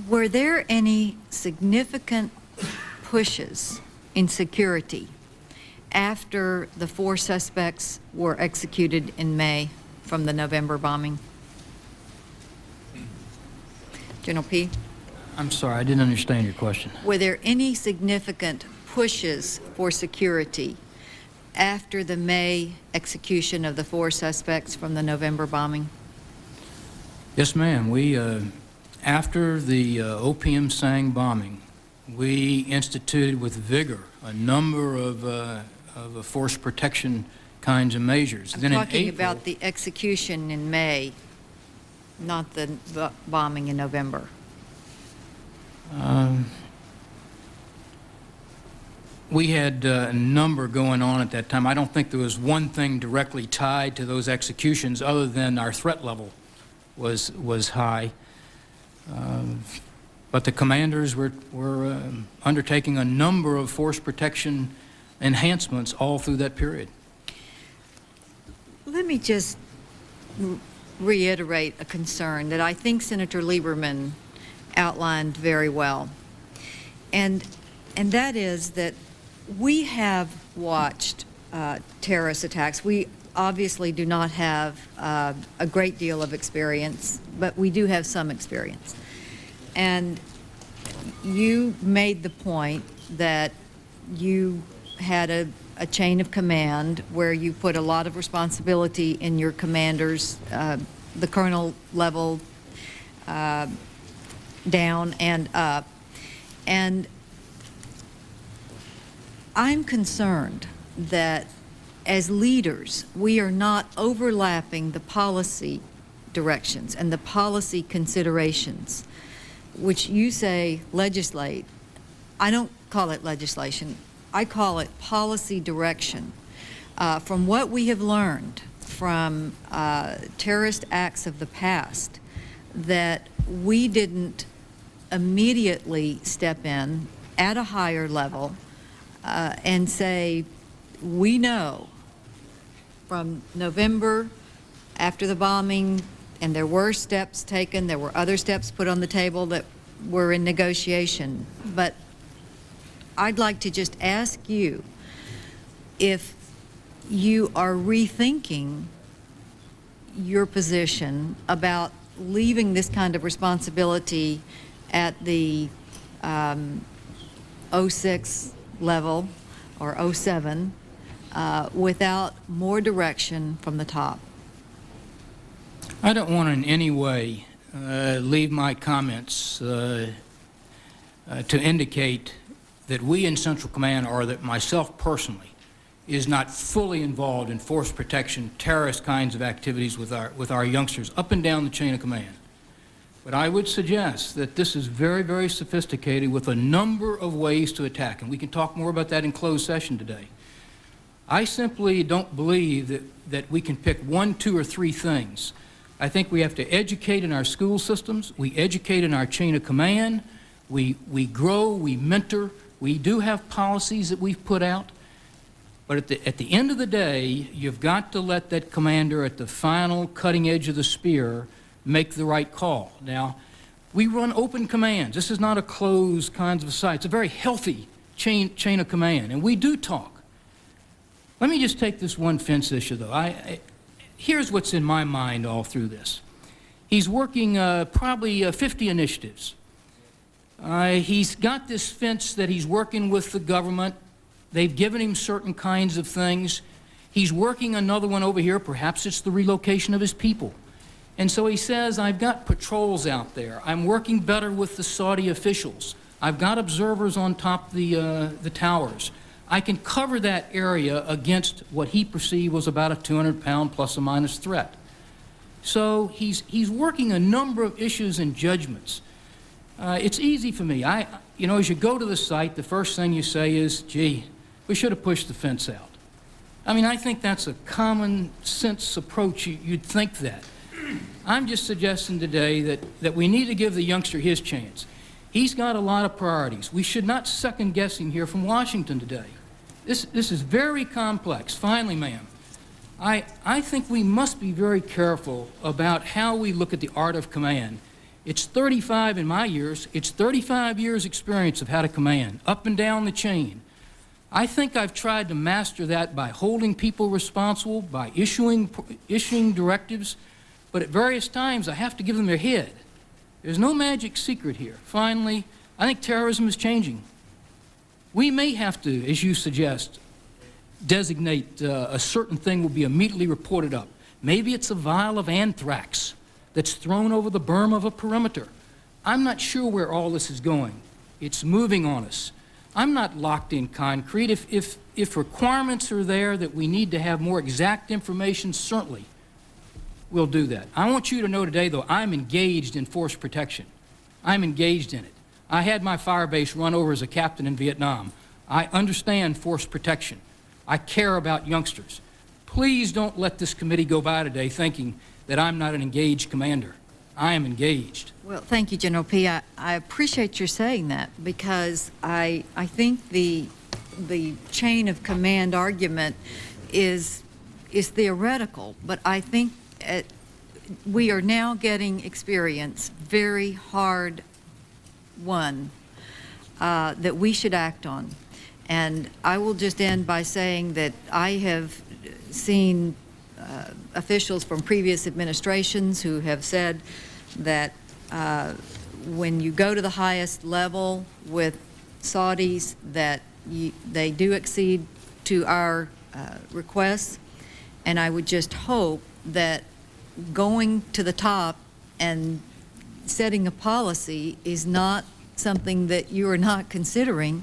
Were there any significant pushes in security after the 4 suspects were executed in May from the November bombing? General P? I'm sorry, I didn't understand your question. Were there any significant pushes for security after the May execution of the 4 suspects from the November bombing? Yes, ma'am. We, after the Opium Sang bombing, we instituted with vigor a number of force protection kinds of measures. I'm Then talking in April, about the execution in May, not the bombing in November. we had a number going on at that time. I don't think there was one thing directly tied to those executions other than our threat level was high. But the commanders were undertaking a number of force protection enhancements all through that period. Let me just reiterate a concern that I think Senator Lieberman outlined very well. And that is that we have watched terrorist attacks. We obviously do not have a great deal of experience, but we do have some experience. And you made the point that you had a chain of command where you put a lot of responsibility in your commanders, the colonel level down and up. And I'm concerned that as leaders, we are not overlapping the policy directions and the policy considerations, which you say legislate. I don't call it legislation. I call it policy direction. From what we have learned from terrorist acts of the past, that we didn't immediately step in at a higher level and say, we know from November after the bombing, and there were steps taken, there were other steps put on the table that were in negotiation, but I'd like to just ask you if you are rethinking your position about leaving this kind of responsibility at the 06 level or 07 without more direction from the top? I don't want to in any way leave my comments to indicate that we in Central Command, or that myself personally, is not fully involved in force protection, terrorist kinds of activities with our youngsters up and down the chain of command. But I would suggest that this is very, very sophisticated with a number of ways to attack, and we can talk more about that in closed session today. I simply don't believe that we can pick one, two, or three things. I think we have to educate in our school systems, we educate in our chain of command, we grow, we mentor, we do have policies that we've put out. But at the end of the day, you've got to let that commander at the final cutting edge of the spear make the right call. Now, we run open commands. This is not a closed kind of site. It's a very healthy chain of command, and we do talk. Let me just take this one fence issue, though. Here's what's in my mind all through this. He's working probably 50 initiatives. He's got this fence that he's working with the government. They've given him certain kinds of things. He's working another one over here. Perhaps it's the relocation of his people. And so he says, I've got patrols out there. I'm working better with the Saudi officials. I've got observers on top the towers. I can cover that area against what he perceived was about a 200-pound plus or minus threat. So he's working a number of issues and judgments. It's easy for me. You know, as you go to the site, the first thing you say is, gee, we should have pushed the fence out. I mean, I think that's a common sense approach. You'd think that. I'm just suggesting today that we need to give the youngster his chance. He's got a lot of priorities. We should not second guess him here from Washington today. This is very complex. Finally, ma'am, I think we must be very careful about how we look at the art of command. It's 35 in my years. It's 35 years experience of how to command, up and down the chain. I think I've tried to master that by holding people responsible, by issuing directives, but at various times I have to give them their head. There's no magic secret here. Finally, I think terrorism is changing. We may have to, as you suggest, designate a certain thing will be immediately reported up. Maybe it's a vial of anthrax that's thrown over the berm of a perimeter. I'm not sure where all this is going. It's moving on us. I'm not locked in concrete. If requirements are there that we need to have more exact information, certainly we'll do that. I want you to know today, though, I'm engaged in force protection. I'm engaged in it. I had my fire base run over as a captain in Vietnam. I understand force protection. I care about youngsters. Please don't let this committee go by today thinking that I'm not an engaged commander. I am engaged. Well, thank you, General P. I appreciate your saying that, because I think the chain of command argument is theoretical, but I think we are now getting experience, very hard one, that we should act on. And I will just end by saying that I have seen officials from previous administrations who have said that when you go to the highest level with Saudis, that they do accede to our requests. And I would just hope that going to the top and setting a policy is not something that you are not considering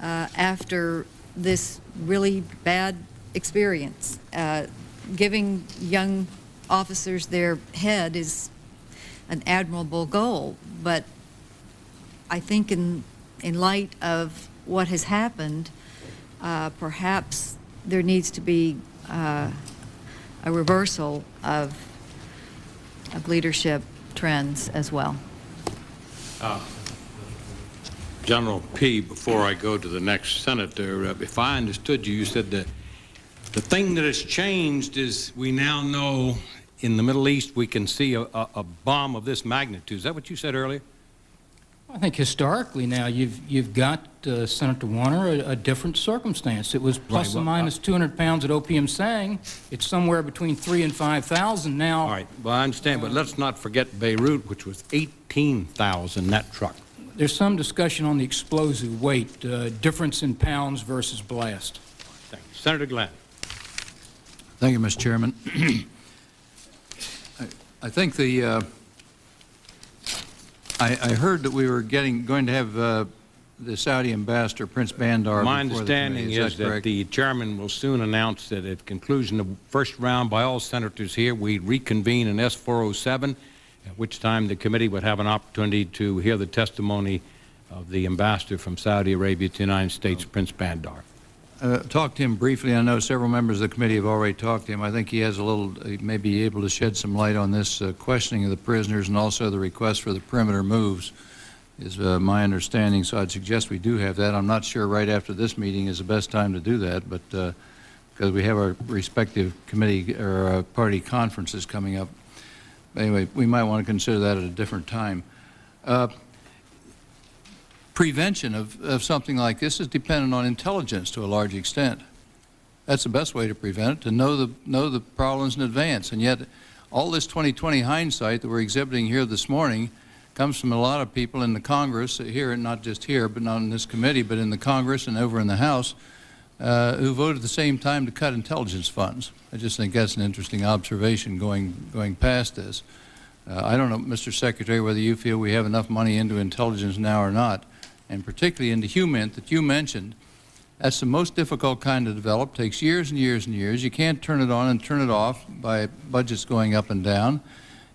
after this really bad experience. Giving young officers their head is an admirable goal, but I think in light of what has happened, perhaps there needs to be a reversal of leadership trends as well. General P., before I go to the next senator, if I understood you, you said that the thing that has changed is we now know in the Middle East we can see a bomb of this magnitude. Is that what you said earlier? I think historically now you've got, Senator Warner, a different circumstance. It was plus or minus 200 pounds at OPM Sang. It's somewhere between 3,000 and 5,000 now. All right, well, I understand, but let's not forget Beirut, which was 18,000, that truck. There's some discussion on the explosive weight, difference in pounds versus blast. Thank you. Senator Glenn. Thank you, Mr. Chairman. I think I heard that we were going to have the Saudi ambassador, Prince Bandar. My understanding is that the chairman will soon announce that at conclusion of the first round by all senators here, we reconvene in S-407, at which time the committee would have an opportunity to hear the testimony of the ambassador from Saudi Arabia to the United States, Prince Bandar. Talked to him briefly. I know several members of the committee have already talked to him. I think he has he may be able to shed some light on this questioning of the prisoners and also the request for the perimeter moves is my understanding. So I'd suggest we do have that. I'm not sure right after this meeting is the best time to do that, but because we have our respective committee or party conferences coming up. Anyway, we might want to consider that at a different time. Prevention of something like this is dependent on intelligence to a large extent. That's the best way to prevent it, to know the problems in advance. And yet, all this 20/20 hindsight that we're exhibiting here this morning comes from a lot of people in the Congress here, and not just here, but not in this committee, but in the Congress and over in the House, who voted at the same time to cut intelligence funds. I just think that's an interesting observation going past this. I don't know, Mr. Secretary, whether you feel we have enough money into intelligence now or not, and particularly into HUMINT that you mentioned. That's the most difficult kind to develop. Takes years and years and years. You can't turn it on and turn it off by budgets going up and down,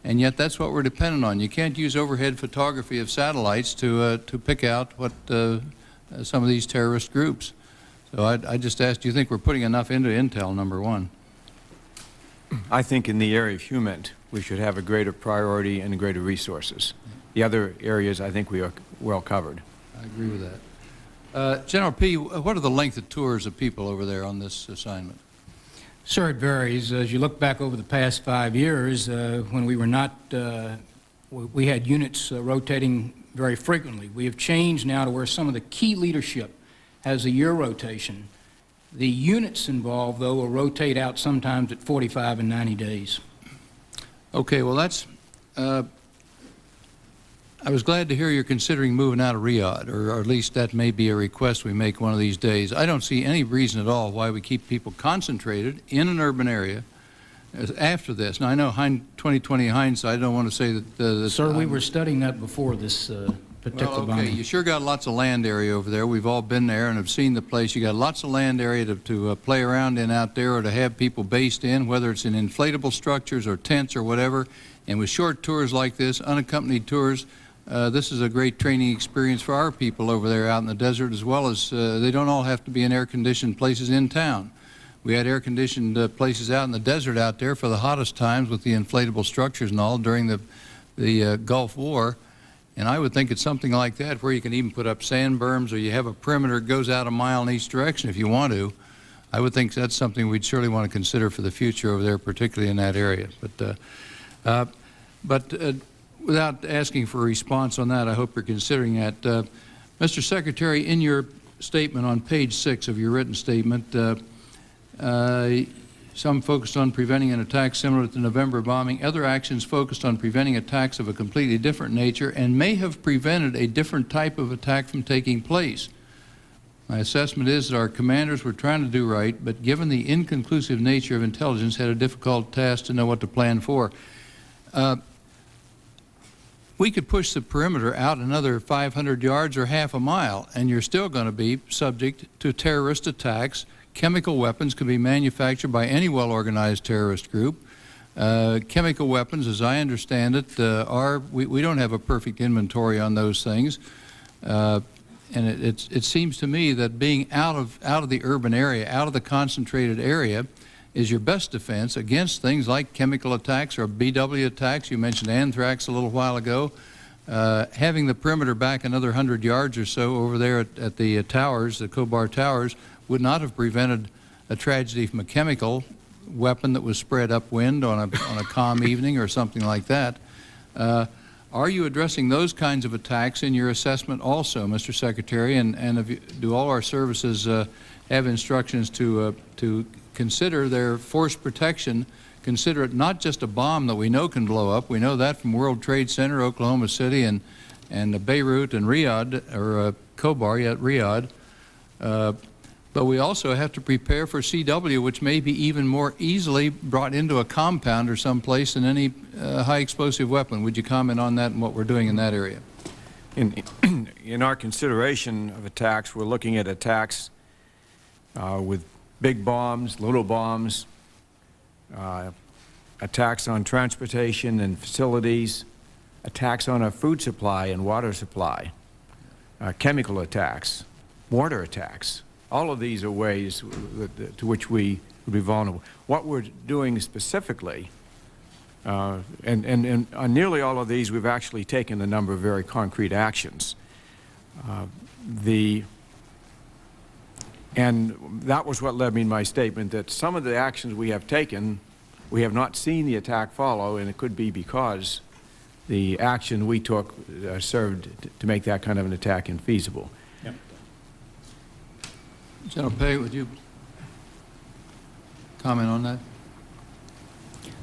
and yet that's what we're dependent on. You can't use overhead photography of satellites to pick out what some of these terrorist groups. So I just asked, do you think we're putting enough into intel, number one? I think in the area of HUMINT, we should have a greater priority and greater resources. The other areas, I think we are well covered. I agree with that. General P., what are the length of tours of people over there on this assignment? Sir, it varies. As you look back over the past 5 years, when we were not, we had units rotating very frequently. We have changed now to where some of the key leadership has a year rotation. The units involved, though, will rotate out sometimes at 45 and 90 days. Okay, well, that's, I was glad to hear you're considering moving out of Riyadh, or at least that may be a request we make one of these days. I don't see any reason at all why we keep people concentrated in an urban area after this. Now, I know 20/20 hindsight, I don't want to say that... Sir, we were studying that before this particular bombing. You sure got lots of land area over there. We've all been there and have seen the place. You got lots of land area to play around in out there, or to have people based in, whether it's in inflatable structures or tents or whatever. And with short tours like this, unaccompanied tours, this is a great training experience for our people over there out in the desert, as well as they don't all have to be in air-conditioned places in town. We had air-conditioned places out in the desert out there for the hottest times with the inflatable structures and all during the Gulf War. And I would think it's something like that where you can even put up sand berms, or you have a perimeter that goes out a mile in each direction if you want to. I would think that's something we'd surely want to consider for the future over there, particularly in that area. But without asking for a response on that, I hope you're considering that. Mr. Secretary, in your statement on page 6 of your written statement, some focused on preventing an attack similar to the November bombing. Other actions focused on preventing attacks of a completely different nature and may have prevented a different type of attack from taking place. My assessment is that our commanders were trying to do right, but given the inconclusive nature of intelligence, had a difficult task to know what to plan for. We could push the perimeter out another 500 yards or half a mile, and you're still going to be subject to terrorist attacks. Chemical weapons can be manufactured by any well-organized terrorist group. Chemical weapons, as I understand it, we don't have a perfect inventory on those things. And it seems to me that being out of the urban area, out of the concentrated area, is your best defense against things like chemical attacks or BW attacks. You mentioned anthrax a little while ago. Having the perimeter back another 100 yards or so over there at the towers, the Khobar Towers, would not have prevented a tragedy from a chemical weapon that was spread upwind on a calm evening or something like that. Are you addressing those kinds of attacks in your assessment also, Mr. Secretary? And do all our services have instructions to consider their force protection, consider it not just a bomb that we know can blow up. We know that from World Trade Center, Oklahoma City, and Beirut and Riyadh, or Khobar, yet Riyadh. But we also have to prepare for CW, which may be even more easily brought into a compound or someplace than any high explosive weapon. Would you comment on that and what we're doing in that area? In our consideration of attacks, we're looking at attacks with big bombs, little bombs, attacks on transportation and facilities, attacks on our food supply and water supply, chemical attacks, mortar attacks. All of these are ways to which we would be vulnerable. What we're doing specifically, and on nearly all of these, we've actually taken a number of very concrete actions. And that was what led me in my statement, that some of the actions we have taken, we have not seen the attack follow, and it could be because the action we took served to make that kind of an attack infeasible. General Pay, would you comment on that?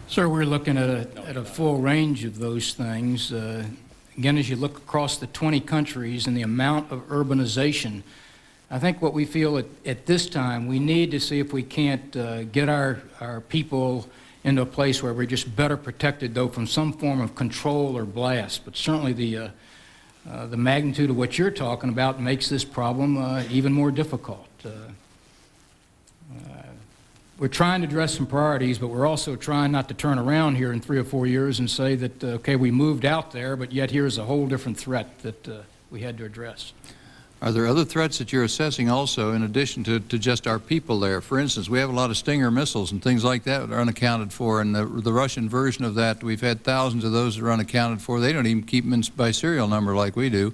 Sir, we're looking at a full range of those things. Again, as you look across the 20 countries and the amount of urbanization, I think what we feel at this time, we need to see if we can't get our people into a place where we're just better protected, though, from some form of control or blast. But certainly the magnitude of what you're talking about makes this problem even more difficult. We're trying to address some priorities, but we're also trying not to turn around here in 3 or 4 years and say that, okay, we moved out there, but yet here's a whole different threat that we had to address. Are there other threats that you're assessing also in addition to just our people there? For instance, we have a lot of Stinger missiles and things like that that are unaccounted for, and the Russian version of that, we've had thousands of those that are unaccounted for. They don't even keep them by serial number like we do.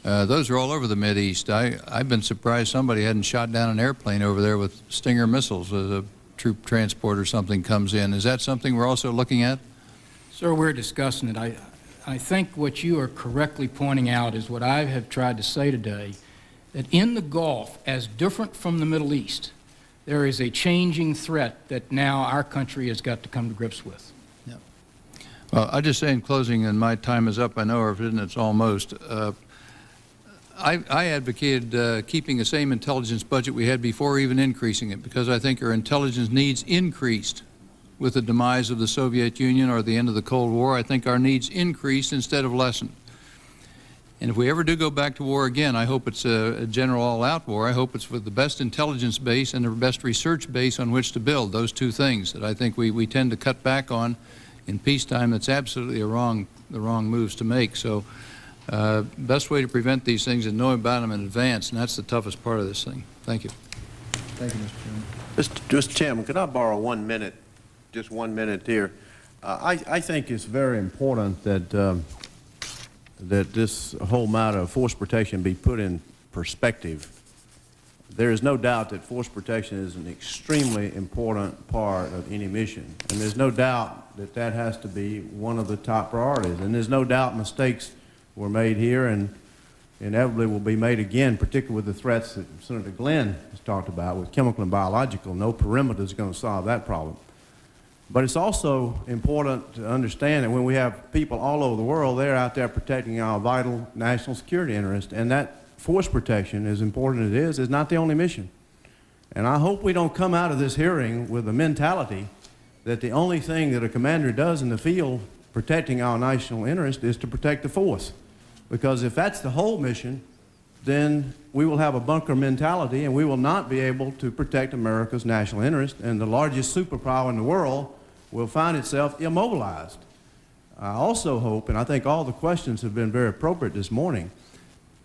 Those are all over the Mideast. I've been surprised somebody hadn't shot down an airplane over there with Stinger missiles as a troop transport or something comes in. Is that something we're also looking at? Sir, we're discussing it. I think what you are correctly pointing out is what I have tried to say today, that in the Gulf, as different from the Middle East, there is a changing threat that now our country has got to come to grips with. Yep. Well, I just say in closing, and my time is up, I know, or if it isn't, it's almost. I advocated keeping the same intelligence budget we had before, even increasing it, because I think our intelligence needs increased with the demise of the Soviet Union or the end of the Cold War. I think our needs increased instead of lessened. And if we ever do go back to war again, I hope it's a general all-out war. I hope it's with the best intelligence base and the best research base on which to build, those two things that I think we tend to cut back on in peacetime. That's absolutely the wrong moves to make. So best way to prevent these things is knowing about them in advance, and that's the toughest part of this thing. Thank you. Thank you, Mr. Chairman. Mr. Chairman, could I borrow 1 minute, just 1 minute here? I think it's very important that that this whole matter of force protection be put in perspective. There is no doubt that force protection is an extremely important part of any mission, and there's no doubt that that has to be one of the top priorities. And there's no doubt mistakes were made here and inevitably will be made again, particularly with the threats that Senator Glenn has talked about with chemical and biological. No perimeter is going to solve that problem. But it's also important to understand that when we have people all over the world, they're out there protecting our vital national security interest, and that force protection, as important as it is not the only mission. And I hope we don't come out of this hearing with the mentality that the only thing that a commander does in the field protecting our national interest is to protect the force. Because if that's the whole mission, then we will have a bunker mentality and we will not be able to protect America's national interest, and the largest superpower in the world will find itself immobilized. I also hope, and I think all the questions have been very appropriate this morning,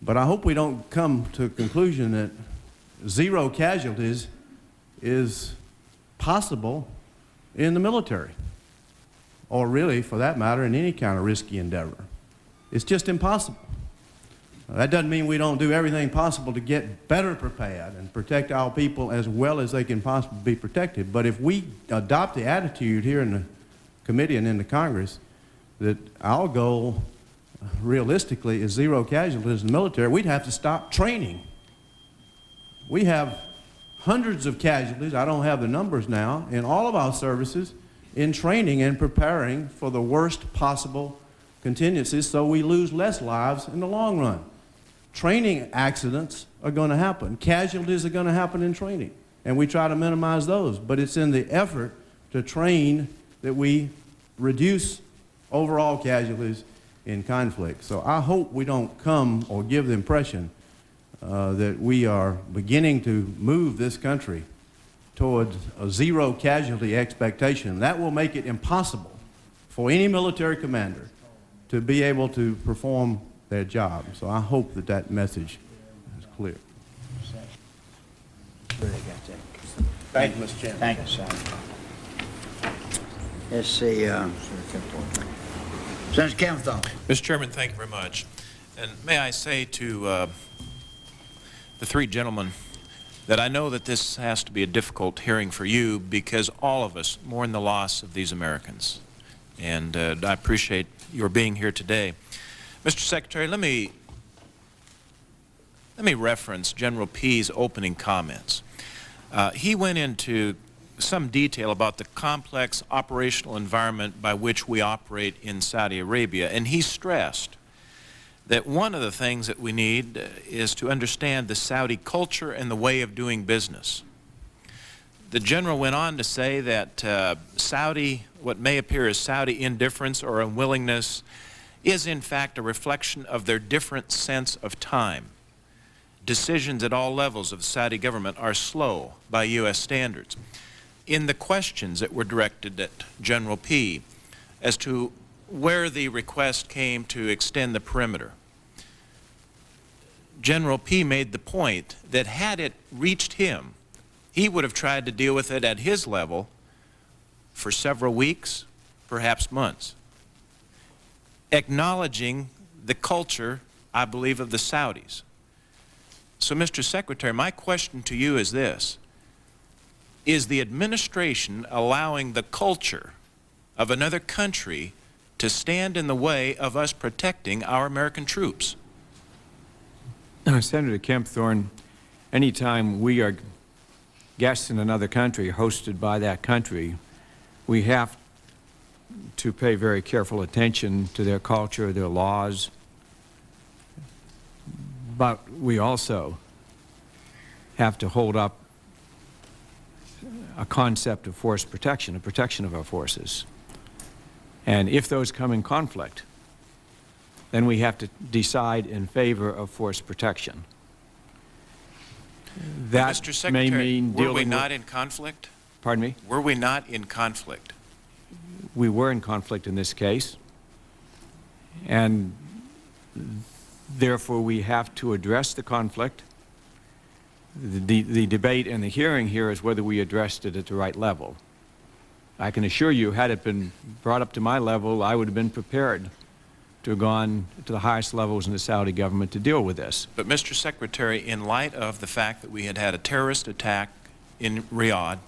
but I hope we don't come to a conclusion that 0 casualties is possible in the military, or really, for that matter, in any kind of risky endeavor. It's just impossible. That doesn't mean we don't do everything possible to get better prepared and protect our people as well as they can possibly be protected. But if we adopt the attitude here in the committee and in the Congress that our goal realistically is zero casualties in the military, we'd have to stop training. We have hundreds of casualties, I don't have the numbers now, in all of our services in training and preparing for the worst possible contingencies so we lose less lives in the long run. Training accidents are going to happen. Casualties are going to happen in training, and we try to minimize those. But it's in the effort to train that we reduce overall casualties in conflict. So I hope we don't come or give the impression that we are beginning to move this country towards a zero casualty expectation. That will make it impossible for any military commander to be able to perform their job. So I hope that that message is clear. Thank you, Mr. Chairman. Thank you, sir. Let's see, Senator Kempthorne. Mr. Chairman, thank you very much. And may I say to the three gentlemen that I know that this has to be a difficult hearing for you because all of us mourn the loss of these Americans. And I appreciate your being here today. Mr. Secretary, let me reference General Pease' opening comments. He went into some detail about the complex operational environment by which we operate in Saudi Arabia, and he stressed that one of the things that we need is to understand the Saudi culture and the way of doing business. The general went on to say that what may appear as Saudi indifference or unwillingness is in fact a reflection of their different sense of time. Decisions at all levels of the Saudi government are slow by U.S. standards. In the questions that were directed at General P as to where the request came to extend the perimeter, General P made the point that had it reached him, he would have tried to deal with it at his level for several weeks, perhaps months, acknowledging the culture, I believe, of the Saudis. So, Mr. Secretary, my question to you is this: is the administration allowing the culture of another country to stand in the way of us protecting our American troops? Senator Kempthorne, anytime we are guests in another country, hosted by that country, we have to pay very careful attention to their culture, their laws, but we also have to hold up a concept of force protection, a protection of our forces. And if those come in conflict, then we have to decide in favor of force protection. That Mr. Secretary, may mean were we dealing not with, in conflict? pardon me? Were we not in conflict? We were in conflict in this case, and therefore we have to address the conflict. The debate and the hearing here is whether we addressed it at the right level. I can assure you, had it been brought up to my level, I would have been prepared to have gone to the highest levels in the Saudi government to deal with this. But, Mr. Secretary, in light of the fact that we had had a terrorist attack in Riyadh,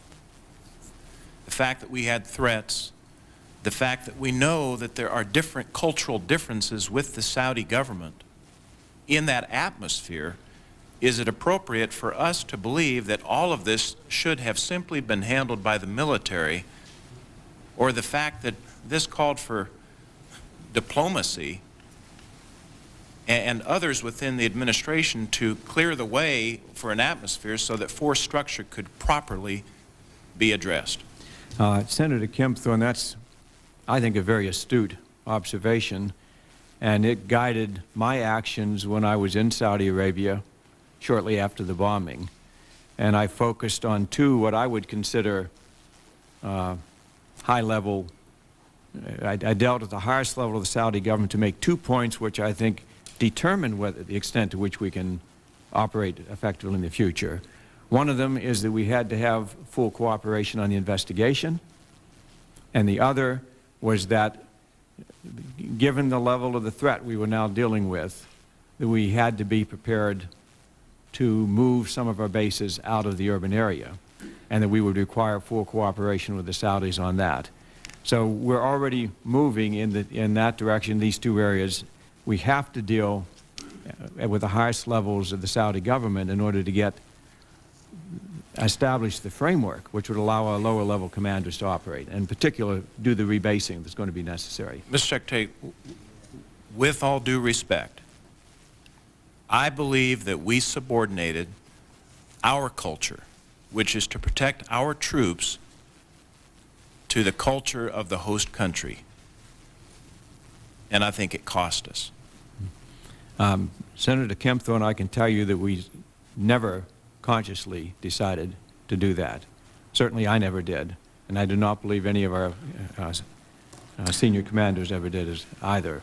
the fact that we had threats, the fact that we know that there are different cultural differences with the Saudi government, in that atmosphere, is it appropriate for us to believe that all of this should have simply been handled by the military, or the fact that this called for diplomacy and others within the administration to clear the way for an atmosphere so that force structure could properly be addressed? Senator Kempthorne, that's, I think, a very astute observation, and it guided my actions when I was in Saudi Arabia shortly after the bombing. And I focused on two what I would consider high-level. I dealt at the highest level of the Saudi government to make 2 points which I think determine the extent to which we can operate effectively in the future. One of them is that we had to have full cooperation on the investigation, and the other was that given the level of the threat we were now dealing with, that we had to be prepared to move some of our bases out of the urban area, and that we would require full cooperation with the Saudis on that. So we're already moving in that direction, these two areas, we have to deal with the highest levels of the Saudi government in order to establish the framework which would allow our lower level commanders to operate, and in particular do the rebasing that's going to be necessary. Mr. Secretary, with all due respect, I believe that we subordinated our culture, which is to protect our troops, to the culture of the host country. And I think it cost us. Senator Kempthorne, I can tell you that we never consciously decided to do that. Certainly I never did, and I do not believe any of our senior commanders ever did either.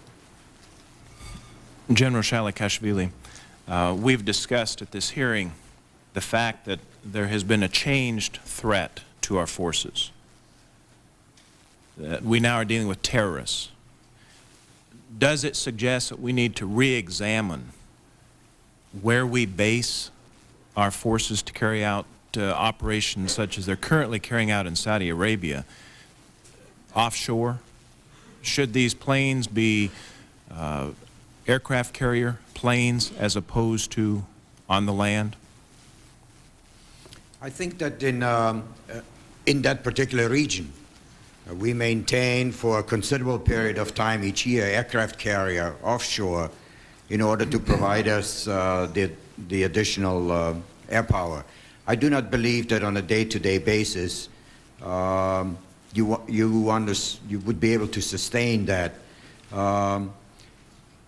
General Shalikashvili, we've discussed at this hearing the fact that there has been a changed threat to our forces, that we now are dealing with terrorists. Does it suggest that we need to re-examine where we base our forces to carry out operations such as they're currently carrying out in Saudi Arabia offshore? Should these planes be aircraft carrier planes as opposed to on the land? I think that in that particular region, we maintain for a considerable period of time each year aircraft carrier offshore in order to provide us the additional air power. I do not believe that on a day-to-day basis you would be able to sustain that.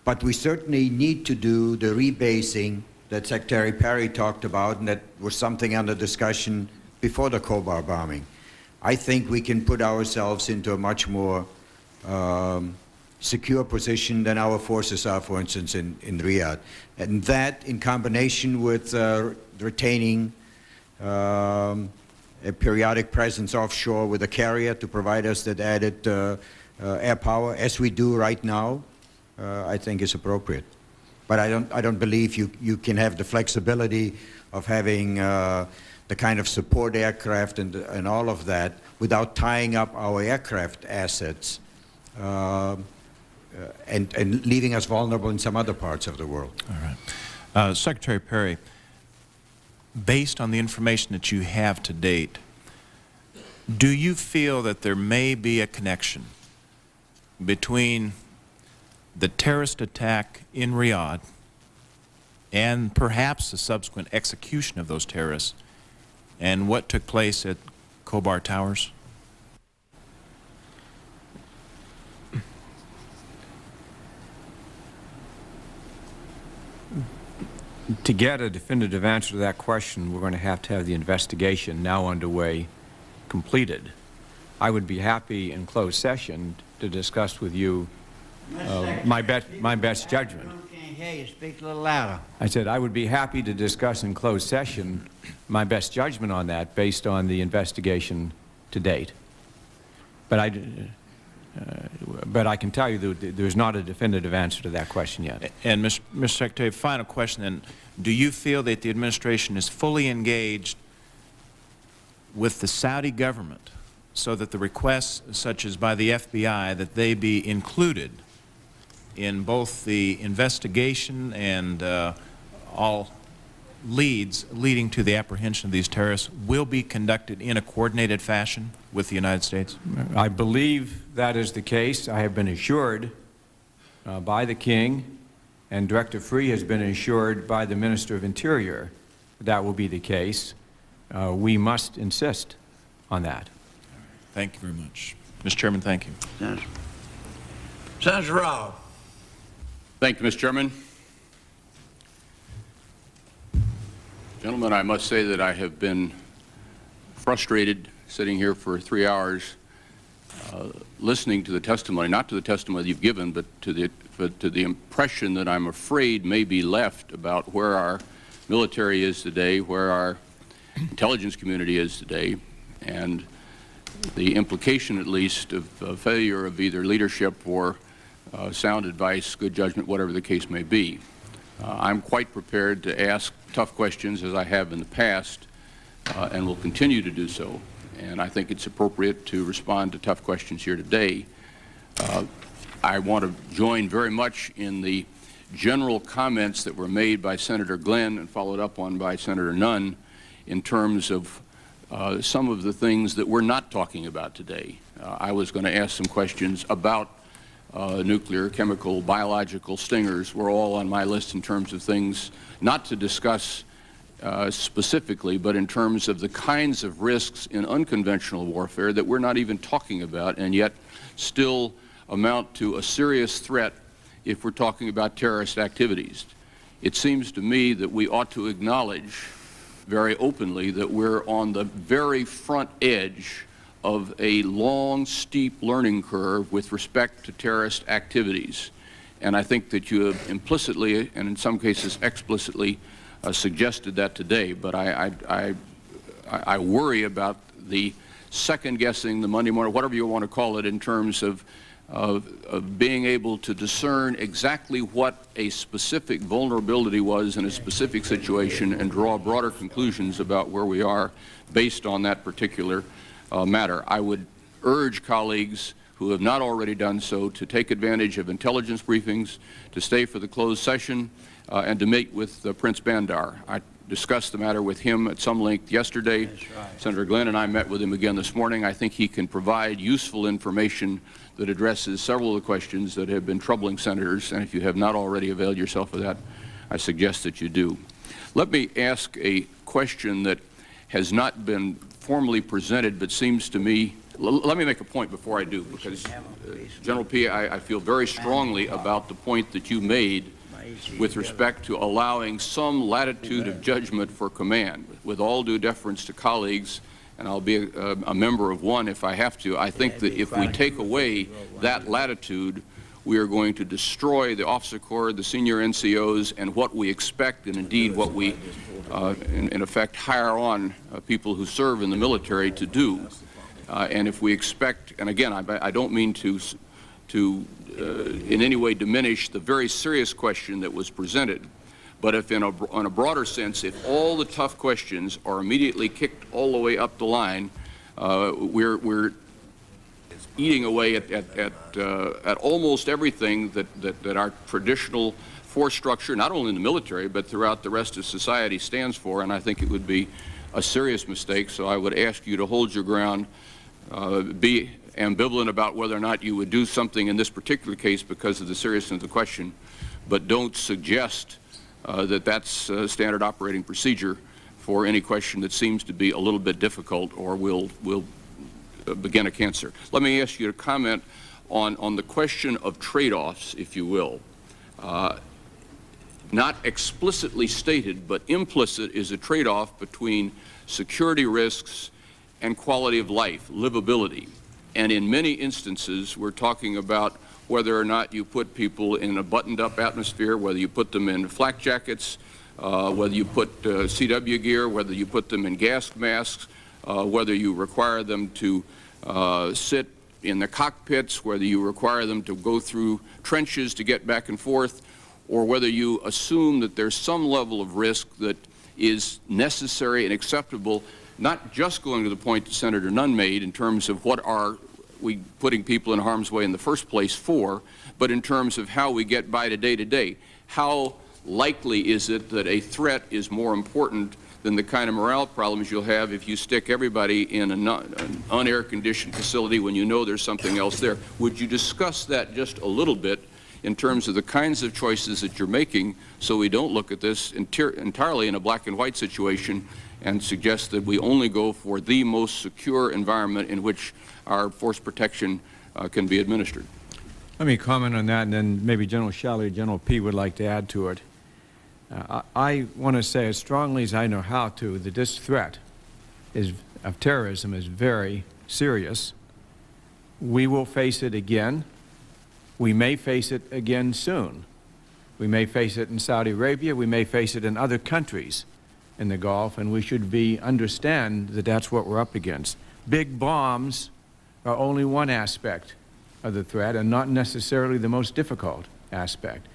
But we certainly need to do the rebasing that Secretary Perry talked about, and that was something under discussion before the Khobar bombing. I think we can put ourselves into a much more secure position than our forces are, for instance, in Riyadh. And that, in combination with retaining a periodic presence offshore with a carrier to provide us that added air power, as we do right now, I think is appropriate. But I don't believe you can have the flexibility of having the kind of support aircraft and all of that without tying up our aircraft assets and leaving us vulnerable in some other parts of the world. All right. Secretary Perry, based on the information that you have to date, do you feel that there may be a connection between the terrorist attack in Riyadh and perhaps the subsequent execution of those terrorists and what took place at Khobar Towers? To get a definitive answer to that question, we're going to have the investigation now underway completed. I would be happy in closed session to discuss with you my best judgment. Can't hear you. Speak a little louder. I said I would be happy to discuss in closed session my best judgment on that based on the investigation to date. But I can tell you that there's not a definitive answer to that question yet. And Mr. Secretary, final question then. Do you feel that the administration is fully engaged with the Saudi government so that the requests such as by the FBI that they be included in both the investigation and all leads leading to the apprehension of these terrorists will be conducted in a coordinated fashion with the United States? I believe that is the case. I have been assured by the King, and Director Free has been assured by the Minister of Interior that will be the case. We must insist on that. Thank you very much. Mr. Chairman, thank you. Senator Rao. Thank you, Mr. Chairman. Gentlemen, I must say that I have been frustrated sitting here for 3 hours listening to the testimony, not to the testimony you've given, but to the impression that I'm afraid may be left about where our military is today, where our intelligence community is today, and the implication, at least, of failure of either leadership or sound advice, good judgment, whatever the case may be. I'm quite prepared to ask tough questions, as I have in the past, and will continue to do so. And I think it's appropriate to respond to tough questions here today. I want to join very much in the general comments that were made by Senator Glenn and followed up on by Senator Nunn in terms of some of the things that we're not talking about today. I was going to ask some questions about nuclear, chemical, biological stingers. Were all on my list in terms of things not to discuss specifically, but in terms of the kinds of risks in unconventional warfare that we're not even talking about and yet still amount to a serious threat if we're talking about terrorist activities. It seems to me that we ought to acknowledge very openly that we're on the very front edge of a long, steep learning curve with respect to terrorist activities. And I think that you have implicitly, and in some cases explicitly, suggested that today. But I worry about the second-guessing, the Monday morning, whatever you want to call it, in terms of being able to discern exactly what a specific vulnerability was in a specific situation and draw broader conclusions about where we are based on that particular matter. I would urge colleagues who have not already done so to take advantage of intelligence briefings, to stay for the closed session, and to meet with Prince Bandar. I discussed the matter with him at some length yesterday. That's right. Senator Glenn and I met with him again this morning. I think he can provide useful information that addresses several of the questions that have been troubling senators, and if you have not already availed yourself of that, I suggest that you do. Let me ask a question that has not been formally presented but seems to me, let me make a point before I do, because General P, I feel very strongly about the point that you made with respect to allowing some latitude of judgment for command. With all due deference to colleagues, and I'll be a member of one if I have to, I think that if we take away that latitude, we are going to destroy the officer corps, the senior NCOs, and what we expect, and indeed what we, in effect, hire on people who serve in the military to do. And if we expect, and again, I don't mean to in any way diminish the very serious question that was presented, but if in a broader sense, if all the tough questions are immediately kicked all the way up the line, we're eating away at almost everything that our traditional force structure, not only in the military, but throughout the rest of society stands for, and I think it would be a serious mistake. So I would ask you to hold your ground, be ambivalent about whether or not you would do something in this particular case because of the seriousness of the question, but don't suggest that that's standard operating procedure for any question that seems to be a little bit difficult or will begin a cancer. Let me ask you to comment on the question of trade-offs, if you will. Not explicitly stated, but implicit is a trade-off between security risks and quality of life, livability. And in many instances, we're talking about whether or not you put people in a buttoned-up atmosphere, whether you put them in flak jackets, whether you put CW gear, whether you put them in gas masks, whether you require them to sit in the cockpits, whether you require them to go through trenches to get back and forth, or whether you assume that there's some level of risk that is necessary and acceptable, not just going to the point that Senator Nunn made in terms of what are we putting people in harm's way in the first place for, but in terms of how we get by to day. How likely is it that a threat is more important than the kind of morale problems you'll have if you stick everybody in an unair-conditioned facility when you know there's something else there? Would you discuss that just a little bit in terms of the kinds of choices that you're making so we don't look at this entirely in a black and white situation and suggest that we only go for the most secure environment in which our force protection can be administered? Let me comment on that, and then maybe General Shally or General P would like to add to it. I want to say as strongly as I know how to that this threat of terrorism is very serious. We will face it again. We may face it again soon. We may face it in Saudi Arabia. We may face it in other countries in the Gulf, and we should understand that that's what we're up against. Big bombs are only one aspect of the threat and not necessarily the most difficult aspect.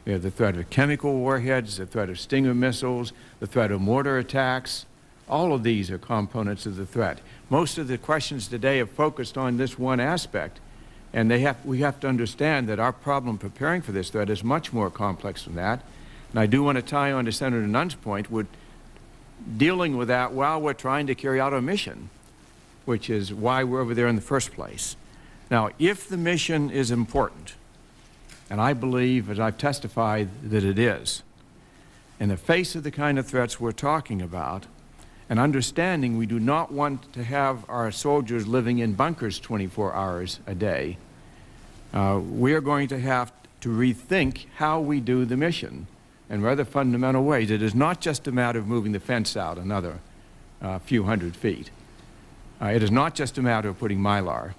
We have the threat of chemical warheads, the threat of Stinger missiles, the threat of mortar attacks. All of these are components of the threat. Most of the questions today have focused on this one aspect, And we have to understand that our problem preparing for this threat is much more complex than that. And I do want to tie on to Senator Nunn's point with dealing with that while we're trying to carry out our mission, which is why we're over there in the first place. Now, if the mission is important, and I believe, as I've testified, that it is, in the face of the kind of threats we're talking about, and understanding we do not want to have our soldiers living in bunkers 24 hours a day, we are going to have to rethink how we do the mission in rather fundamental ways. It is not just a matter of moving the fence out another few hundred feet. It is not just a matter of putting Mylar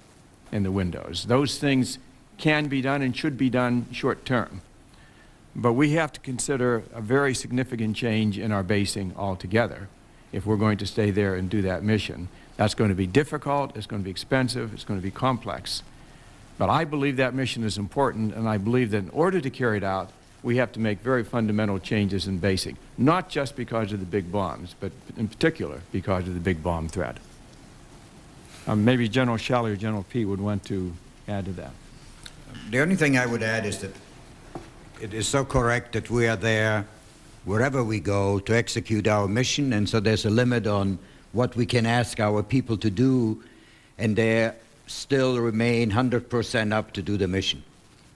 in the windows. Those things can be done and should be done short term. But we have to consider a very significant change in our basing altogether if we're going to stay there and do that mission. That's going to be difficult, it's going to be expensive, it's going to be complex. But I believe that mission is important, and I believe that in order to carry it out, we have to make very fundamental changes in basing, not just because of the big bombs, but in particular because of the big bomb threat. Maybe General Shelley or General Pete would want to add to that. The only thing I would add is that it is so correct that we are there wherever we go to execute our mission, and so there's a limit on what we can ask our people to do, and they still remain 100% up to do the mission.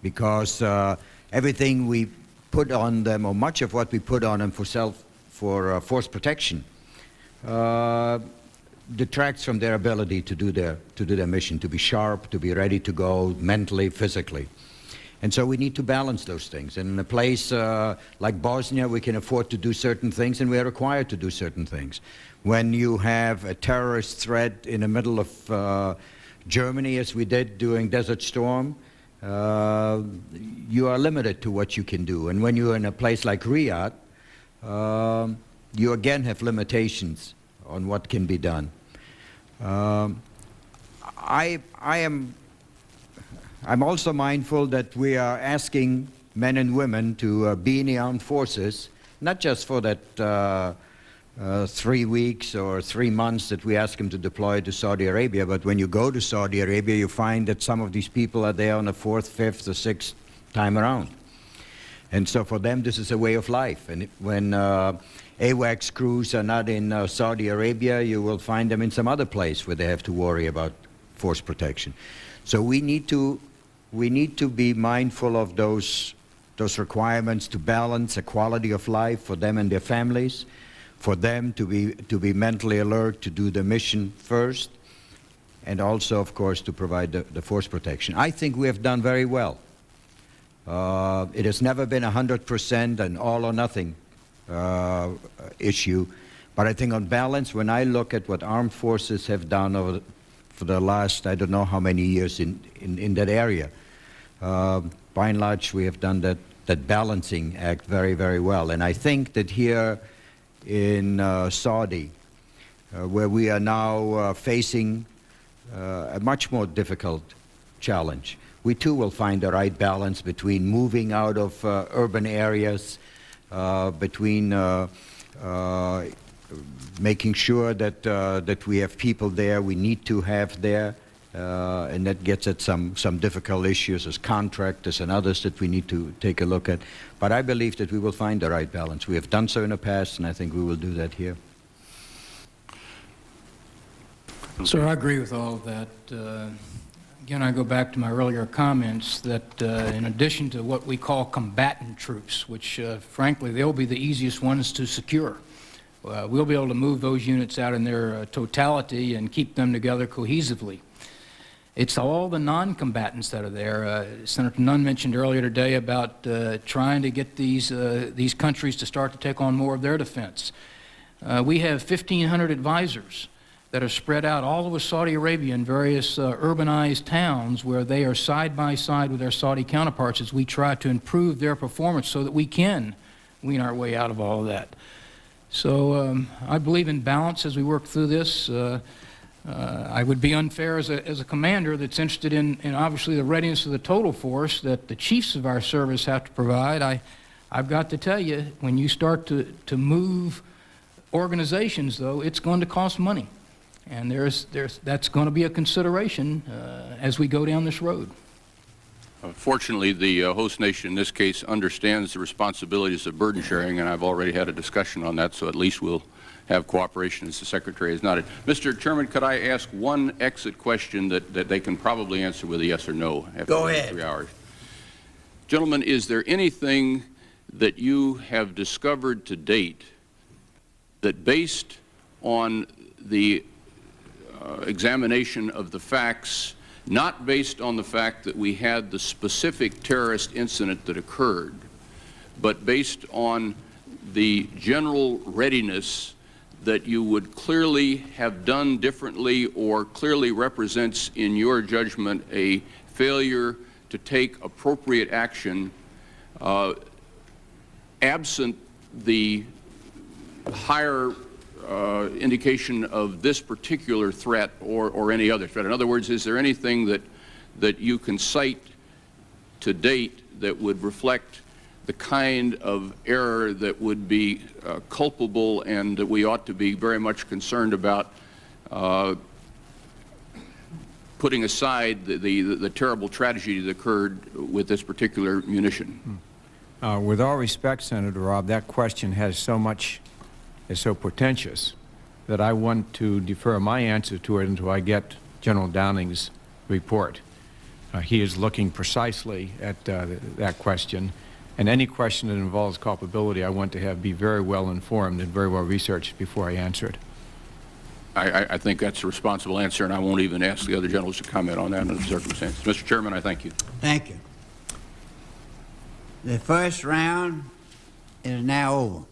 Because everything we put on them, or much of what we put on them for force protection, detracts from their ability to do their mission, to be sharp, to be ready to go mentally, physically. And so we need to balance those things. And in a place like Bosnia, we can afford to do certain things, and we are required to do certain things. When you have a terrorist threat in the middle of Germany, as we did during Desert Storm, you are limited to what you can do. And when you're in a place like Riyadh, you again have limitations on what can be done. I'm also mindful that we are asking men and women to be in the armed forces, not just for that 3 weeks or 3 months that we ask them to deploy to Saudi Arabia, but when you go to Saudi Arabia, you find that some of these people are there on the 4th, 5th, or 6th time around. And so for them, this is a way of life. And when AWACS crews are not in Saudi Arabia, you will find them in some other place where they have to worry about force protection. So we need to be mindful of those requirements to balance a quality of life for them and their families, for them to be mentally alert to do the mission first, and also, of course, to provide the force protection. I think we have done very well. It has never been 100% an all or nothing issue, but I think on balance, when I look at what armed forces have done for the last, I don't know how many years in that area, by and large, we have done that balancing act very, very well. And I think that here in Saudi, where we are now facing a much more difficult challenge, we too will find the right balance between moving out of urban areas, between making sure that we have people there we need to have there, and that gets at some difficult issues as contractors and others that we need to take a look at. But I believe that we will find the right balance. We have done so in the past, and I think we will do that here. Sir, I agree with all of that. Again, I go back to my earlier comments that in addition to what we call combatant troops, which frankly, they'll be the easiest ones to secure, we'll be able to move those units out in their totality and keep them together cohesively. It's all the non-combatants that are there. Senator Nunn mentioned earlier today about trying to get these countries to start to take on more of their defense. We have 1,500 advisors that are spread out all over Saudi Arabia in various urbanized towns where they are side by side with their Saudi counterparts as we try to improve their performance so that we can wean our way out of all of that. So I believe in balance as we work through this. I would be unfair as a commander that's interested in obviously the readiness of the total force that the chiefs of our service have to provide. I've got to tell you, when you start to move organizations, though, it's going to cost money. And that's going to be a consideration as we go down this road. Fortunately, the host nation in this case understands the responsibilities of burden sharing, and I've already had a discussion on that, so at least we'll have cooperation, as the Secretary has noted. Mr. Chairman, could I ask one exit question that they can probably answer with a yes or no after Go ahead. 3 hours? Gentlemen, is there anything that you have discovered to date that, based on the examination of the facts, not based on the fact that we had the specific terrorist incident that occurred, but based on the general readiness that you would clearly have done differently or clearly represents, in your judgment, a failure to take appropriate action absent the higher indication of this particular threat or any other threat? In other words, is there anything that you can cite to date that would reflect the kind of error that would be culpable and that we ought to be very much concerned about, putting aside the terrible tragedy that occurred with this particular munition? With all respect, Senator Robb, that question is so portentous that I want to defer my answer to it until I get General Downing's report. He is looking precisely at that question, and any question that involves culpability I want to be very well informed and very well researched before I answer it. I think that's a responsible answer, and I won't even ask the other generals to comment on that under the circumstances. Mr. Chairman, I thank you. Thank you. The first round is now over.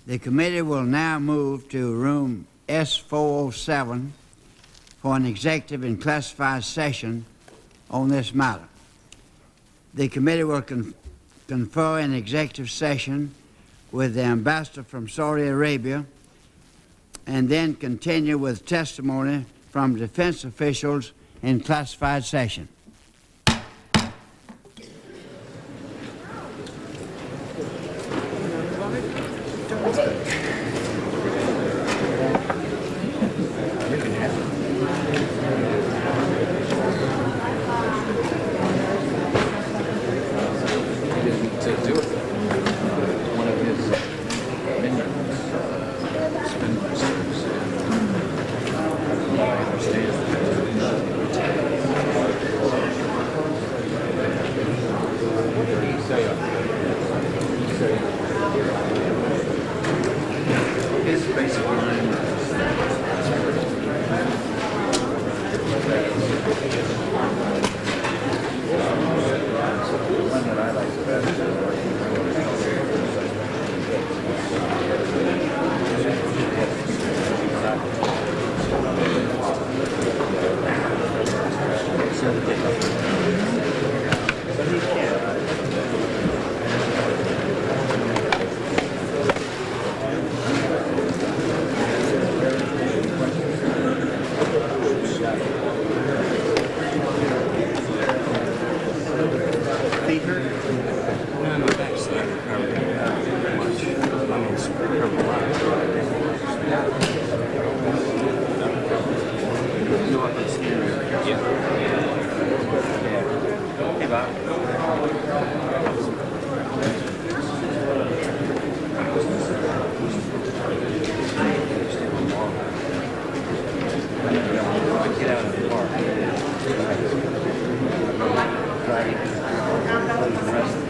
The committee will now move to room S407 for an executive and classified session on this matter. The committee will confer an executive session with the ambassador from Saudi Arabia and then continue with testimony from defense officials in classified session. Right.